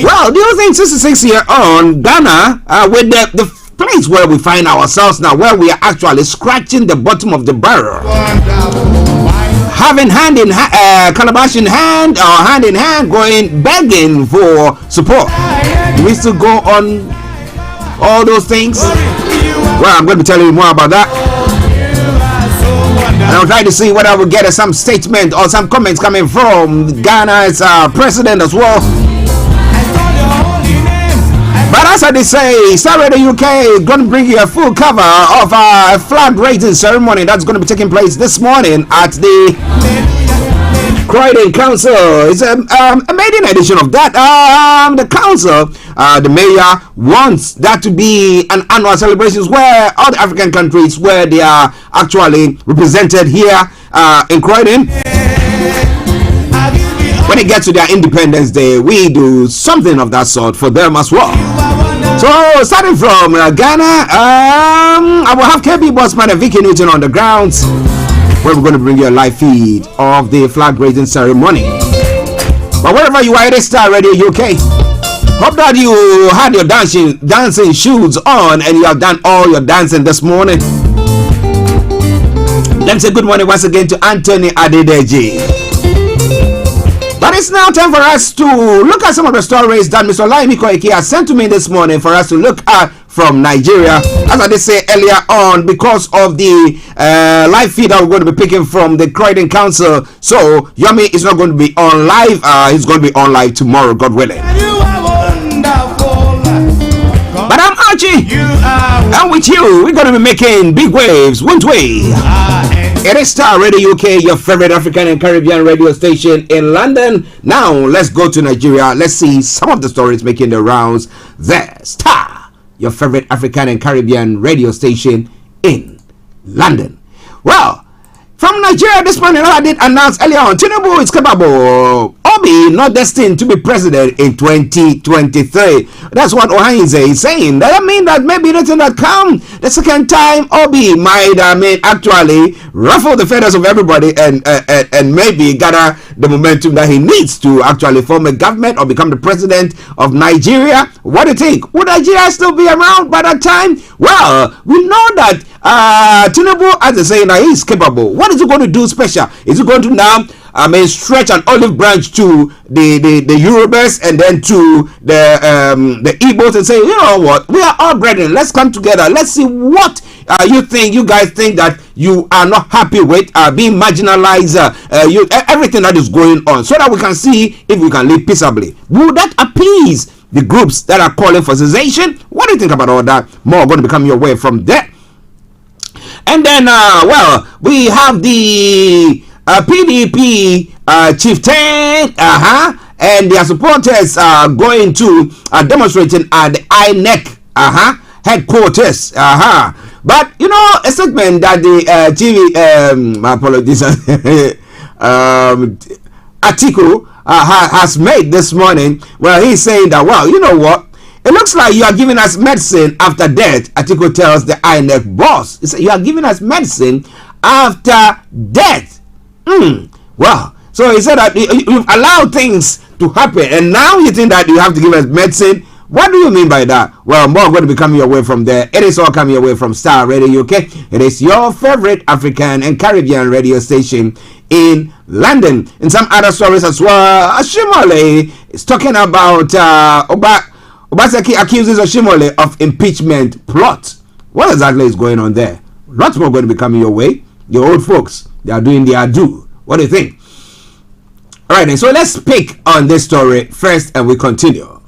Well, do you think 66 years on, Ghana, with the place where we find ourselves now, where we are actually scratching the bottom of the barrel, having hand in hand, calabash in hand, or hand in hand, going begging for support, do we still go on all those things? Well, I'm going to be telling you more about that. And I'll try to see whether we'll get some statement or some comments coming from Ghana's president as well. But as I did say, Starr Radio UK is going to bring you a full cover of a flag raising ceremony that's going to be taking place this morning at the Croydon Council. It's a maiden edition of that. The council, the mayor wants that to be an annual celebrations where all the African countries where they are actually represented here in Croydon. When it gets to their Independence Day, we do something of that sort for them as well. So, starting from Ghana, I will have KB Bossman and Vicky Newton on the grounds, where we're going to bring you a live feed of the flag raising ceremony. But wherever you are, it is Starr Radio UK. Hope that you had your dancing shoes on and you have done all your dancing this morning. Let me say good morning once again to Anthony Adedeji. But it's now time for us to look at some of the stories that Mr. Laimi Koiki has sent to me this morning for us to look at from Nigeria. As I did say earlier on, because of the live feed that we're going to be picking from the Croydon Council. So, Yomi is not going to be on live. He's going to be on live tomorrow, God willing. But I'm Archie. And with you, we're going to be making big waves, won't we? It is Starr Radio UK, your favorite African and Caribbean radio station in London. Now, let's go to Nigeria. Let's see some of the stories making the rounds there. Starr, your favorite African and Caribbean radio station in London. Well, from Nigeria this morning, I did announce earlier on, Tinubu is capable. Obi not destined to be president in 2023. That's what Ohainze is saying. Does that mean that maybe nothing that come the second time Obi might actually ruffle the feathers of everybody and maybe gather the momentum that he needs to actually form a government or become the president of Nigeria? What do you think? Would Nigeria still be around by that time? Well, we know that Tinubu, as they say, now he's capable. What is he going to do special? Is he going to now stretch an olive branch to the Yorubas and then to the Igbos and say, you know what, we are all brethren, let's come together, let's see what you guys think that you are not happy with, being marginalized, everything that is going on, so that we can see if we can live peaceably. Will that appease the groups that are calling for cessation? What do you think about all that? More going to be coming your way from there. And then, we have the PDP chieftain, and their supporters are going to demonstrating at the INEC headquarters, But you know, a statement that the TV, my apologies, Atiku has made this morning. Well, he's saying that, well, you know what? It looks like you are giving us medicine after death, Atiku tells the INEC boss. He said, you are giving us medicine after death. Well, so he said that you've allowed things to happen, and now you think that you have to give us medicine. What do you mean by that? Well, more going to be coming your way from there. It is all coming your way from Starr Radio UK. It is your favorite African and Caribbean radio station in London. And some other stories as well. Ashimole is talking about Obaseki accuses Ashimole of impeachment plot. What exactly is going on there? Lots more going to be coming your way. Your old folks, they are doing their due. What do you think? All right, then, so let's pick on this story first and we continue.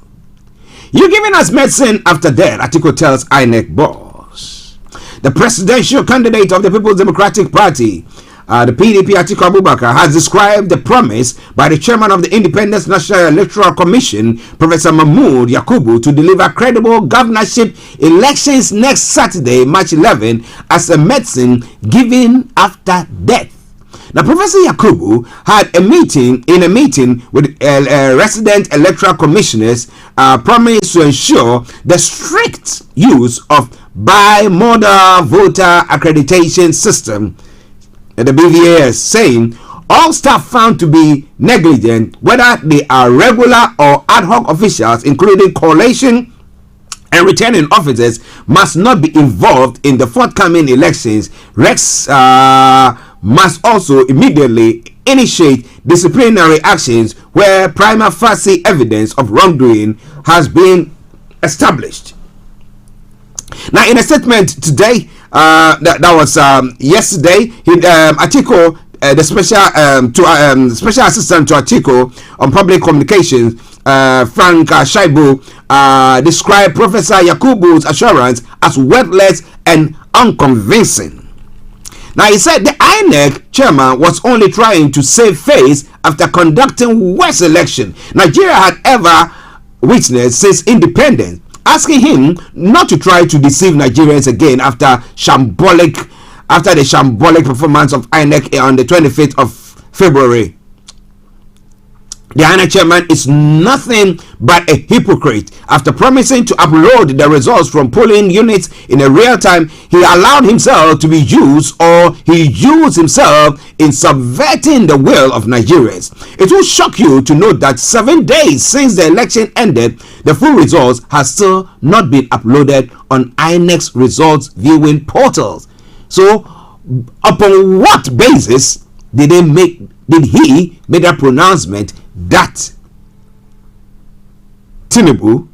You're giving us medicine after death, Atiku tells INEC boss. The presidential candidate of the People's Democratic Party, the PDP, Atiku Abubakar, has described the promise by the chairman of the Independent National Electoral Commission, Professor Mahmood Yakubu, to deliver credible governorship elections next Saturday, March 11, as a medicine given after death. Now, Professor Yakubu had a meeting with resident electoral commissioners, promised to ensure the strict use of bimodal voter accreditation system, the BVAS, saying all staff found to be negligent, whether they are regular or ad hoc officials, including collation and returning officers, must not be involved in the forthcoming elections. Rex must also immediately initiate disciplinary actions where prima facie evidence of wrongdoing has been established. Now, in a statement today, that was yesterday, Atiku, the special assistant to Atiku on public communications, Frank Shaibu, described Professor Yakubu's assurance as worthless and unconvincing. Now, he said the INEC chairman was only trying to save face after conducting worst election Nigeria had ever witnessed since independence, asking him not to try to deceive Nigerians again after the shambolic performance of INEC on the 25th of February. The INEC chairman is nothing but a hypocrite. After promising to upload the results from polling units in a real time, he allowed himself to be used, or he used himself in subverting the will of Nigerians. It will shock you to note that 7 days since the election ended, the full results have still not been uploaded on INEC's results viewing portals. So, upon what basis did he make that pronouncement that Tinubu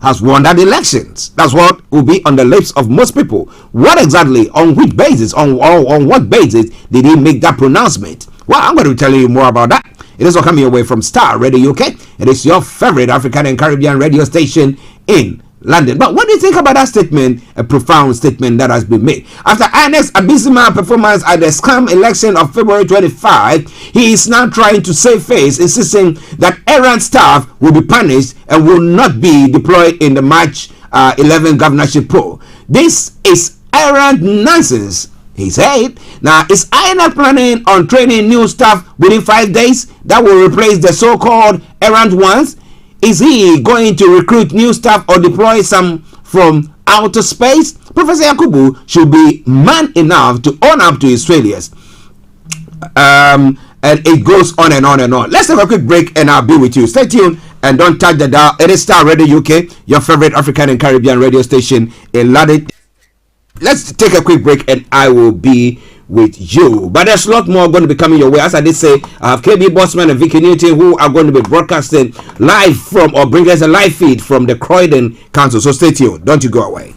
has won that elections? That's what will be on the lips of most people. What exactly, on which basis, on what basis did he make that pronouncement? Well, I'm going to be telling you more about that. It is all coming away from Starr Radio UK. It is your favorite African and Caribbean radio station in London. But what do you think about that statement? A profound statement that has been made. After INEC's abysmal performance at the scam election of February 25, he is now trying to save face, insisting that errant staff will be punished and will not be deployed in the March 11 governorship poll. This is errant nonsense, he said. Now, is INEC planning on training new staff within 5 days that will replace the so-called errant ones? Is he going to recruit new staff or deploy some from outer space? Professor Yakubu should be man enough to own up to his failures. And it goes on and on and on. Let's have a quick break and I'll be with you. Stay tuned and don't touch the dial. It is Starr Radio UK, your favorite African and Caribbean radio station in London. Let's take a quick break and I will be with you. But there's a lot more going to be coming your way. As I did say, I have KB Bossman and Vicky Newton who are going to be broadcasting live from, or bring us a live feed from the Croydon Council. So stay tuned. Don't you go away.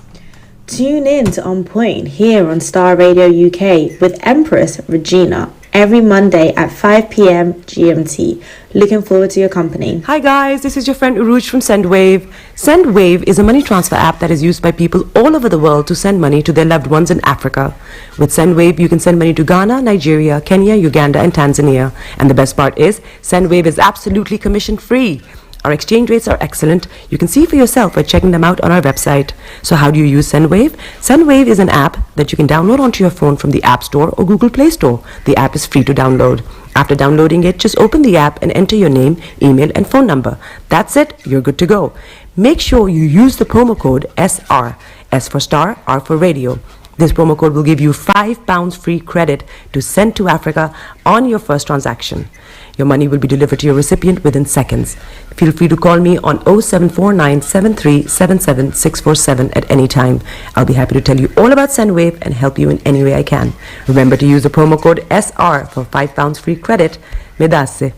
Tune in to On Point here on Starr Radio UK with Empress Regina every Monday at 5 p.m. GMT. Looking forward to your company. Hi guys, this is your friend Uruj from SendWave. SendWave is a money transfer app that is used by people all over the world to send money to their loved ones in Africa. With SendWave, you can send money to Ghana, Nigeria, Kenya, Uganda, and Tanzania. And the best part is, SendWave is absolutely commission free. Our exchange rates are excellent. You can see for yourself by checking them out on our website. So how do you use SendWave? SendWave is an app that you can download onto your phone from the App Store or Google Play Store. The app is free to download. After downloading it, just open the app and enter your name, email, and phone number. That's it. You're good to go. Make sure you use the promo code SR. S for Starr, R for Radio. This promo code will give you £5 free credit to send to Africa on your first transaction. Your money will be delivered to your recipient within seconds. Feel free to call me on 0749 7377 647 at any time. I'll be happy to tell you all about SendWave and help you in any way I can. Remember to use the promo code SR for £5 free credit. Medasse.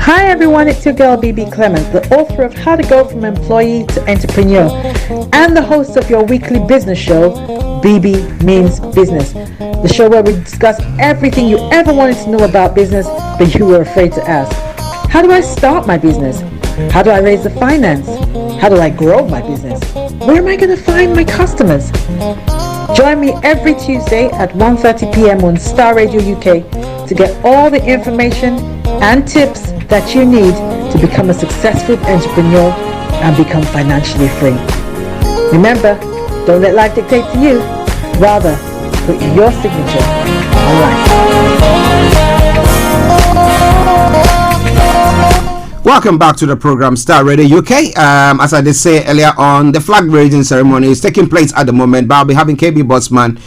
Hi everyone, it's your girl BB Clement, the author of How to Go From Employee to Entrepreneur and the host of your weekly business show, BB Means Business, the show where we discuss everything you ever wanted to know about business but you were afraid to ask. How do I start my business? How do I raise the finance? How do I grow my business? Where am I going to find my customers? Join me every Tuesday at 1:30 p.m. on Starr Radio UK to get all the information and tips that you need to become a successful entrepreneur and become financially free. Remember, don't let life dictate to you. Rather, put your signature on life. Welcome back to the program Starr Radio UK. As I did say earlier on, the flag raising ceremony is taking place at the moment, but I'll be having KB Botsman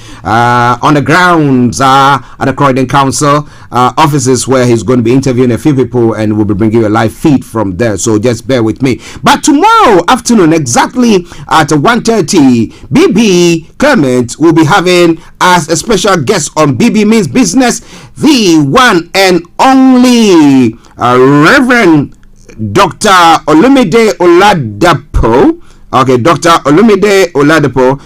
on the grounds at the Croydon Council offices, where he's going to be interviewing a few people and we'll be bringing you a live feed from there, so just bear with me. But tomorrow afternoon, exactly at 1:30, BB Clement will be having as a special guest on BB Means Business, the one and only Reverend Dr. Olumide Oladapo. Okay, Dr. Olumide Oladapo,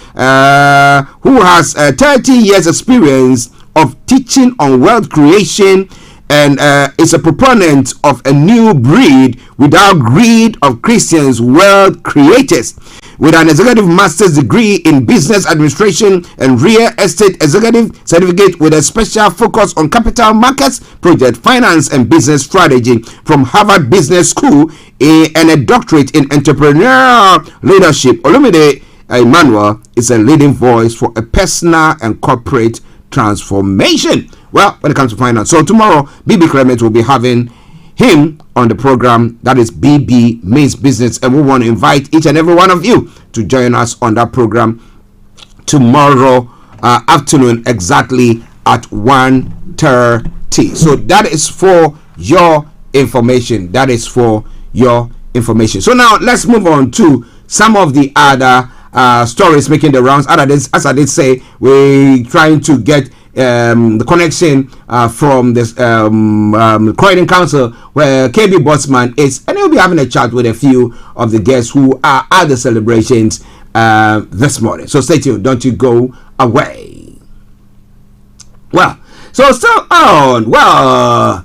who has 30 years experience of teaching on wealth creation and is a proponent of a new breed without greed of Christians wealth creators. With an executive master's degree in business administration and real estate executive certificate with a special focus on capital markets, project finance and business strategy from Harvard Business School, and a doctorate in entrepreneurial leadership, Olumide Emmanuel is a leading voice for a personal and corporate transformation. Well, when it comes to finance, so tomorrow BB Clement will be having him on the program. That is BB Means Business, and we want to invite each and every one of you to join us on that program tomorrow afternoon exactly at 1:30. So that is for your information. That is for your information. So now let's move on to some of the other stories making the rounds. As I did say, we're trying to get the connection from this Croydon Council, where KB Botsman is, and he'll be having a chat with a few of the guests who are at the celebrations this morning. So stay tuned, don't you go away. Well, so still on. Well,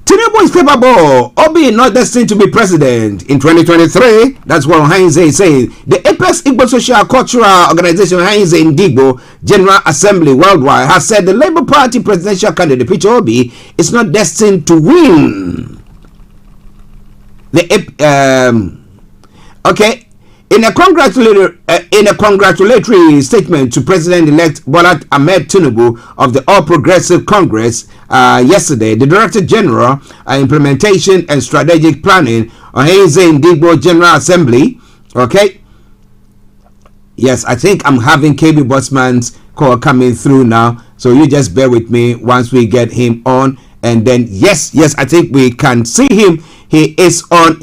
Tinubu is capable of being not destined to be president in 2023. That's what Heinze is saying. The Apex Igbo Social Cultural Organization Heinze Ndigbo General Assembly Worldwide has said the Labour Party presidential candidate Peter Obi is not destined to win. In a congratulatory statement to President-elect Bola Ahmed Tinubu of the All Progressive Congress yesterday, the Director General Implementation and Strategic Planning on Heinze Ndigbo General Assembly, yes, I think I'm having KB Botsman's call coming through now, so you just bear with me once we get him on, and then yes, I think we can see him. He is on,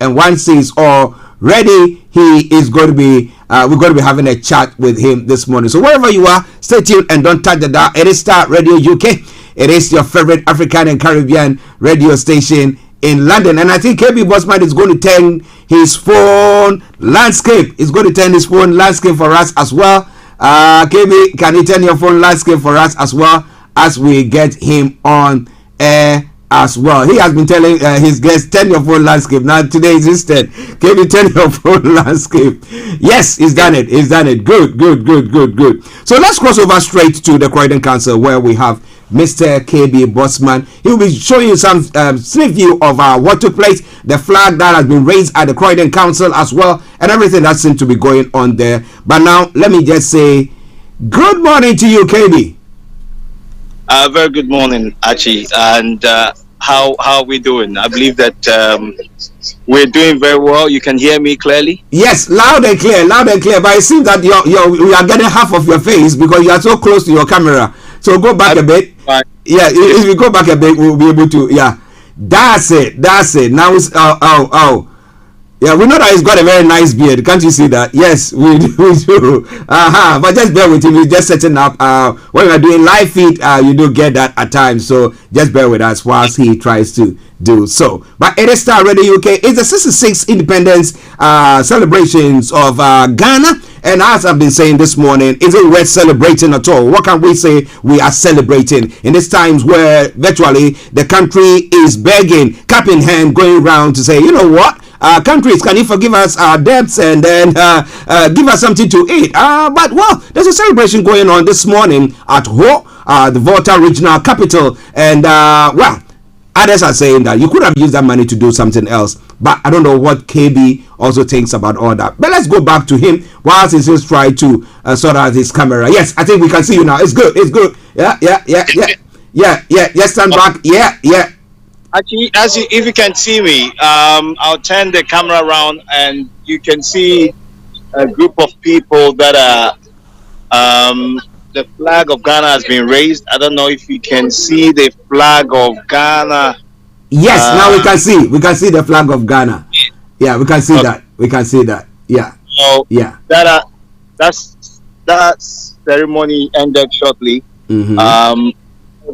and once he's all ready, he is going to be we're going to be having a chat with him this morning. So wherever you are, stay tuned and don't touch the dial. It is Starr Radio UK. It is your favorite African and Caribbean radio station in London, and I think KB Botsman is going to turn his phone landscape. He's going to turn his phone landscape for us as well. KB, can you turn your phone landscape for us as well as we get him on air as well? He has been telling his guests, turn your phone landscape. Now today is his turn. Can you turn your phone landscape? Yes, he's done it. Good. So let's cross over straight to the Croydon Council, where we have Mr. KB Bossman. He will be showing you some sneak view of what took place, the flag that has been raised at the Croydon Council as well, and everything that seems to be going on there. But now, let me just say, good morning to you, KB. Very good morning, Archie. And how are we doing? I believe that we're doing very well. You can hear me clearly? Yes, loud and clear. But it seems that you are getting half of your face because you are so close to your camera. So go back a bit. Yeah, if we go back a bit, we'll be able to. Yeah, that's it. Now it's yeah, we know that he's got a very nice beard. Can't you see that? Yes, we do. But just bear with him. He's just setting up. When we're doing live feed, you do get that at times. So just bear with us whilst he tries to do so. But it is Starr Radio UK. It's the 66th Independence celebrations of Ghana. And as I've been saying this morning, is it worth celebrating at all? What can we say we are celebrating in these times where virtually the country is begging, cap in hand, going around to say, you know what? Countries, can you forgive us our debts and then give us something to eat? But well, there's a celebration going on this morning at Ho, the Volta regional capital, and well, others are saying that you could have used that money to do something else. But I don't know what KB also thinks about all that. But let's go back to him whilst he's just trying to sort out his camera. Yes, I think we can see you now. It's good. Yeah. Yes, stand back. Yeah. Actually, if you can see me, I'll turn the camera around and you can see a group of people that are, the flag of Ghana has been raised. I don't know if you can see the flag of Ghana. Yes, now we can see. We can see the flag of Ghana. Yeah, we can see that. We can see that. Yeah. So yeah. That ceremony ended shortly. Mm-hmm.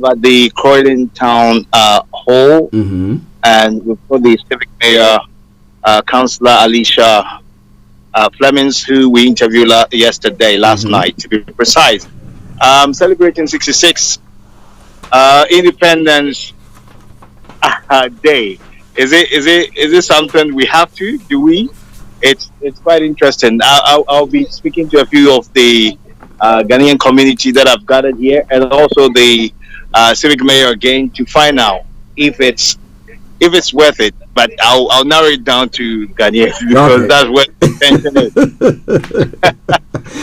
At the Croydon Town Hall, and we put the civic mayor, Councillor Alicia Flemings, who we interviewed last night, to be precise. Celebrating 66 Independence Day. Is it something we have to? Do we? It's quite interesting. I'll be speaking to a few of the Ghanaian community that I've gathered here, and also the civic mayor again, to find out if it's worth it. But I'll narrow it down to Ghanaians because that's where the attention is.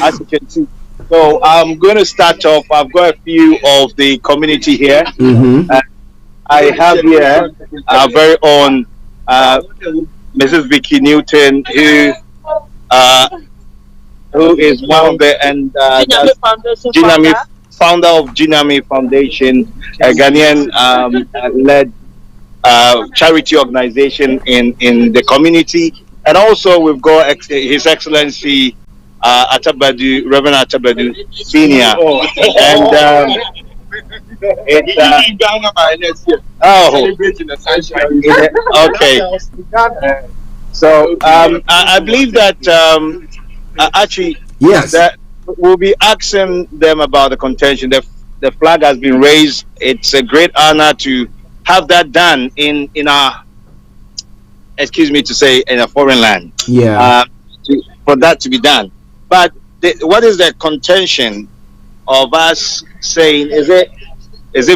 As you can see. So I'm going to start off. I've got a few of the community here. I have here our very own Mrs. Vicky Newton, who is one of the founder of Jinami Foundation, a Ghanaian led charity organization in the community. And also we've got His Excellency Atabadu, Reverend Atabadu Senior. And okay. So I believe that actually, yes, that we'll be asking them about the contention. The flag has been raised. It's a great honor to have that done in our, excuse me to say, in a foreign land. Yeah. For that to be done. But what is the contention of us saying? Is it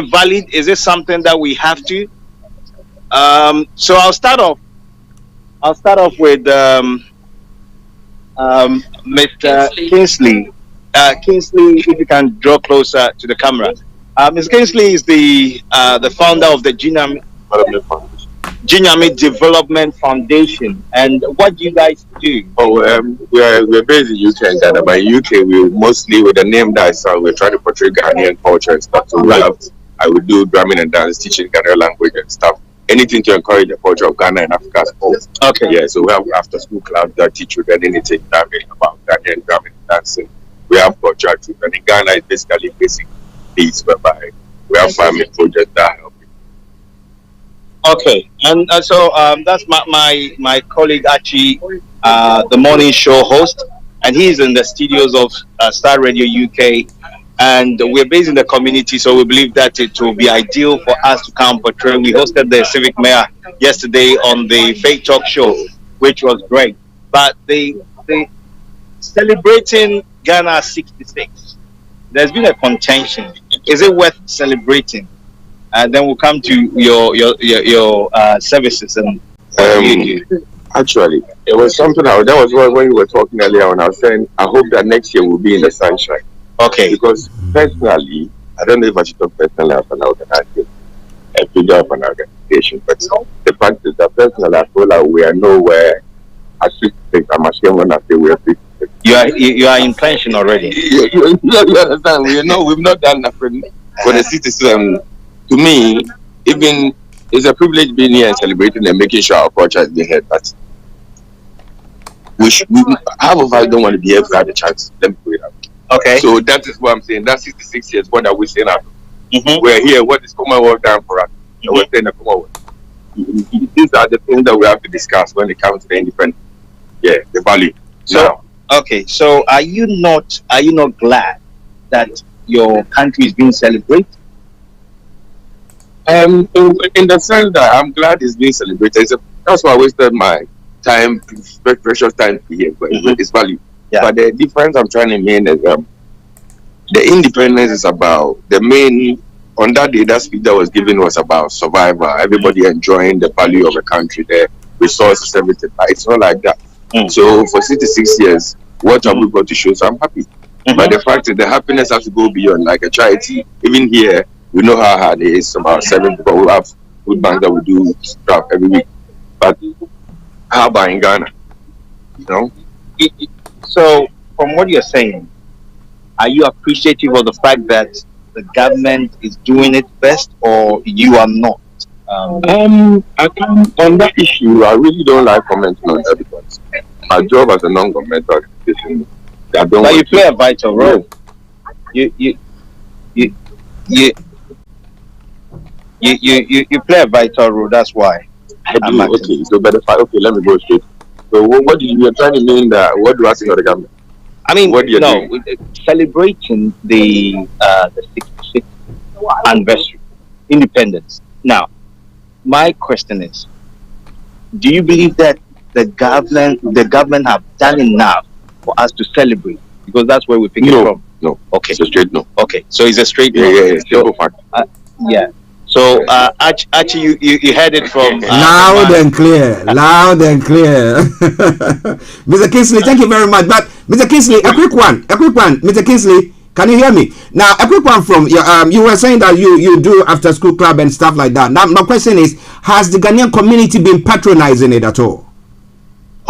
valid? Is it something that we have to? So I'll start off with Mr. Kingsley. Kingsley, if you can draw closer to the camera. Mr. Kingsley is the founder of the Jinami Development Foundation. And what do you guys do? We're based in UK and Ghana, but in UK we mostly, with the name that we're trying to portray Ghanaian culture and stuff. So I would do drumming and dance, teaching Ghanaian language and stuff. Anything to encourage the culture of Ghana and Africa as well. Okay. Yeah, so we have after school clubs that teach children anything about Ghanaian drumming and dancing. We have culture too. And in Ghana it's basically basic needs whereby we have farming projects that help. Okay, and so that's my colleague Archie, the morning show host, and he's in the studios of Starr Radio UK, and we're based in the community, so we believe that it will be ideal for us to come portray. We hosted the civic mayor yesterday on the Fake Talk show, which was great. But the celebrating Ghana 66, there's been a contention in is it worth celebrating? Then we'll come to your services and Actually, it was something that was when you were talking earlier when I was saying I hope that next year will be in the sunshine. Okay. Because personally, I don't know if I should talk personally of an organization, a figure of an organization, but the fact is that personally I feel like we are nowhere at 66. I'm ashamed when I say we are 66. You are in pension already. You understand? We've not done nothing for the citizen. To me, even it's a privilege being here and celebrating and making sure our culture is being heard. But half of us don't want to be able to have the chance. Let me put it out. Okay. So that is what I'm saying. That's 66 years. What are we saying now? We're here. What is Commonwealth done for us? We're saying the Commonwealth. These are the things that we have to discuss when it comes to the independence. Yeah, the value. So okay. So are you not glad that your country is being celebrated? In the sense that I'm glad it's being celebrated. That's why I wasted my time, precious time here, but it's value. Yeah. But the difference I'm trying to mean is the independence is about the main. On that day, that speech that was given was about survival. Everybody enjoying the value of a country, the resources, everything. It's not like that. So for 66 years, what have we got to show? So I'm happy. But the fact is, the happiness has to go beyond. Like a charity, even here, we know how hard it is. About 7 people who have food banks that we do stuff every week. But how about in Ghana? You know? So, from what you're saying, are you appreciative of the fact that the government is doing its best, or you are not? On that issue, I really don't like commenting on that because my job as a non-governmental organization, but you play a vital role. You play a vital role. That's why. Okay, so but okay, let me go straight. So what you're trying to mean that? What do I think of the government? I mean, what do you no, celebrating the 66th anniversary independence. Now, my question is: do you believe that the government have done enough for us to celebrate? Because that's where we pick it from. No. Okay. It's a straight no. Okay. So it's a straight no. Yeah. Simple fact. Yeah. So, Archie, you heard it from loud and clear, loud and clear. Mr. Kingsley, thank you very much. But Mr. Kingsley, a quick one, Mr. Kingsley, can you hear me? Now, a quick one from your. You were saying that you do after school club and stuff like that. Now, my question is, has the Ghanaian community been patronizing it at all?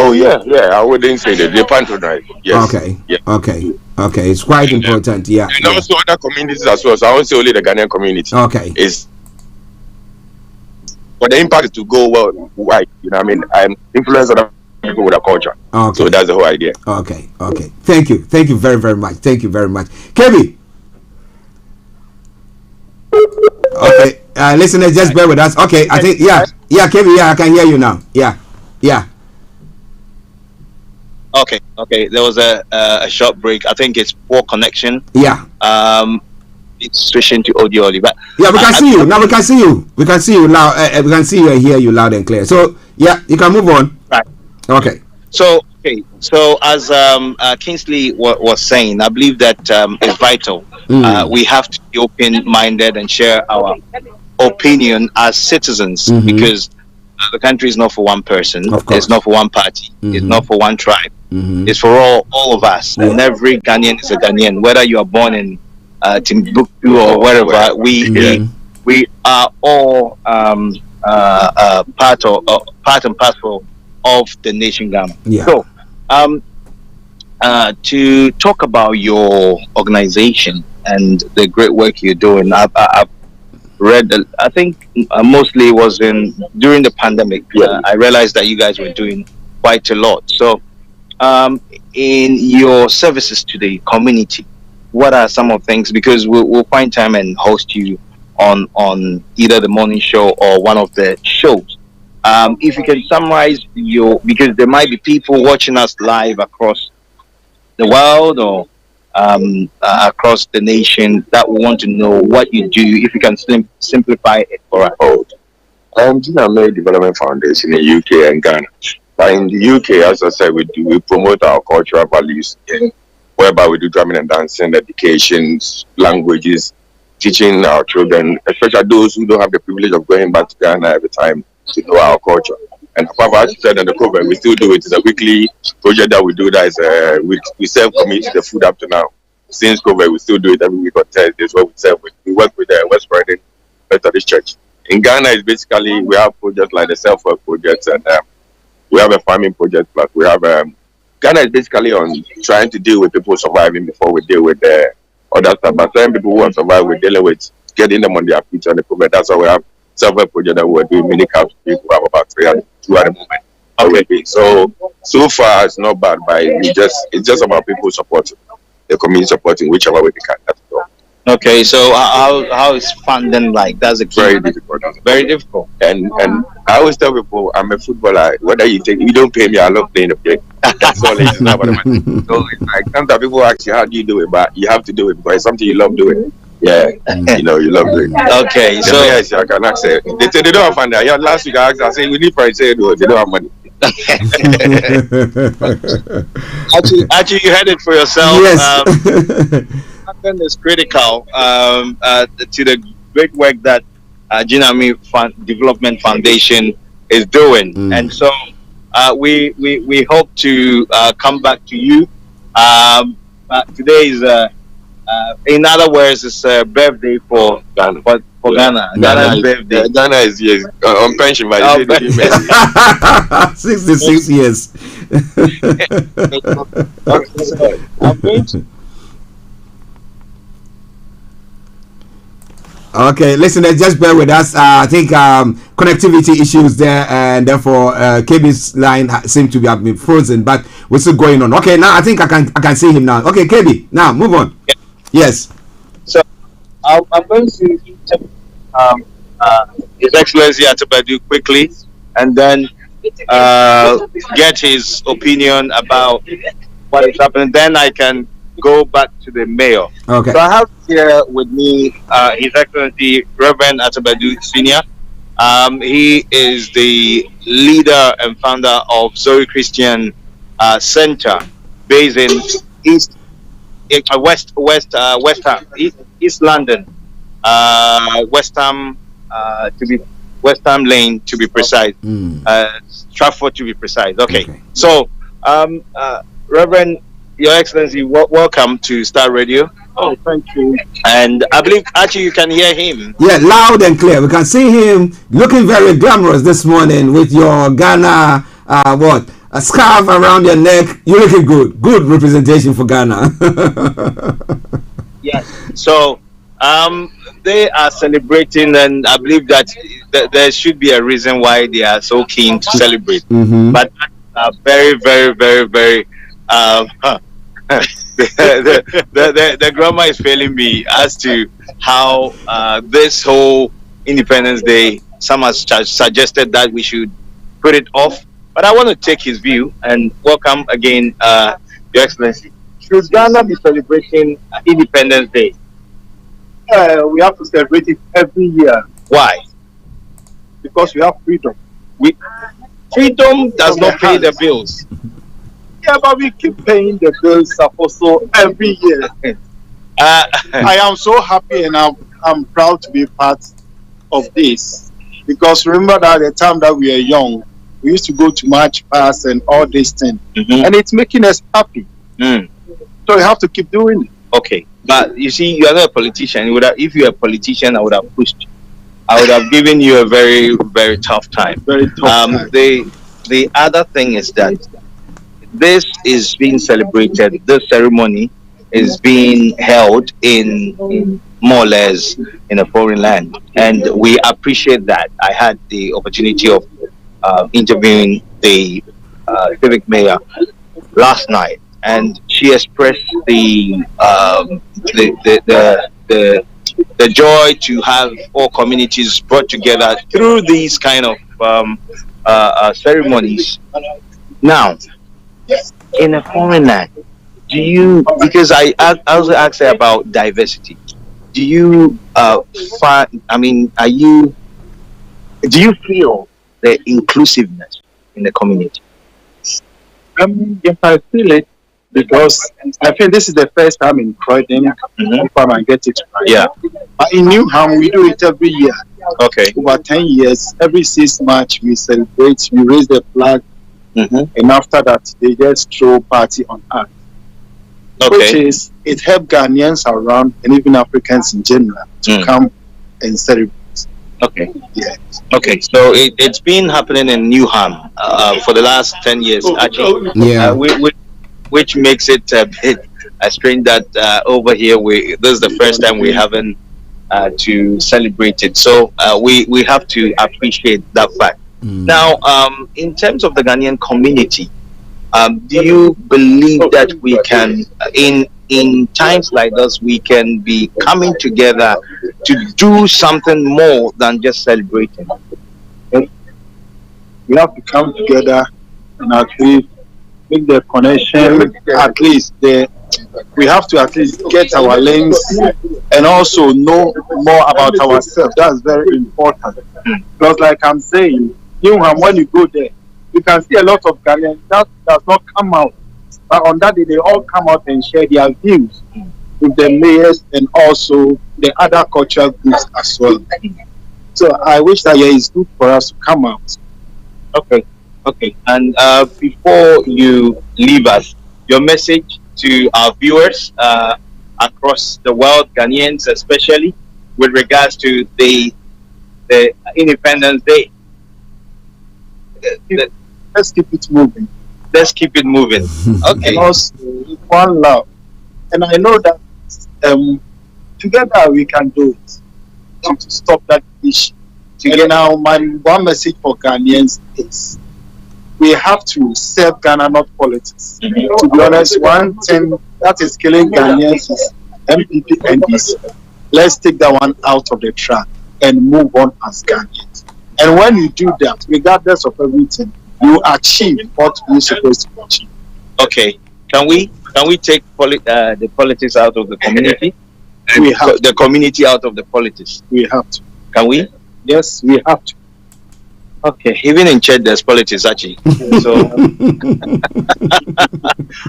Oh yeah. I wouldn't say that they patronize. Yes. Okay. Yeah. Okay. It's quite important. Yeah. And also other communities as well. So I won't say only the Ghanaian community. Okay. But the impact is to go wide. You know what I mean? I'm influence other people with a culture. Okay. So that's the whole idea. Okay. Thank you very, very much. Thank you very much. Kevin. Okay. Listeners, just bear with us. Okay. I think, Kevin, I can hear you now. Yeah. Okay. There was a short break. I think it's poor connection. Yeah. It's switching to audio only, but yeah, we can see you now. We can see you. We can see you loud. We can see you and hear you loud and clear. So yeah, you can move on. Right. Okay. So as Kingsley was saying, I believe that it's vital. We have to be open-minded and share our opinion as citizens because the country is not for one person. It's not for one party. It's not for one tribe. It's for all of us. Yeah. And every Ghanaian is a Ghanaian, whether you are born in Timbuktu or wherever. We are all part and parcel of the nation Ghana. Yeah. So, to talk about your organization and the great work you're doing, I've read. I think mostly was during the pandemic. I realized that you guys were doing quite a lot. So, in your services to the community, what are some of the things? Because we'll find time and host you on either the morning show or one of the shows. If you can summarize because there might be people watching us live across the world or across the nation that want to know what you do. If you can simplify it for us. Gina Development Foundation in UK and Ghana. But in the UK, as I said, we promote our cultural values, whereby we do drumming and dancing, education, languages, teaching our children, especially those who don't have the privilege of going back to Ghana every time, to know our culture. And as you said in the program, we still do it. It's a weekly project that we do. That is we serve community the food up to now. Since COVID, we still do it every week on Thursdays. Where we serve. We work with the West Croydon Methodist Church. In Ghana, it's basically we have projects like the self-work projects, and we have a farming project. Plus, we have Ghana is basically on trying to deal with people surviving before we deal with the other stuff. But some people who have survived, we're dealing with getting them on their feet and the problem. That's why we have self-help project that we're doing. Many camps, people have about 300, 2 at the moment. Okay. So far it's not bad, but it's just about people supporting the community, supporting whichever way they can. That's all. Okay, so how is funding like? That's a key. Very difficult. Very difficult. And I always tell people I'm a footballer. Whether you don't pay me, I love playing the game. That's all it is. Not what I mean. So it's like sometimes people ask you how do you do it, but you have to do it because it's something you love doing. Yeah, you love doing it. Okay, so yes, I can access. They say they don't have money. Yeah, last week I asked, I say we need for it. They don't have money. Actually, you had it for yourself. Yes. Funding is critical to the great work that Jinami Development Foundation is doing, and so we hope to come back to you. Today is, in other words, it's a birthday for Ghana. For Ghana. Ghana's birthday. Ghana is yes, on pension, but 66 years. I'm going to. Okay, listeners, just bear with us. I think connectivity issues there, and therefore KB's line seems to have been frozen, but we're still going on. Okay, now I think I can see him now. Okay, KB, now move on. Yeah. Yes. So I'm going to His Excellency Atebadu quickly, and then get his opinion about what is happening. Then I can go back to the mayor. Okay. So I have here with me His Excellency Reverend Atebadu Senior. He is the leader and founder of Zoe Christian Center, based in East London, West Ham Lane to be precise, Stratford to be precise. Okay. So, Reverend, Your Excellency, welcome to Starr Radio. Oh, thank you. And I believe actually you can hear him. Yeah, loud and clear. We can see him looking very glamorous this morning with your Ghana, a scarf around your neck. You're looking good. Good representation for Ghana. Yes. So, they are celebrating, and I believe that there should be a reason why they are so keen to celebrate. But very, very, very, very. The grammar is failing me as to how this whole Independence Day, some has suggested that we should put it off, but I want to take his view and welcome again, Your Excellency. Should Ghana be celebrating Independence Day? We have to celebrate it every year. Why? Because we have freedom. Freedom does not pay the bills. Yeah, but we keep paying the bills also every year. I am so happy and I'm proud to be part of this, because remember that the time that we were young, we used to go to march past and all these things, and it's making us happy. So we have to keep doing it. Okay, but you see, you are not a politician. If you were a politician, I would have pushed you. I would have given you a very, very tough time. Very tough time. The other thing is that this is being celebrated. This ceremony is being held in more or less in a foreign land, and we appreciate that. I had the opportunity of interviewing the civic mayor last night, and she expressed the joy to have all communities brought together through these kind of ceremonies. Now, in a foreign land, do you, because I also asked her about diversity, do you do you feel the inclusiveness in the community? Yes, I feel it. because I think this is the first time in Croydon, if I might get it right. Yeah. But in Newham, we do it every year. Okay. Over 10 years, every 6 March, we celebrate, we raise the flag, and after that, they just throw party on us. Which is, it helps Ghanaians around and even Africans in general to come and celebrate. Okay. Yeah. Okay, so it's been happening in Newham for the last 10 years, actually. Yeah. Which makes it a bit strange that over here this is the first time we haven't to celebrate it. So we have to appreciate that fact. Now, in terms of the Ghanaian community, do you believe that we can, in times like this, we can be coming together to do something more than just celebrating? We have to come together and actually make the connection. At least we have to at least get our links and also know more about ourselves. That's very important. Because like I'm saying, Newham, when you go there, you can see a lot of Ghanaians that does not come out. But on that day, they all come out and share their views with the mayors and also the other cultural groups as well. So I wish that it's good for us to come out. Okay. And before you leave us, your message to our viewers across the world, Ghanaians especially, with regards to the Independence Day. Let's keep it moving. Let's keep it moving. Okay. And also, one love. And I know that together we can do it. To stop that issue. And now, my one message for Ghanaians is we have to serve Ghana, not politics. To be honest, one thing that is killing Ghanaians is MPP and DC. Let's take that one out of the track and move on as Ghanaians. And when you do that, regardless of everything, you achieve what you're supposed to achieve. Okay. Can we take the politics out of the community? We have the community out of the politics. We have to. Can we? Yes, we have to. Okay. Even in church, there's politics, actually. So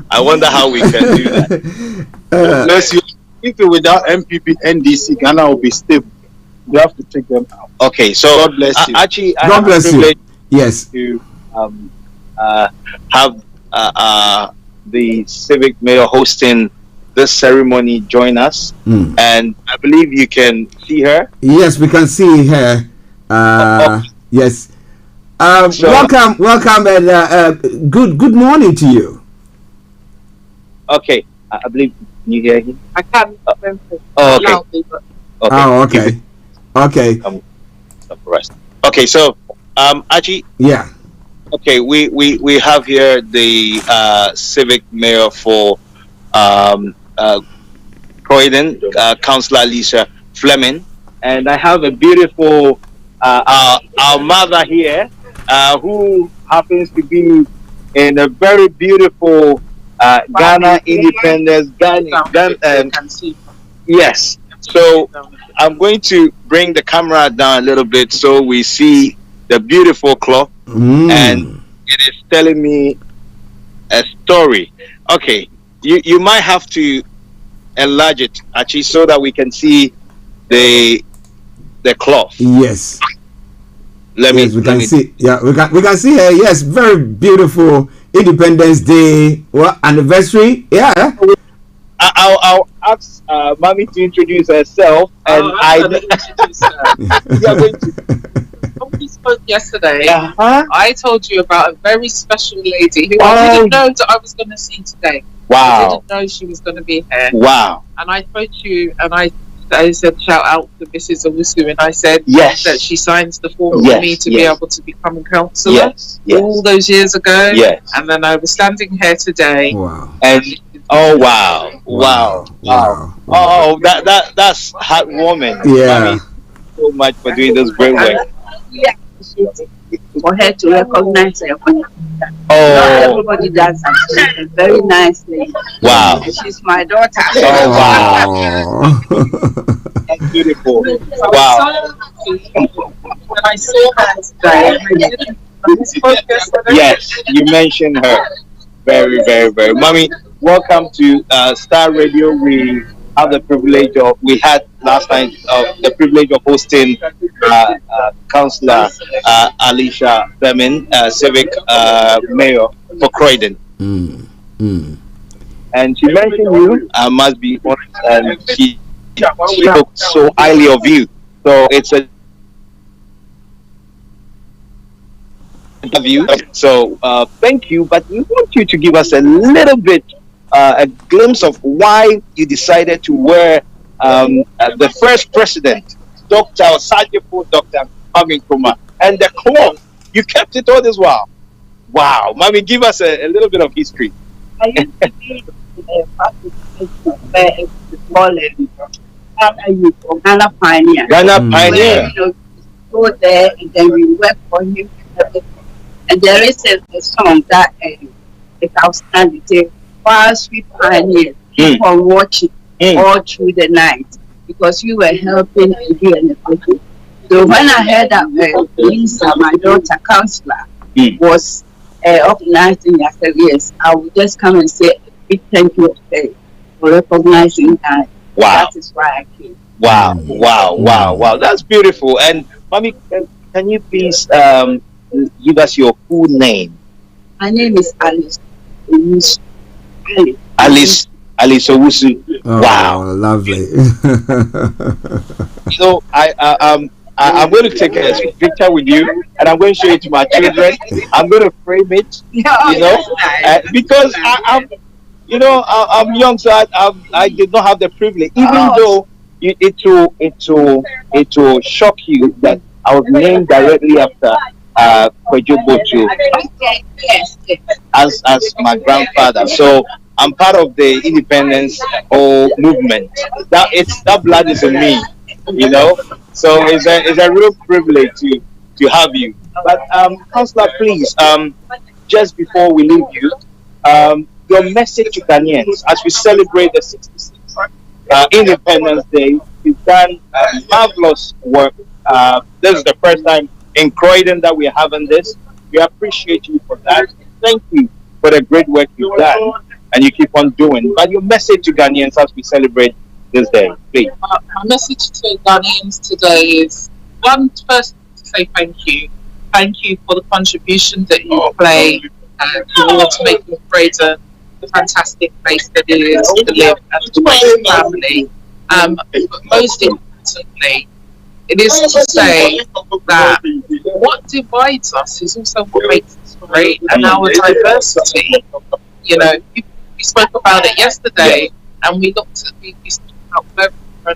I wonder how we can do that. If without MPP, NDC, Ghana will be stable. We have to take them out. Okay. So God bless you. Actually, God bless you. Yes. To have the civic mayor hosting this ceremony join us, and I believe you can see her. Yes, we can see her. Yes. Welcome, and good morning to you. Okay, I believe you hear him. I can't. Okay. Okay, so Archie. Yeah. Okay, we have here the civic mayor for Croydon, Councillor Lisa Fleming, and I have a beautiful our mother here who happens to be in a very beautiful Ghana Independence yes. So I'm going to bring the camera down a little bit so we see the beautiful cloth, and it is telling me a story. Okay, you might have to enlarge it actually so that we can see the cloth. Yes. We can see. Yeah, we can see her. Yes, very beautiful Independence Day anniversary. Yeah. I'll ask Mommy to introduce herself, and When we spoke yesterday, I told you about a very special lady who I didn't know that I was going to see today. Wow. I didn't know she was going to be here. Wow. And I spoke to you, and I said, shout out to Mrs. Owusu, and I said that she signs the form for me to be able to become a councillor all those years ago. Yes. And then I was standing here today. Wow. And wow. Oh, that's heartwarming. Yeah. Mommy, so much for doing this great work. For her to recognize her. Oh. Everybody does something very nicely. Wow. She's my daughter. Oh, wow. That's beautiful. Wow. When I saw her today, Yes, you mentioned her. Very, very, very. Mommy, welcome to Starr Radio. We have the privilege of, we had last night the privilege of hosting Councillor Alicia Fleming, Civic Mayor for Croydon. And she mentioned you, I must be honest, and she spoke so highly of you. So it's a interview. So thank you, but we want you to give us a little bit, a glimpse of why you decided to wear the first president, Dr. Osagyefo, Dr. Kwame Nkrumah, and the cloth. You kept it all this while. Wow, Mami, give us a little bit of history. I used to be Ghana Pioneer. Ghana Pioneer. Go there and then we work for him. And there is a song that is outstanding. Whilst we pioneers keep on watching all through the night, because you were helping and doing everything. So when I heard that Lisa, my daughter, councillor, was organizing, I said, yes, I will just come and say a big thank you for recognizing that. Wow. That is why I came. Wow. That's beautiful. And Mommy, can you please give us your full name? My name is Alice. Alice Owusu. Oh, wow, lovely. So I'm going to take a picture with you, and I'm going to show it to my children. I'm going to frame it, because I'm young, so I did not have the privilege. Even though it will shock you that I was named directly after Kwejo Botu as my grandfather. So I'm part of the independence movement. That blood is in me, So it's a real privilege to have you. But Councillor, please, just before we leave you, your message to Ghanaians as we celebrate the 66th Independence Day. You've done marvelous work. This is the first time in Croydon that we're having this. We appreciate you for that. Thank you for the great work you've done and you keep on doing. But your message to Ghanaians as we celebrate this day, please. My message to Ghanaians today is, first to say thank you. Thank you for the contribution that you play towards making Croydon the fantastic place that it is to live and to raise a family. But most importantly, it is to say that what divides us is also what makes us great, and our diversity. We spoke about it yesterday, and we spoke about whether or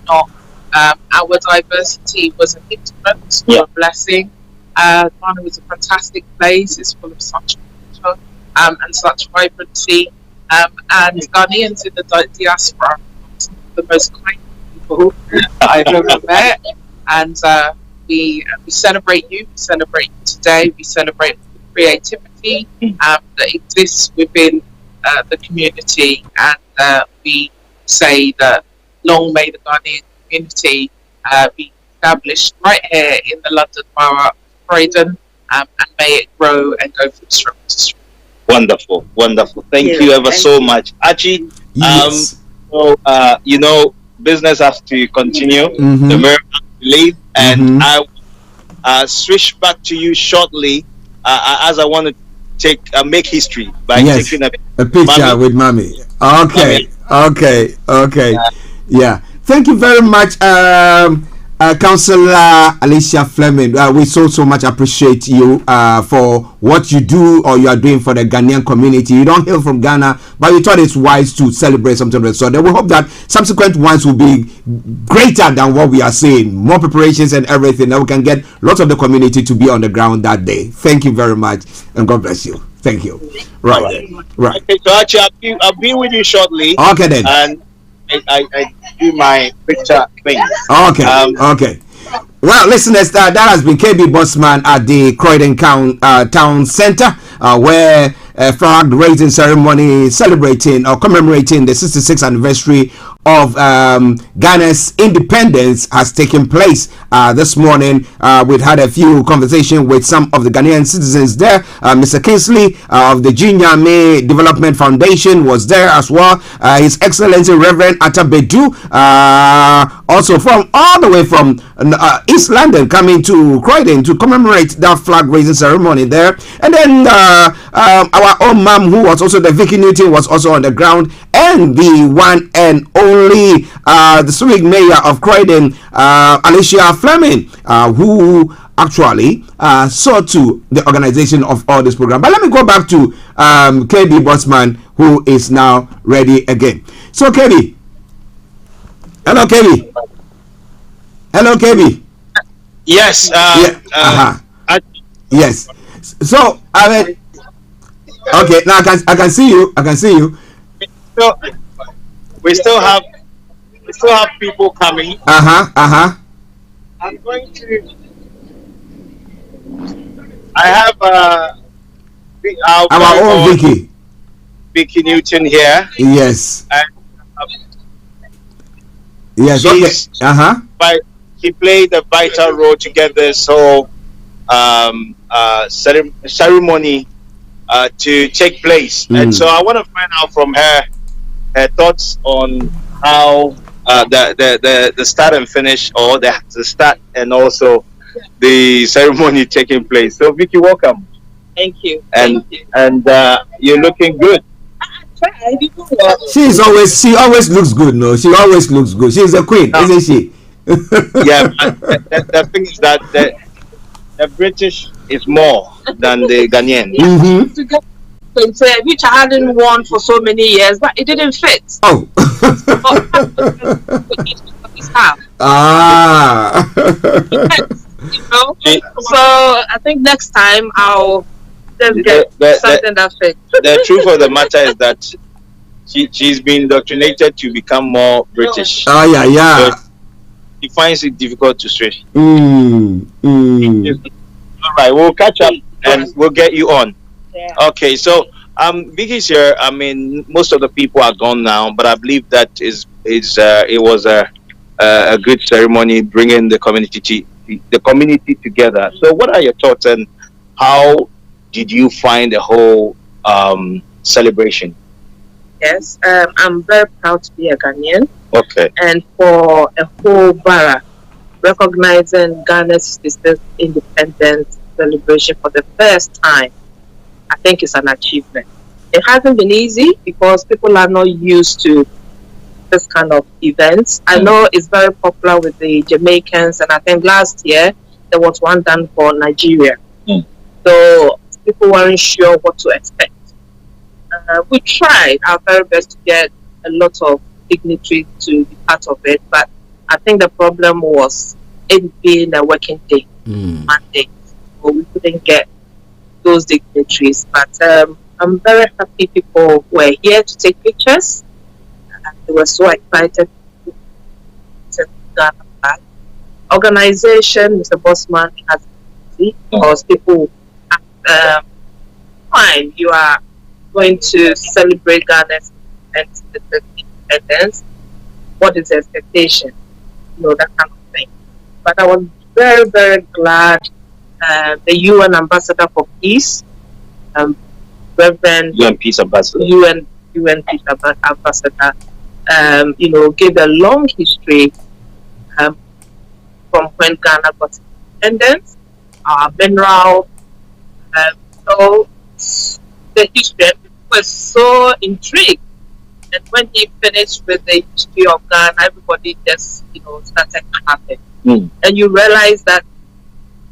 not our diversity was a hindrance or a blessing. Ghana is a fantastic place. It's full of such culture and such vibrancy. And Ghanaians in the diaspora are some of the most kind people I've ever met. And we celebrate you. We celebrate you today. We celebrate the creativity that exists within the community. And we say that long may the Ghanaian community be established right here in the London Borough of Croydon, and may it grow and go from strength to strength. Wonderful. Thank you ever so much, Archie. Yes. Business has to continue. The mayor has to leave, and I will switch back to you shortly, as I want to make history by taking a picture with Mommy. Okay. Yeah. Thank you very much, Councillor Alicia Fleming. We so much appreciate you for what you do or you are doing for the Ghanaian community. You don't hail from Ghana, but we thought it's wise to celebrate something of the sort. And we hope that subsequent ones will be greater than what we are saying. More preparations and everything, that we can get lots of the community to be on the ground that day. Thank you very much, and God bless you. Thank you. Right. Okay, so Archie, I'll be with you shortly. Okay then. And I do my picture thing. Okay. Well, listeners, that has been KB Bossman at the Croydon Town Centre, where a flag raising ceremony celebrating or commemorating the 66th anniversary of Ghana's independence has taken place this morning. We've had a few conversations with some of the Ghanaian citizens there. Mr. Kingsley of the Junior May Development Foundation was there as well. His Excellency Reverend Atabedu, also from all the way from East London, coming to Croydon to commemorate that flag raising ceremony there. And then our own mom, who was also the Vicky Newton, was also on the ground, and the one and only the civic mayor of Croydon, Alicia Fleming, who actually saw to the organization of all this program. But let me go back to KB Bossman, who is now ready again. So KB, hello KB. Hello KB. Yes. Yes. So I mean, okay, now I can see you. I can see you. We still have people coming. I'm going to. I have our own Vicky Newton here. Yes. And, yes. Okay. But he played a vital role to get this whole ceremony to take place, and so I want to find out from her thoughts on how the start and finish, or the start and also the ceremony taking place. So Vicky, welcome. Thank you. And you're looking good. She always looks good. No, she always looks good. She's a queen, isn't she? Yeah, the thing is that the British is more than the Ghanaian. Which I hadn't worn for so many years, but it didn't fit. Oh. You know? So I think next time I'll just get something that fits. The truth of the matter is that she's been indoctrinated to become more British. Oh yeah. So he finds it difficult to stretch. All right, we'll catch up and we'll get you on. Yeah. Okay, so Vicky's here. I mean, most of the people are gone now, but I believe that it was a good ceremony, bringing the community together. So, what are your thoughts, and how did you find the whole celebration? Yes, I'm very proud to be a Ghanaian. Okay. And for a whole borough, recognizing Ghana's independence celebration for the first time, I think it's an achievement. It hasn't been easy because people are not used to this kind of events. I know it's very popular with the Jamaicans, and I think last year there was one done for Nigeria. So people weren't sure what to expect. We tried our very best to get a lot of dignitaries to be part of it, but I think the problem was it being a working day, Monday, so we couldn't get those dignitaries. But I'm very happy people were here to take pictures. They were so excited to Ghana back. Organization, Mr. Bossman has because people fine, you are going to celebrate Ghana's independence. What is the expectation? You know, that kind of thing. But I was very, very glad the UN Ambassador for Peace, Reverend UN Peace Ambassador, UN Peace Ambassador, you know, gave a long history from when Ghana got independence, mineral, so the history. People were so intrigued, and when he finished with the history of Ghana, everybody just, you know, started clapping. And you realize that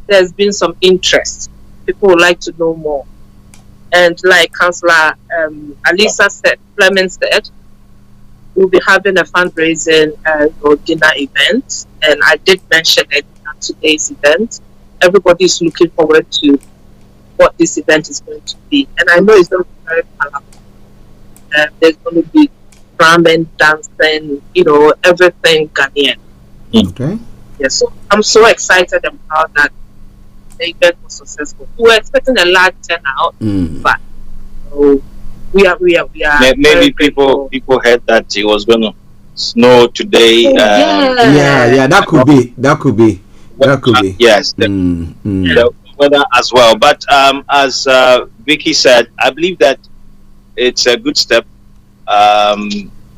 there's been some interest. People would like to know more. And like Councillor Alisa said, Fleming said, we'll be having a fundraising dinner event, and I did mention it at today's event. Everybody's looking forward to what this event is going to be, and I know it's going to be very powerful. There's going to be drumming, dancing, you know, everything Ghanaian. Okay. Yes, so I'm so excited and proud that the event was successful. We were expecting a large turnout, but we are. Maybe people heard that it was going to snow today. That could be. Yes, the weather as well. But as Vicky said, I believe that it's a good step.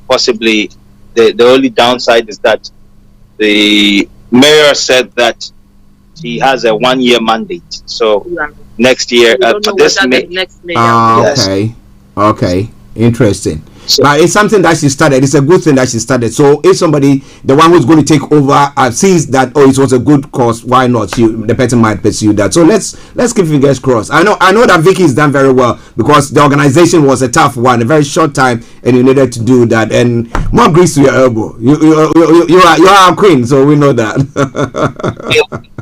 Possibly, the only downside is that the mayor said that he has a 1-year mandate. So next year, Okay, interesting. But it's something that she started. It's a good thing that she started. So if somebody, the one who's going to take over, sees that it was a good cause, why not? The person might pursue that. So let's keep fingers crossed. I know that Vicky's done very well because the organization was a tough one, a very short time, and you needed to do that. And more grease to your elbow. You are our queen, so we know that.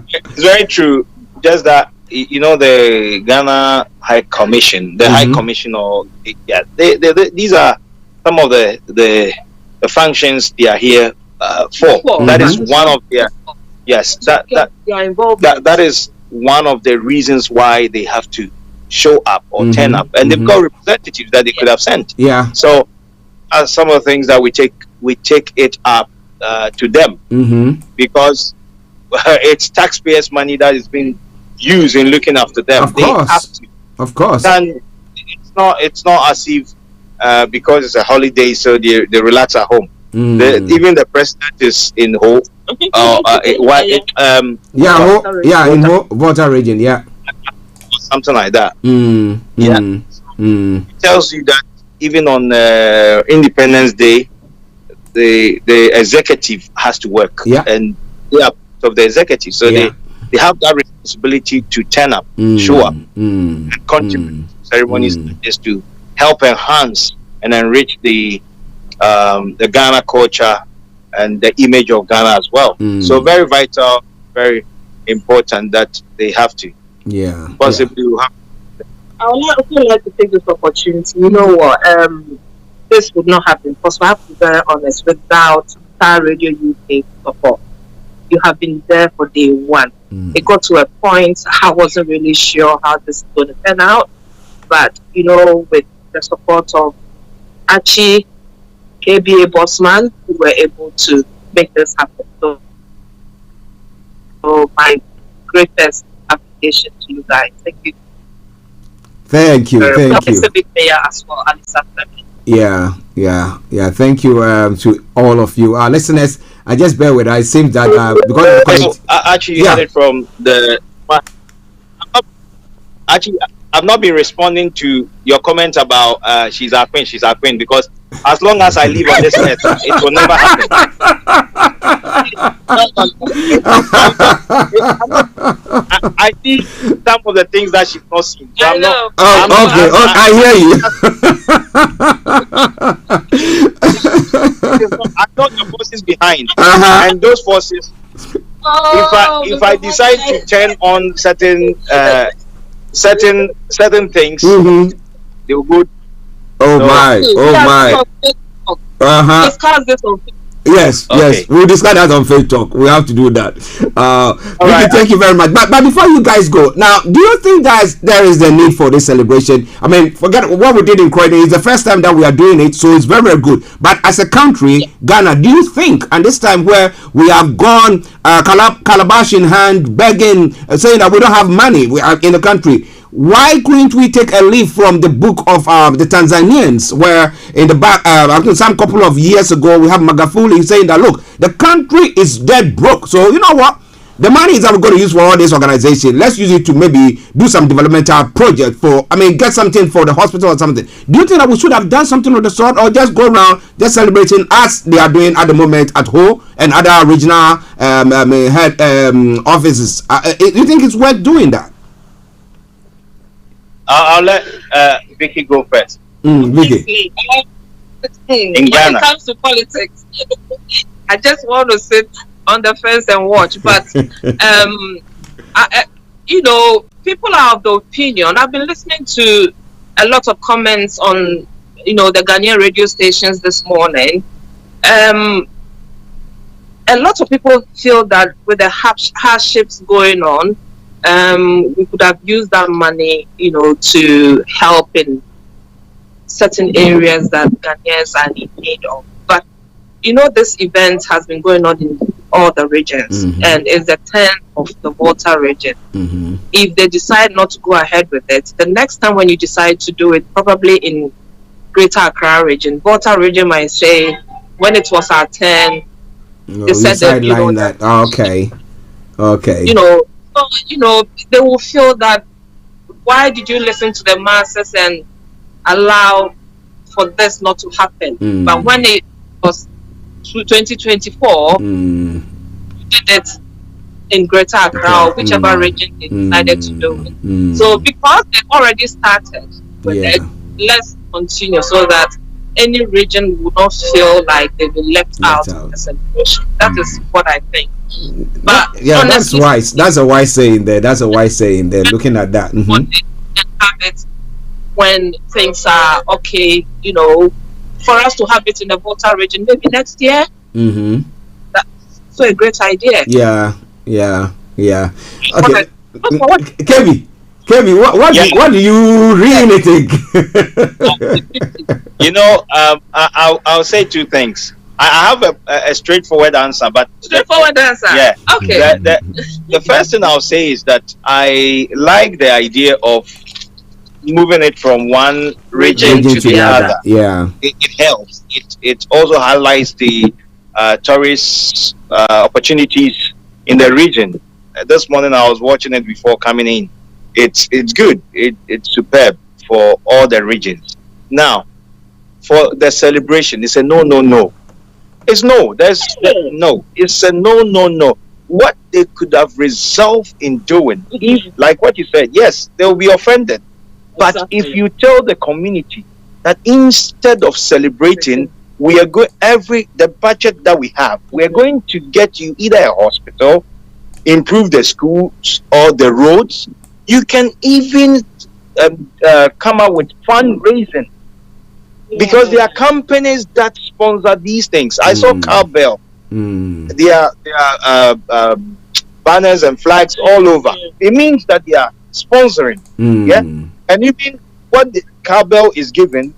It's very true. Just that. The Ghana High Commission, High Commission, these are some of the functions they are here for. That is one of their that is one of the reasons why they have to show up or turn up, and they've got representatives that they could have sent. Yeah. So, some of the things that we take it up to them because it's taxpayers' money that is being used in looking after them. Of course. And it's not as if because it's a holiday, so they relax at home. Even the president is in Ho. In Volta region, something like that. It tells you that even on Independence Day, the executive has to work, and they are part of the executive, so they have that responsibility to turn up, show up, and contribute to ceremonies just to help enhance and enrich the Ghana culture and the image of Ghana as well. So very vital, very important that they have to. Possibly have. I would also like to take this opportunity. You know what? This would not have been possible. I have to be very honest. Without Starr Radio UK support, you have been there for day one. It got to a point I wasn't really sure how this is going to turn out, but with the support of Archie, KBA Bossman, we were able to make this happen. So my greatest appreciation to you guys. Thank you. Thank you. It's a big player as well, Alisa. Thank you to all of you, our listeners. I just bear with. It seems that because actually you had it from the. Actually, I've not been responding to your comments about she's our queen, because as long as I live on this earth, it will never happen. I see some of the things that she's not seen. So I hear you. I know the forces behind, and those forces. If I decide to turn on certain things, they will go. Oh my! Yes, we'll discuss that on Faith Talk. We have to do that. Thank you very much. But before you guys go, now, do you think that there is the need for this celebration? I mean, forget what we did in Croydon. It's the first time that we are doing it, so it's very, very good. But as a country, Ghana, do you think, and this time where we have gone calabash in hand, begging, saying that we don't have money in the country, why couldn't we take a leaf from the book of the Tanzanians, where in the back, some couple of years ago, we have Magufuli saying that, look, the country is dead broke. So you know what? The money is that we're going to use for all this organization. Let's use it to maybe do some developmental project get something for the hospital or something. Do you think that we should have done something of the sort, or just go around just celebrating as they are doing at the moment at Ho and other regional head offices? Do you think it's worth doing that? I'll let Vicky go first. Vicky. In Ghana. When it comes to politics, I just want to sit on the fence and watch. But people are of the opinion. I've been listening to a lot of comments on, the Ghanaian radio stations this morning. A lot of people feel that with the hardships going on, we could have used that money, to help in certain areas that Ghanaians are in need of. But this event has been going on in all the regions, and it's the turn of the Volta region. If they decide not to go ahead with it, the next time when you decide to do it, probably in Greater Accra region, Volta region might say, when it was our turn, they said that, okay. They will feel that, why did you listen to the masses and allow for this not to happen? But when it was 2024, we did it in Greater Accra, or whichever region they decided to do it. So because they've already started with it, let's continue so that any region would not feel like they've been left out of the celebration. That is what I think. But that's wise. That's a wise saying there. Looking at that, and have it when things are okay. For us to have it in the Volta region, maybe next year. That's a great idea. Yeah. Okay, Kevin, what do you really think? I'll say two things. I have a straightforward answer, but Yeah. Okay. The first thing I'll say is that I like the idea of moving it from one region to the other. Yeah. It helps. It also highlights the tourist opportunities in the region. This morning I was watching it before coming in. It's good. It's superb for all the regions. Now, for the celebration, it's a no. It's no. No. It's a no. What they could have resolved in doing, if, like what you said, yes, they will be offended. But if you tell the community that instead of celebrating, we are going the budget that we have, we are going to get you either a hospital, improve the schools or the roads. You can even come up with fundraising, because there are companies that sponsor these things. I saw Cowbell. There are banners and flags all over. It means that they are sponsoring. And even what the Cowbell is given,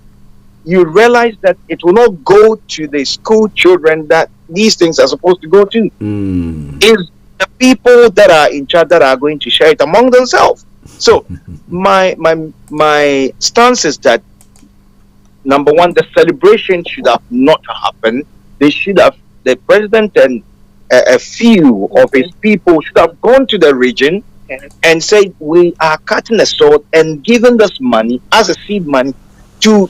you realize that it will not go to the school children that these things are supposed to go to. It's the people that are in charge that are going to share it among themselves. So my stance is that, number one, the celebration should have not happened. They should have, the president and a few of his people should have gone to the region and said, we are cutting a sword and giving this money as a seed money to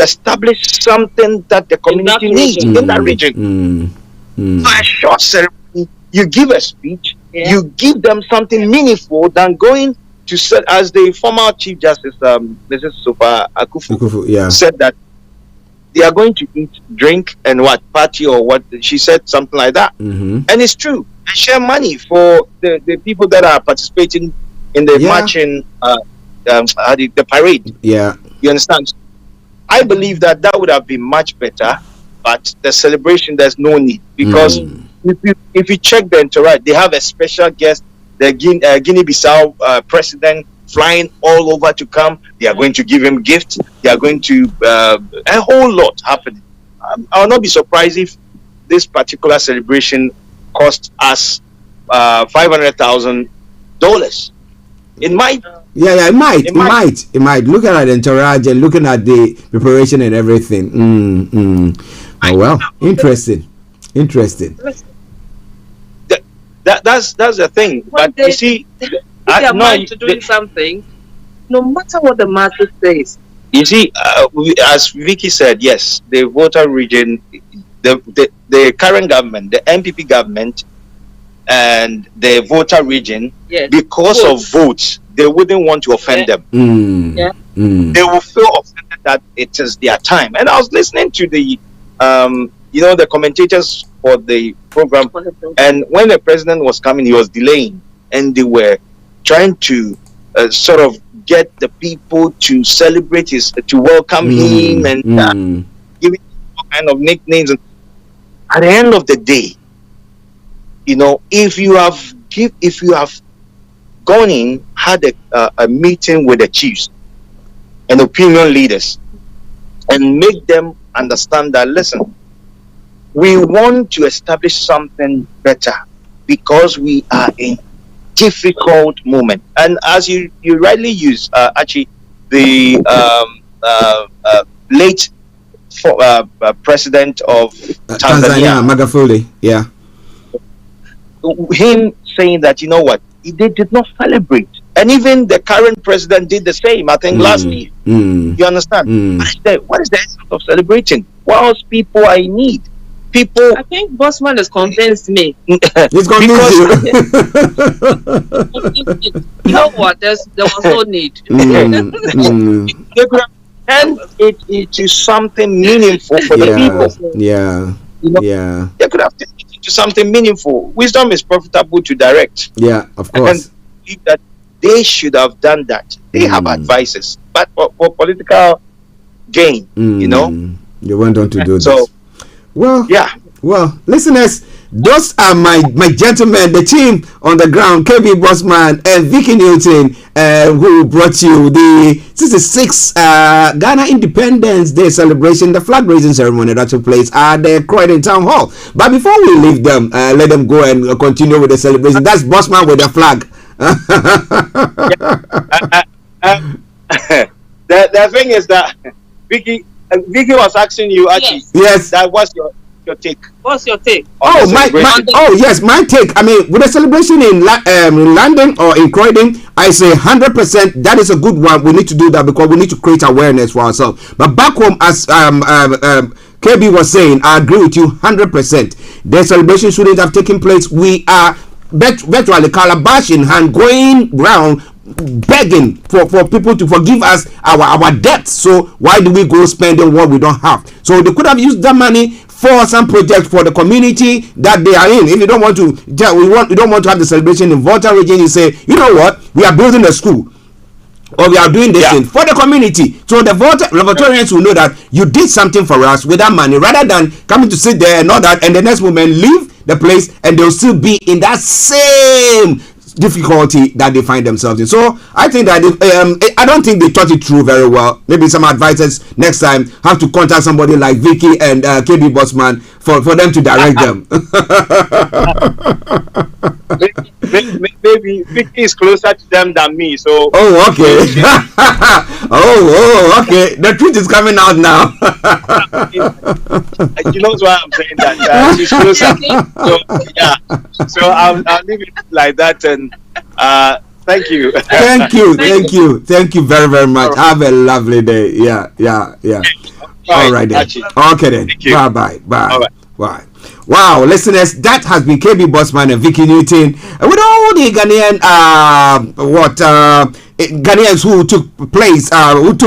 establish something that the community needs in that region. So a short ceremony, you give a speech, you give them something meaningful than going to set, as the former Chief Justice, Mrs. Sofa Akufu, said that they are going to eat, drink, and party or what? She said something like that. And it's true. And share money for the people that are participating in the marching, the parade. Yeah. You understand? I believe that would have been much better, but the celebration, there's no need, because if you check the entourage, they have a special guest, the Guinea-Bissau president, flying all over to come. They are going to give him gifts. They are going to a whole lot happening. I will not be surprised if this particular celebration cost us $500,000. It might. Yeah, it might. Looking at the entourage and looking at the preparation and everything. Oh well, interesting. That's the thing. But you see, their mind to doing something, no matter what the matter says. You see, as Vicky said, yes, the Volta region, the current government, the MPP government, and the Volta region, because of votes, they wouldn't want to offend them. They will feel offended that it is their time. And I was listening to the, the commentators for the program, and when the president was coming, he was delaying, and they were trying to sort of get the people to celebrate to welcome him, and give him all kind of nicknames. And at the end of the day, if you have gone in, had a meeting with the chiefs and opinion leaders, and make them understand that, listen, we want to establish something better because we are in difficult moment. And as you rightly use, Archie, the late president of Tanzania, Magufuli, yeah, him saying that, you know what, they did not celebrate. And even the current president did the same, I think, last year. You understand? I said, what is the essence of celebrating? Whilst people are in need. People. I think Bossman has convinced me. He's convinced you. You know what? There was no need. They could have turned it into something meaningful for the people. Yeah. You know, yeah. They could have turned it into something meaningful. Wisdom is profitable to direct. Yeah, of course. And that they should have done that. They have advices, but for political gain, you know, they went on to do so, this. Well, yeah. Well, listeners, those are my gentlemen, the team on the ground, KB Bossman and Vicky Newton, who brought you the 66th Ghana Independence Day celebration, the flag raising ceremony that took place at the Croydon Town Hall. But before we leave them, let them go and continue with the celebration. That's Bossman with the flag. The thing is that Vicky was asking you, actually. Yes. That was your take. What's your take? Yes, my take. I mean, with a celebration in London or in Croydon, I say 100%. That is a good one. We need to do that because we need to create awareness for ourselves. But back home, as KB was saying, I agree with you 100%. The celebration shouldn't have taken place. We are virtually calabash in hand, going round begging for people to forgive us our debts. So why do we go spending what we don't have? So they could have used that money for some project for the community that they are in. If you don't want to, we don't want to have the celebration in Volta region. You say, you know what, we are building a school, or we are doing this thing for the community. So the Voltarians will know that you did something for us with that money, rather than coming to sit there and all that, and the next moment leave the place and they'll still be in that same difficulty that they find themselves in. So I think that I don't think they thought it through very well. Maybe some advisors next time have to contact somebody like Vicky and KB Bossman for them to direct them. Maybe Vicky is closer to them than me. So okay. Okay. The truth is coming out now. You know why I'm saying that? She's closer. So yeah. So I'll leave it like that. And thank you. Thank you very, very much. Have a lovely day. Yeah. All right then. Okay then. Bye. Bye. Wow, listeners, that has been KB Bossman and Vicky Newton, with all the Ghanaian Ghanaians who took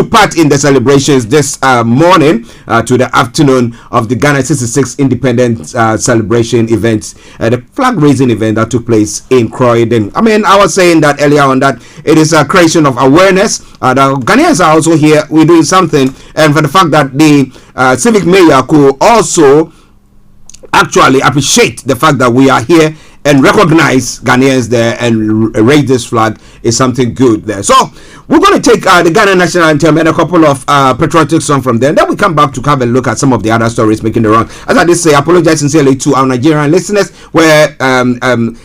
part in the celebrations this morning to the afternoon of the Ghana 66 Independence celebration event, the flag raising event that took place in Croydon. I mean, I was saying that earlier on that it is a creation of awareness. The Ghanaians are also here. We're doing something, and for the fact that the civic mayor could also actually appreciate the fact that we are here and recognize Ghanaians there and raise this flag is something good there. So we're going to take the Ghana national anthem and a couple of patriotic songs from there. Then we come back to have a look at some of the other stories making the round. As I did say, I apologize sincerely to our Nigerian listeners where Mr.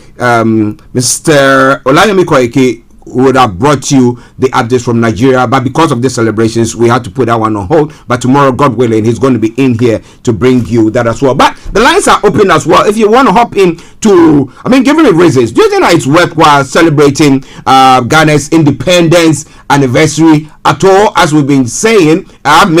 Olayomi Koike would have brought you the updates from Nigeria, but because of the celebrations we had to put that one on hold. But tomorrow, God willing, he's going to be in here to bring you that as well. But the lines are open as well if you want to hop in to, I mean, given the reasons, do you think that it's worthwhile celebrating Ghana's independence anniversary at all? As we've been saying, I've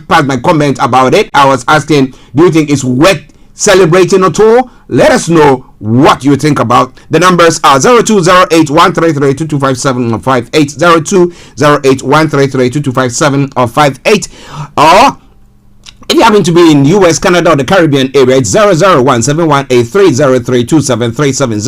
passed my comment about it. I was asking, do you think it's worth celebrating at all? Let us know what you think about. The numbers are 0208-133-2257 or 58, 0208-133-2257 or 58, or if you happen to be in US, Canada, or the Caribbean area, it's 001-718-303-2737,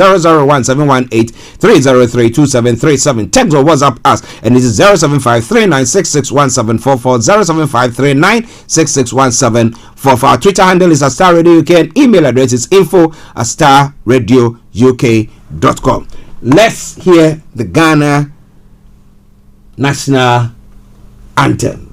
001-718-303-2737. Text or WhatsApp us, and this is 075-3966-1744, 075-3966-1744. Our Twitter handle is Starr Radio UK, and email address is info@starradiouk.com. Let's hear the Ghana national anthem.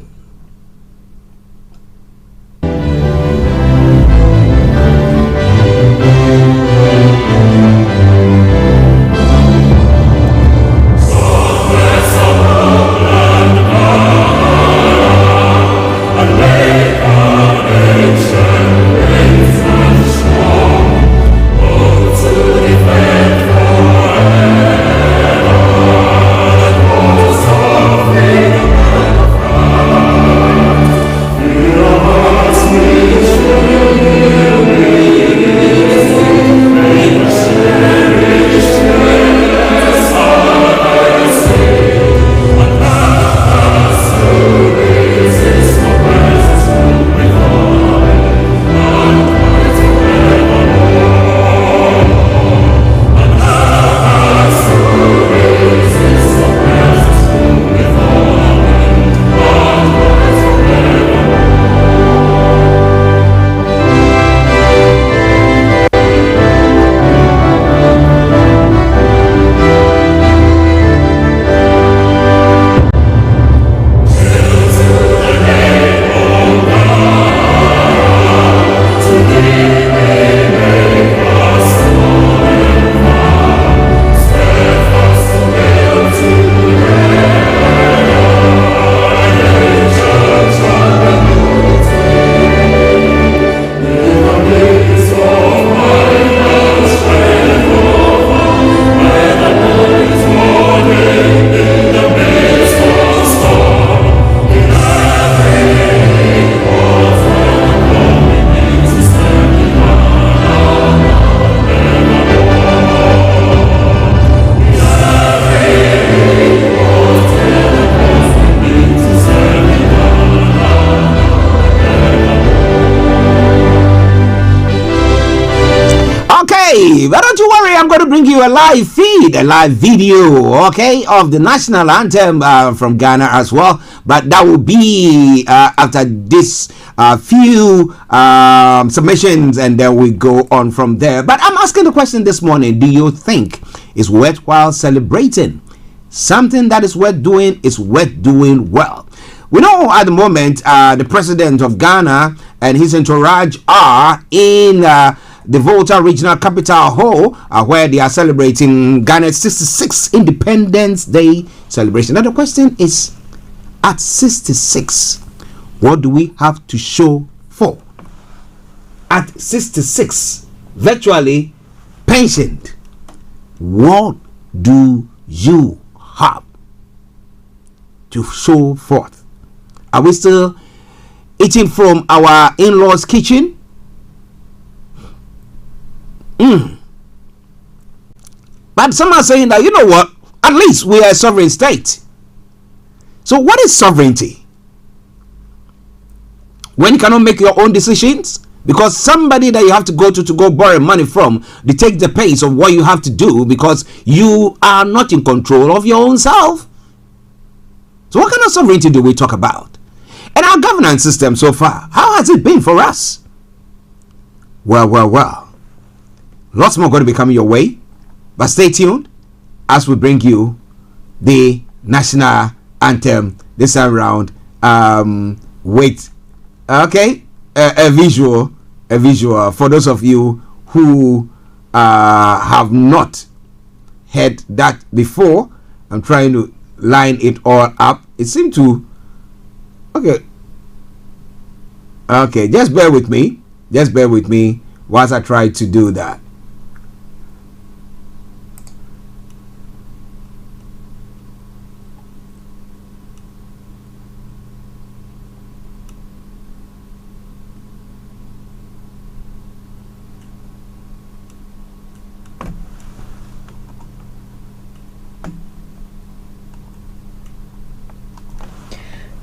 Okay, but don't you worry, I'm going to bring you a live feed, a live video, okay, of the national anthem from Ghana as well. But that will be after this few submissions, and then we go on from there. But I'm asking the question this morning: do you think it's worthwhile celebrating? Something that is worth doing is worth doing well. We know at the moment the president of Ghana and his entourage are in the Volta Regional Capital Hall, where they are celebrating Ghana's 66th Independence Day celebration. Now the question is, at 66, what do we have to show for? At 66, virtually pensioned, what do you have to show forth? Are we still eating from our in-laws' kitchen? But some are saying that, you know what, at least we are a sovereign state. So what is sovereignty? When you cannot make your own decisions because somebody that you have to go borrow money from dictate the pace of what you have to do because you are not in control of your own self. So what kind of sovereignty do we talk about? And our governance system so far, how has it been for us? Well. Lots more going to be coming your way. But stay tuned as we bring you the national anthem this time around with a visual for those of you who have not heard that before. I'm trying to line it all up. It seemed to okay, just bear with me whilst I try to do that.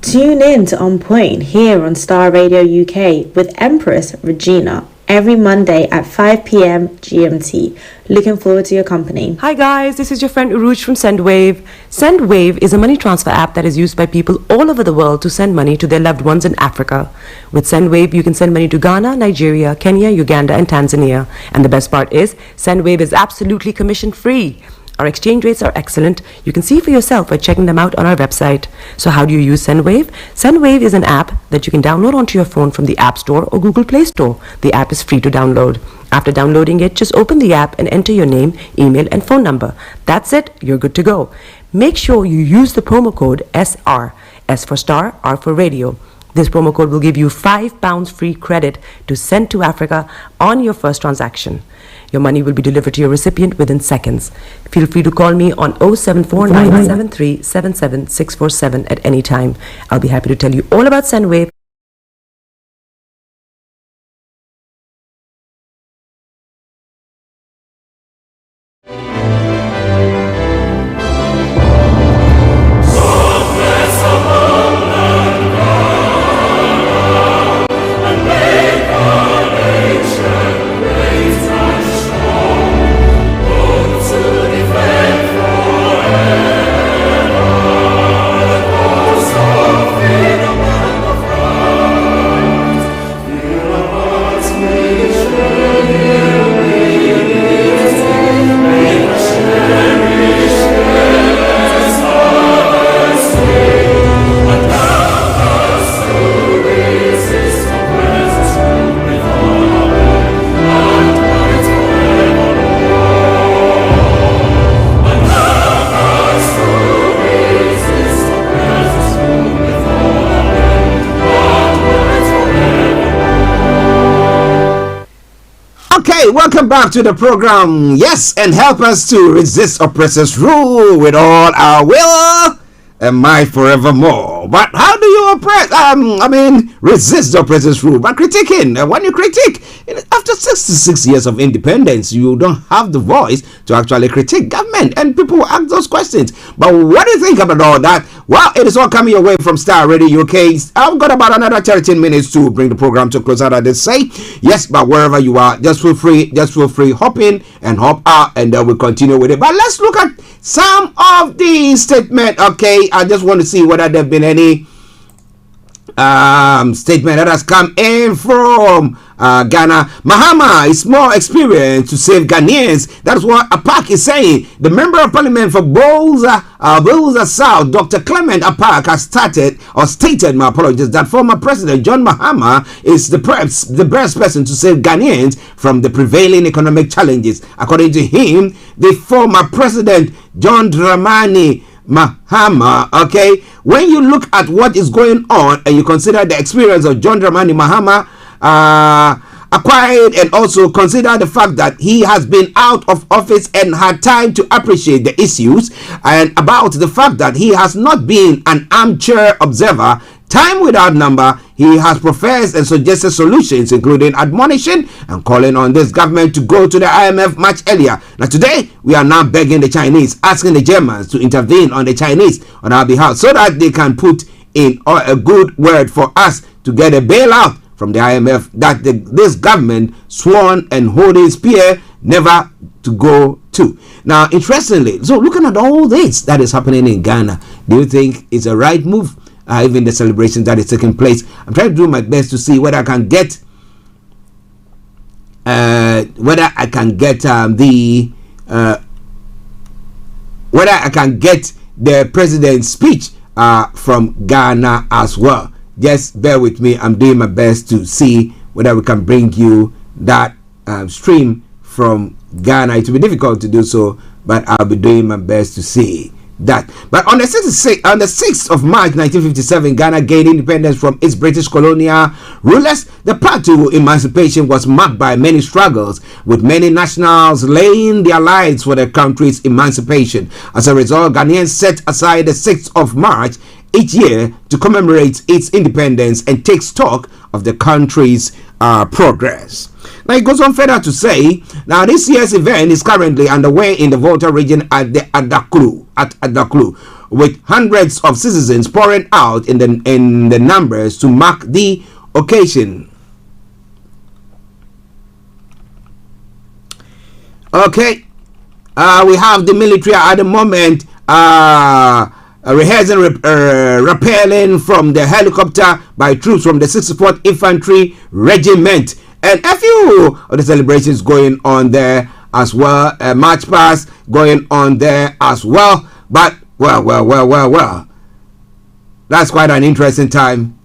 Tune in to On Point here on Starr Radio UK with Empress Regina every Monday at 5 p.m. GMT. Looking forward to your company. Hi guys, this is your friend Uruj from SendWave. SendWave is a money transfer app that is used by people all over the world to send money to their loved ones in Africa. With SendWave, you can send money to Ghana, Nigeria, Kenya, Uganda, and Tanzania. And the best part is, SendWave is absolutely commission free. Our exchange rates are excellent. You can see for yourself by checking them out on our website. So how do you use SendWave? SendWave is an app that you can download onto your phone from the App Store or Google Play Store. The app is free to download. After downloading it, just open the app and enter your name, email, and phone number. That's it. You're good to go. Make sure you use the promo code SR. S for Star, R for Radio. This promo code will give you £5 free credit to send to Africa on your first transaction. Your money will be delivered to your recipient within seconds. Feel free to call me on 074973 77647 at any time. I'll be happy to tell you all about SendWave. Welcome back to the program. Yes, and help us to resist oppressors' rule with all our will and might forevermore. But how do you resist the oppressor's rule? By critiquing. When you critique, after 66 years of independence, you don't have the voice to actually critique government, and people ask those questions. But what do you think about all that? Well, it is all coming your way from Starr Radio UK. I've got about another 13 minutes to bring the program to close out, as they say. Yes, but wherever you are, just feel free, hop in and hop out, and then we'll continue with it. But let's look at some of the statement. Okay, I just want to see whether there have been any statement that has come in from Ghana. Mahama is more experienced to save Ghanaians. That's what Apak is saying. The member of parliament for Bolza South, Dr. Clement Apak, has stated, my apologies, that former President John Mahama is the best person to save Ghanaians from the prevailing economic challenges. According to him, the former President John Dramani Mahama, okay, when you look at what is going on and you consider the experience of John Dramani Mahama acquired, and also consider the fact that he has been out of office and had time to appreciate the issues, and about the fact that he has not been an armchair observer, time without number, he has professed and suggested solutions, including admonition and calling on this government to go to the IMF much earlier. Now today, we are now begging the Chinese, asking the Germans to intervene on the Chinese on our behalf, so that they can put in a good word for us to get a bailout from the IMF that this government sworn and holding spear never to go to. Now, interestingly, so looking at all this that is happening in Ghana, do you think it's a right move? Even the celebration that is taking place, I'm trying to do my best to see whether I can get the president's speech from Ghana as well. Just bear with me. I'm doing my best to see whether we can bring you that stream from Ghana. It will be difficult to do so, but I'll be doing my best to see that. But on the 6th of March 1957, Ghana gained independence from its British colonial rulers. The path to emancipation was marked by many struggles, with many nationals laying their lives for their country's emancipation. As a result, Ghanaians set aside the 6th of March each year to commemorate its independence and take stock of the country's progress. Now it goes on further to say, now this year's event is currently underway in the Volta region at the Adaklu, with hundreds of citizens pouring out in the numbers to mark the occasion. Okay, we have the military at the moment rehearsing rappelling from the helicopter by troops from the 64th Infantry Regiment, and a few of the celebrations going on there as well. March past going on there as well. But well, that's quite an interesting time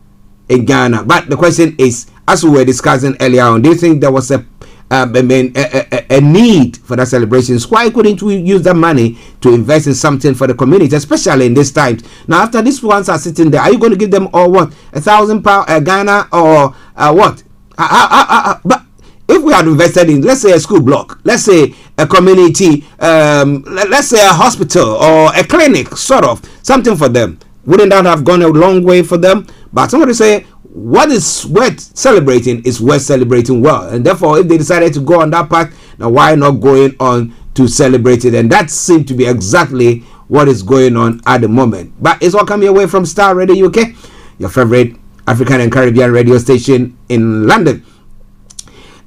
in Ghana. But the question is, as we were discussing earlier on, do you think there was a need for that celebrations? Why couldn't we use that money to invest in something for the community, especially in these times? Now, after these ones are sitting there, are you going to give them all what, £1,000 Ghana or what? But if we had invested in, let's say, a school block, let's say a community, let's say a hospital or a clinic, sort of something for them, wouldn't that have gone a long way for them? But somebody say, what is worth celebrating is worth celebrating well, and therefore if they decided to go on that path, now why not going on to celebrate it? And that seems to be exactly what is going on at the moment. But it's all coming away from Starr Radio UK, your favorite African and Caribbean radio station in London.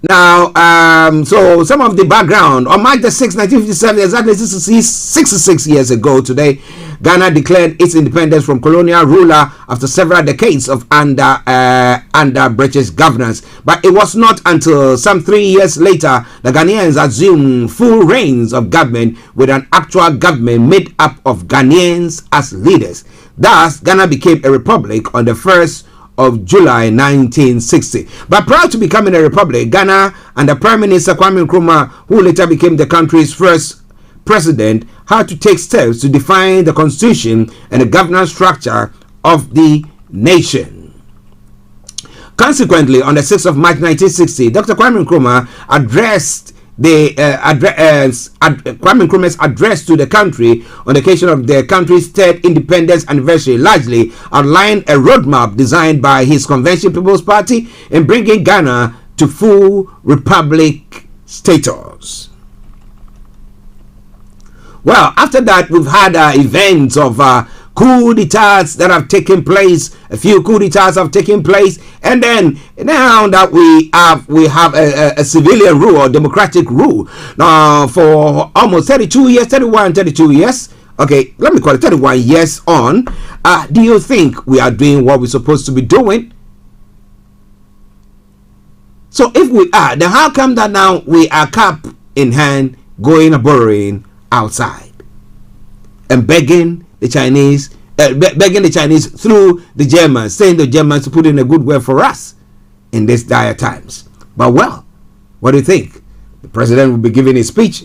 Now, so some of the background. On March the 6th, 1957, exactly 66 years ago today, Ghana declared its independence from colonial ruler after several decades of under British governance. But it was not until some 3 years later the Ghanaians assumed full reins of government, with an actual government made up of Ghanaians as leaders. Thus, Ghana became a republic on the 1st of July 1960. But prior to becoming a republic, Ghana under Prime Minister Kwame Nkrumah, who later became the country's first president, had to take steps to define the constitution and the governance structure of the nation. Consequently, on the 6th of March 1960, Dr. Kwame Nkrumah addressed the Kwame Nkrumah's address to the country on the occasion of the country's third independence anniversary largely outlined a roadmap designed by his Convention People's Party in bringing Ghana to full republic status. Well, after that, we've had events of coup d'etats that have taken place. A few coup d'etats have taken place, and then now that we have a civilian rule or democratic rule now for almost 32 years. Okay, let me call it 31 years on. Do you think we are doing what we're supposed to be doing? So if we are, then how come that now we are cap in hand going and borrowing outside and begging the Chinese through the Germans, saying the Germans to put in a good word for us in these dire times? But well, what do you think? The president will be giving his speech,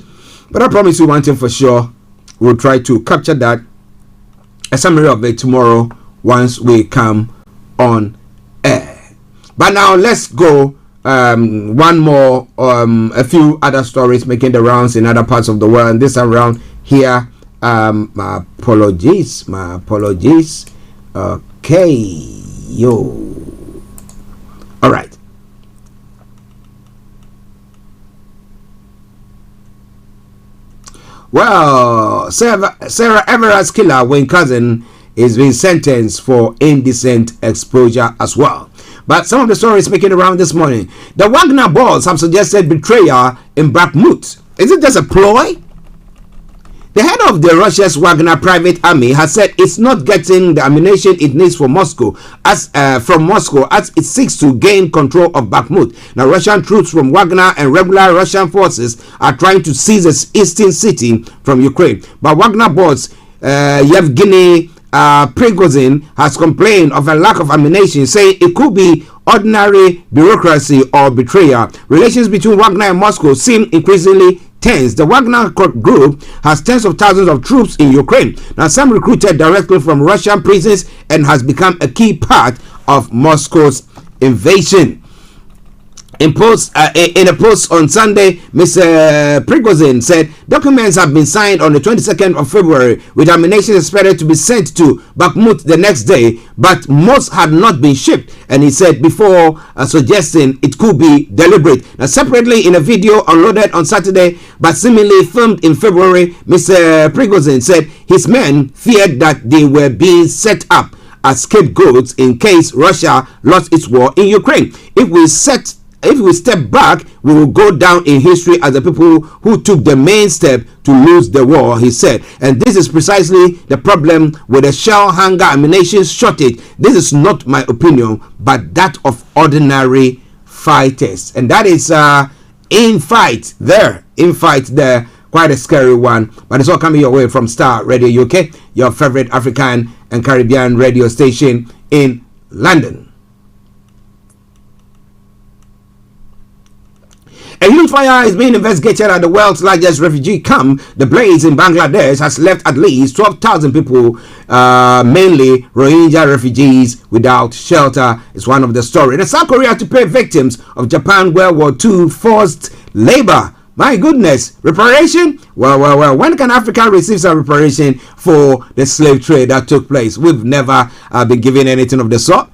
but I promise you one thing for sure: we'll try to capture that, a summary of it tomorrow once we come on air. But now let's go. One more, a few other stories making the rounds in other parts of the world, and this around here. My apologies. Okay, all right. Well, Sarah Everard's killer, Wayne Cousin, is being sentenced for indecent exposure as well. But some of the stories making around this morning. The Wagner boss have suggested betrayal in Bakhmut. Is it just a ploy? The head of the Russia's Wagner private army has said it's not getting the ammunition it needs from Moscow as it seeks to gain control of Bakhmut. Now, Russian troops from Wagner and regular Russian forces are trying to seize this eastern city from Ukraine. But Wagner boss Yevgeny Prigozhin has complained of a lack of ammunition, saying it could be ordinary bureaucracy or betrayal. Relations between Wagner and Moscow seem increasingly tense. The Wagner group has tens of thousands of troops in Ukraine. Now, some recruited directly from Russian prisons and has become a key part of Moscow's invasion. In a post on Sunday, Mr. Prigozhin said documents have been signed on the 22nd of February with ammunition expected to be sent to Bakhmut the next day, but most had not been shipped, and he said before suggesting it could be deliberate. Now, separately, in a video unloaded on Saturday but seemingly filmed in February, Mr. Prigozhin said his men feared that they were being set up as scapegoats in case Russia lost its war in Ukraine. If we step back, we will go down in history as the people who took the main step to lose the war, he said. And this is precisely the problem with the shell hangar ammunition shortage. This is not my opinion, but that of ordinary fighters. And that is in fight there. Quite a scary one. But it's all coming your way from Starr Radio UK, your favorite African and Caribbean radio station in London. A huge fire is being investigated at the world's largest refugee camp. The blaze in Bangladesh has left at least 12,000 people, mainly Rohingya refugees, without shelter. It's one of the stories. The South Korea to pay victims of Japan World War II forced labor. My goodness, reparation? Well, when can Africa receive some reparation for the slave trade that took place? We've never been given anything of the sort.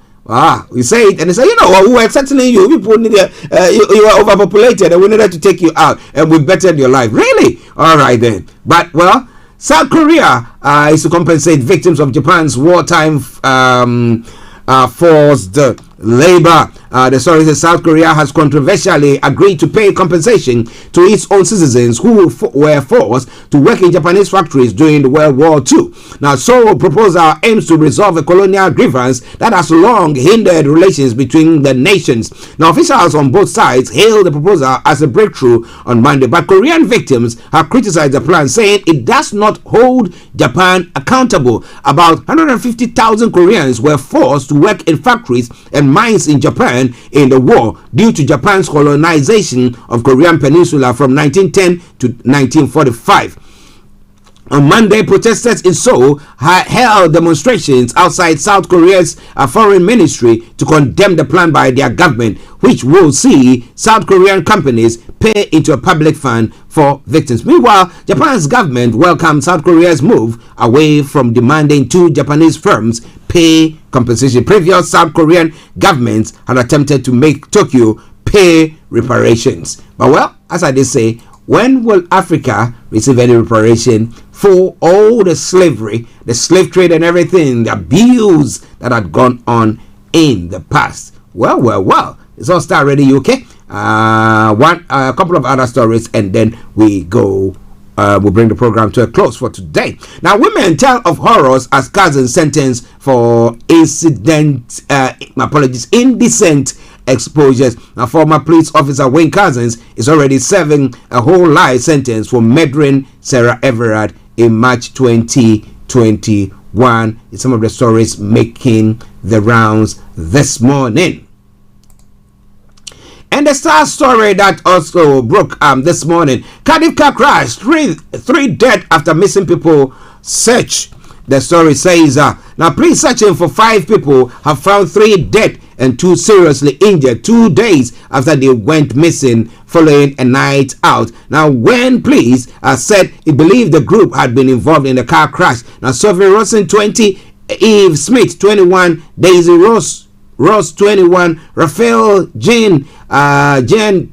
We say it, and they say, we were settling you. People need you were overpopulated, and we needed to take you out, and we bettered your life. Really? All right then. But well, South Korea is to compensate victims of Japan's wartime forced labor. The story says South Korea has controversially agreed to pay compensation to its own citizens who were forced to work in Japanese factories during the World War II. Now, Seoul proposal aims to resolve a colonial grievance that has long hindered relations between the nations. Now, officials on both sides hailed the proposal as a breakthrough on Monday, but Korean victims have criticized the plan, saying it does not hold Japan accountable. About 150,000 Koreans were forced to work in factories and mines in Japan in the war due to Japan's colonization of Korean Peninsula from 1910 to 1945. On Monday, protesters in Seoul held demonstrations outside South Korea's foreign ministry to condemn the plan by their government, which will see South Korean companies pay into a public fund for victims. Meanwhile, Japan's government welcomed South Korea's move away from demanding two Japanese firms pay compensation. Previous South Korean governments had attempted to make Tokyo pay reparations. But well, as I did say, when will Africa receive any reparation for all the slavery, the slave trade and everything, the abuse that had gone on in the past? Well. It's all Starr Radio UK. A couple of other stories, and then we go. We'll bring the program to a close for today. Now, women tell of horrors as cousins sentenced for indecent exposures. Now, former police officer Wayne Cousins is already serving a whole life sentence for murdering Sarah Everard in March 2021. It's some of the stories making the rounds this morning. And the Starr story that also broke this morning. Cardiff car crash, three dead after missing people search. The story says, now police searching for 5 people have found 3 dead and 2 seriously injured 2 days after they went missing following a night out. Now, when police said it believed the group had been involved in the car crash. Now, Sophie Rosen, 20, Eve Smith, 21, Daisy Ross 21, Raphael Jane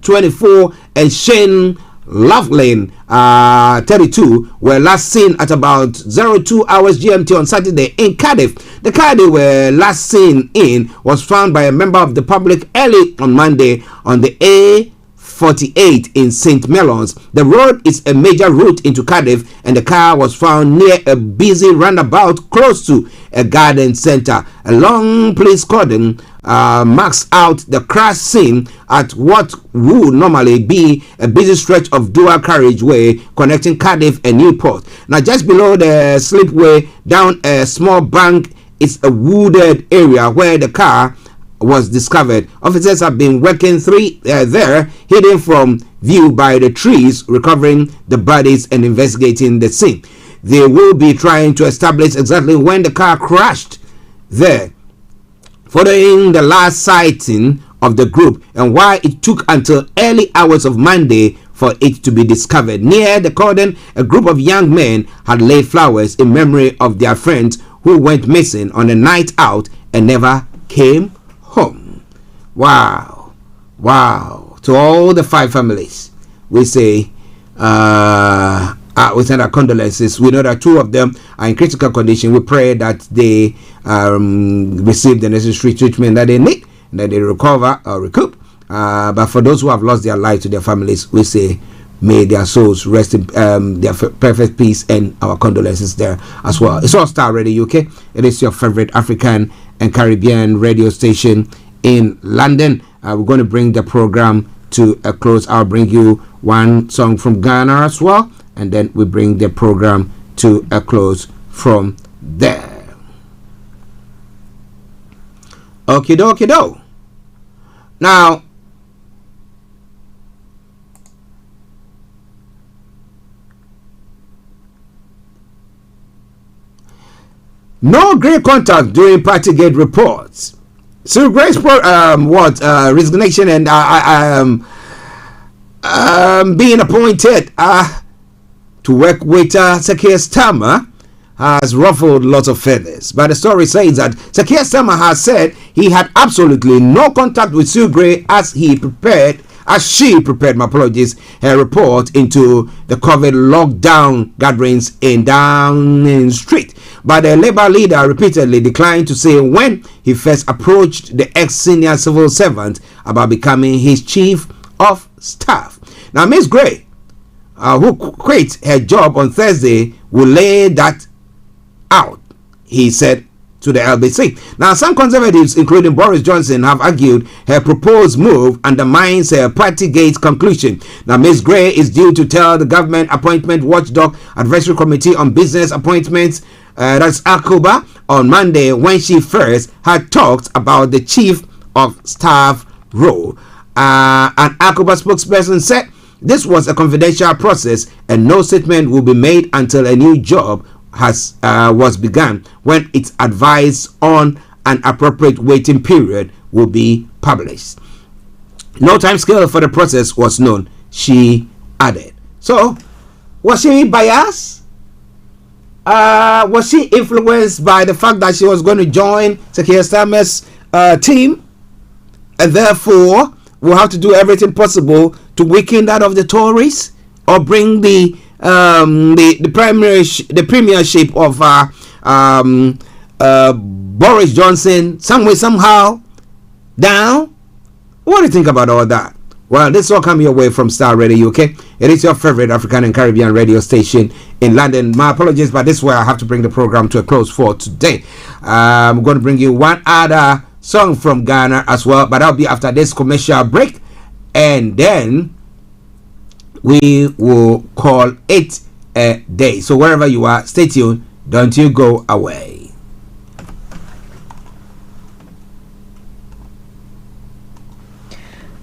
24, and Shane Loughlin 32 were last seen at about 02 hours GMT on Saturday in Cardiff. The car they were last seen in was found by a member of the public early on Monday on the A48 in St. Mellons. The road is a major route into Cardiff, and the car was found near a busy roundabout close to a garden centre. A long police cordon marks out the crash scene at what would normally be a busy stretch of dual carriageway connecting Cardiff and Newport. Now, just below the slipway down a small bank is a wooded area where the car was discovered. Officers have been working there, hidden from view by the trees, recovering the bodies and investigating the scene. They will be trying to establish exactly when the car crashed there, following the last sighting of the group, and why it took until early hours of Monday for it to be discovered. Near the cordon, a group of young men had laid flowers in memory of their friends who went missing on a night out and never came home. Wow. To all the 5 families, we say we send our condolences. We know that 2 of them are in critical condition. We pray that they receive the necessary treatment that they need, and that they recover or recoup. But for those who have lost their lives to their families, we say may their souls rest in their perfect peace, and our condolences there as well. It's all Starr Radio UK. It is your favorite African and Caribbean radio station in London. We're going to bring the program to a close. I'll bring you one song from Ghana as well, and then we bring the program to a close from there. Okie dokie do. Now, no great contact during Partygate reports. So Grace resignation and being appointed to work with Sakia Starmer has ruffled lots of feathers. But the story says that Sakia Starmer has said he had absolutely no contact with Sue Gray as she prepared her report into the COVID lockdown gatherings in Downing Street. But the Labour leader repeatedly declined to say when he first approached the ex-senior civil servant about becoming his chief of staff. Now, Ms. Gray, who quit her job on Thursday, will lay that out, he said to the LBC. Now, some conservatives, including Boris Johnson, have argued her proposed move undermines her Partygate conclusion. Now, Ms. Gray is due to tell the Government Appointment Watchdog Advisory Committee on Business Appointments, that's ACOBA, on Monday when she first had talked about the Chief of Staff role. An ACOBA spokesperson said this was a confidential process and no statement will be made until a new job was begun, when its advice on an appropriate waiting period will be published. No time scale for the process was known, she added. So, was she biased? Was she influenced by the fact that she was going to join Keir Starmer's team, and therefore will have to do everything possible to weaken that of the Tories, or bring the premiership of Boris Johnson some way somehow down? What do you think about all that? Well, this all come your way from Starr Radio UK. It is your favorite African and Caribbean radio station in London. My apologies, but this is where I have to bring the program to a close for today. I'm going to bring you one other song from Ghana as well, but that'll be after this commercial break, and then we will call it a day. So wherever you are, stay tuned. Don't you go away.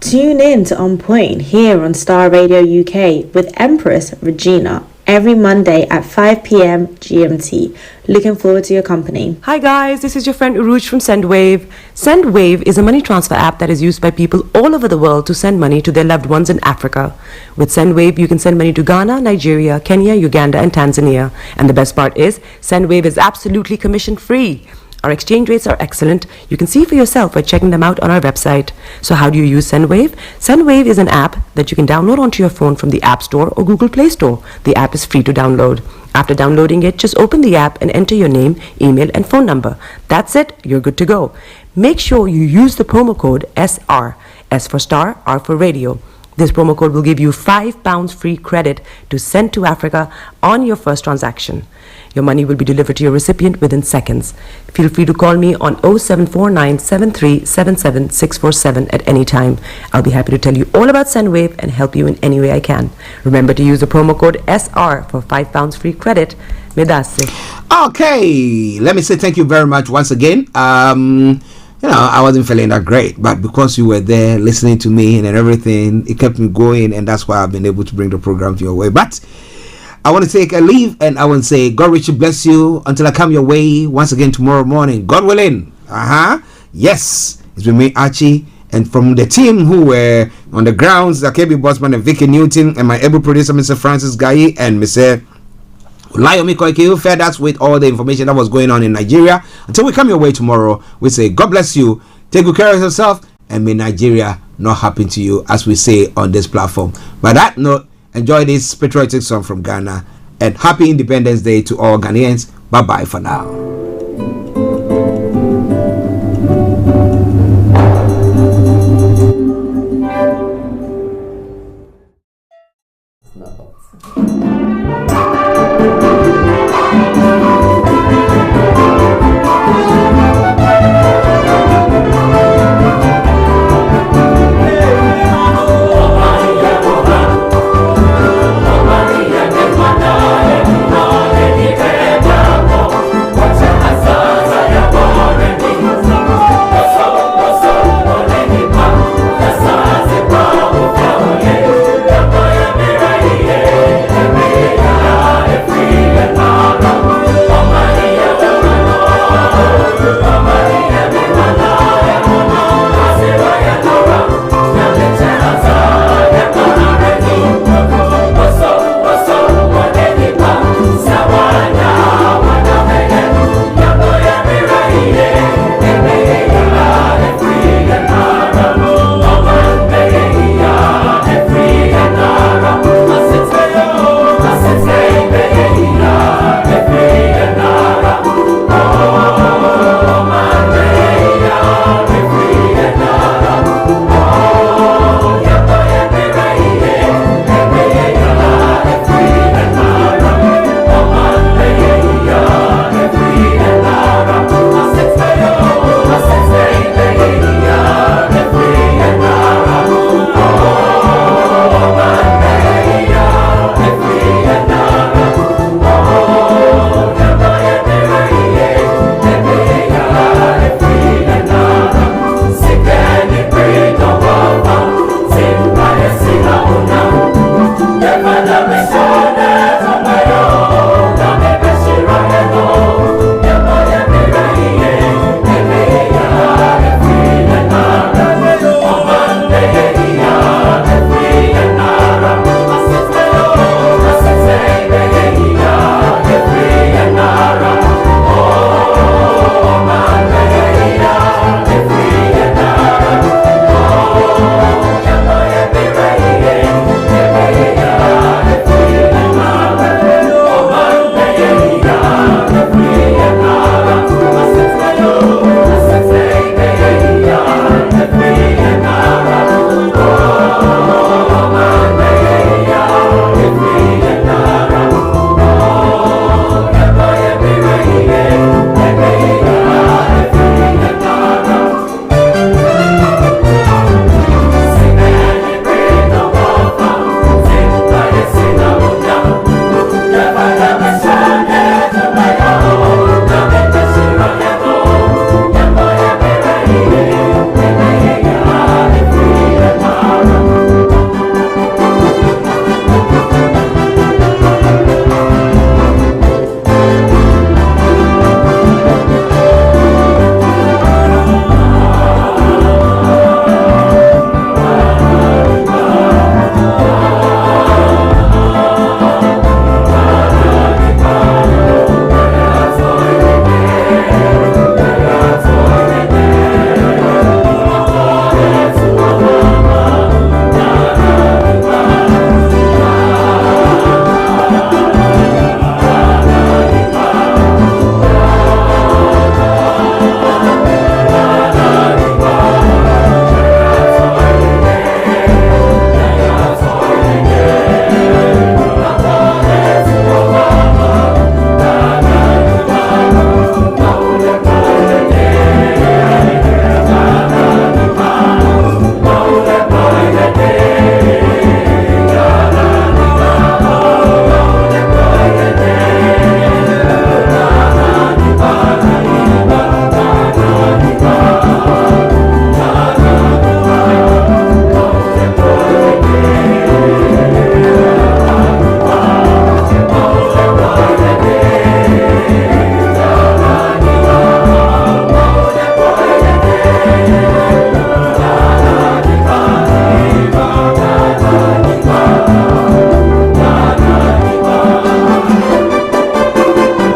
Tune in to On Point here on Starr Radio UK with Empress Regina every Monday at 5 p.m. GMT. Looking forward to your company. Hi guys, this is your friend Uruj from SendWave. SendWave is a money transfer app that is used by people all over the world to send money to their loved ones in Africa. With SendWave, you can send money to Ghana, Nigeria, Kenya, Uganda, and Tanzania. And the best part is, SendWave is absolutely commission free. Our exchange rates are excellent. You can see for yourself by checking them out on our website. So how do you use SendWave? SendWave is an app that you can download onto your phone from the App Store or Google Play Store. The app is free to download. After downloading it, just open the app and enter your name, email, and phone number. That's it. You're good to go. Make sure you use the promo code SR. S for Star, R for Radio. This promo code will give you £5 free credit to send to Africa on your first transaction. Your money will be delivered to your recipient within seconds. Feel free to call me on 0749 7377 647 at any time. I'll be happy to tell you all about SendWave and help you in any way I can. Remember to use the promo code SR for £5 free credit. Medase. Okay, let me say thank you very much once again. I wasn't feeling that great, but because you were there listening to me and everything, it kept me going, and that's why I've been able to bring the program to your way. But I want to take a leave, and I want to say God richly bless you until I come your way once again tomorrow morning, God willing. Yes, it's with me, Archie, and from the team who were on the grounds, KB Bosman and Vicky Newton, and my able producer, Mr. Francis Gaye, and Mr. Layomi Koike, who fed us with all the information that was going on in Nigeria. Until we come your way tomorrow, we say God bless you, take good care of yourself, and may Nigeria not happen to you, as we say on this platform. By that note, enjoy this patriotic song from Ghana, and happy Independence Day to all Ghanaians. Bye bye for now.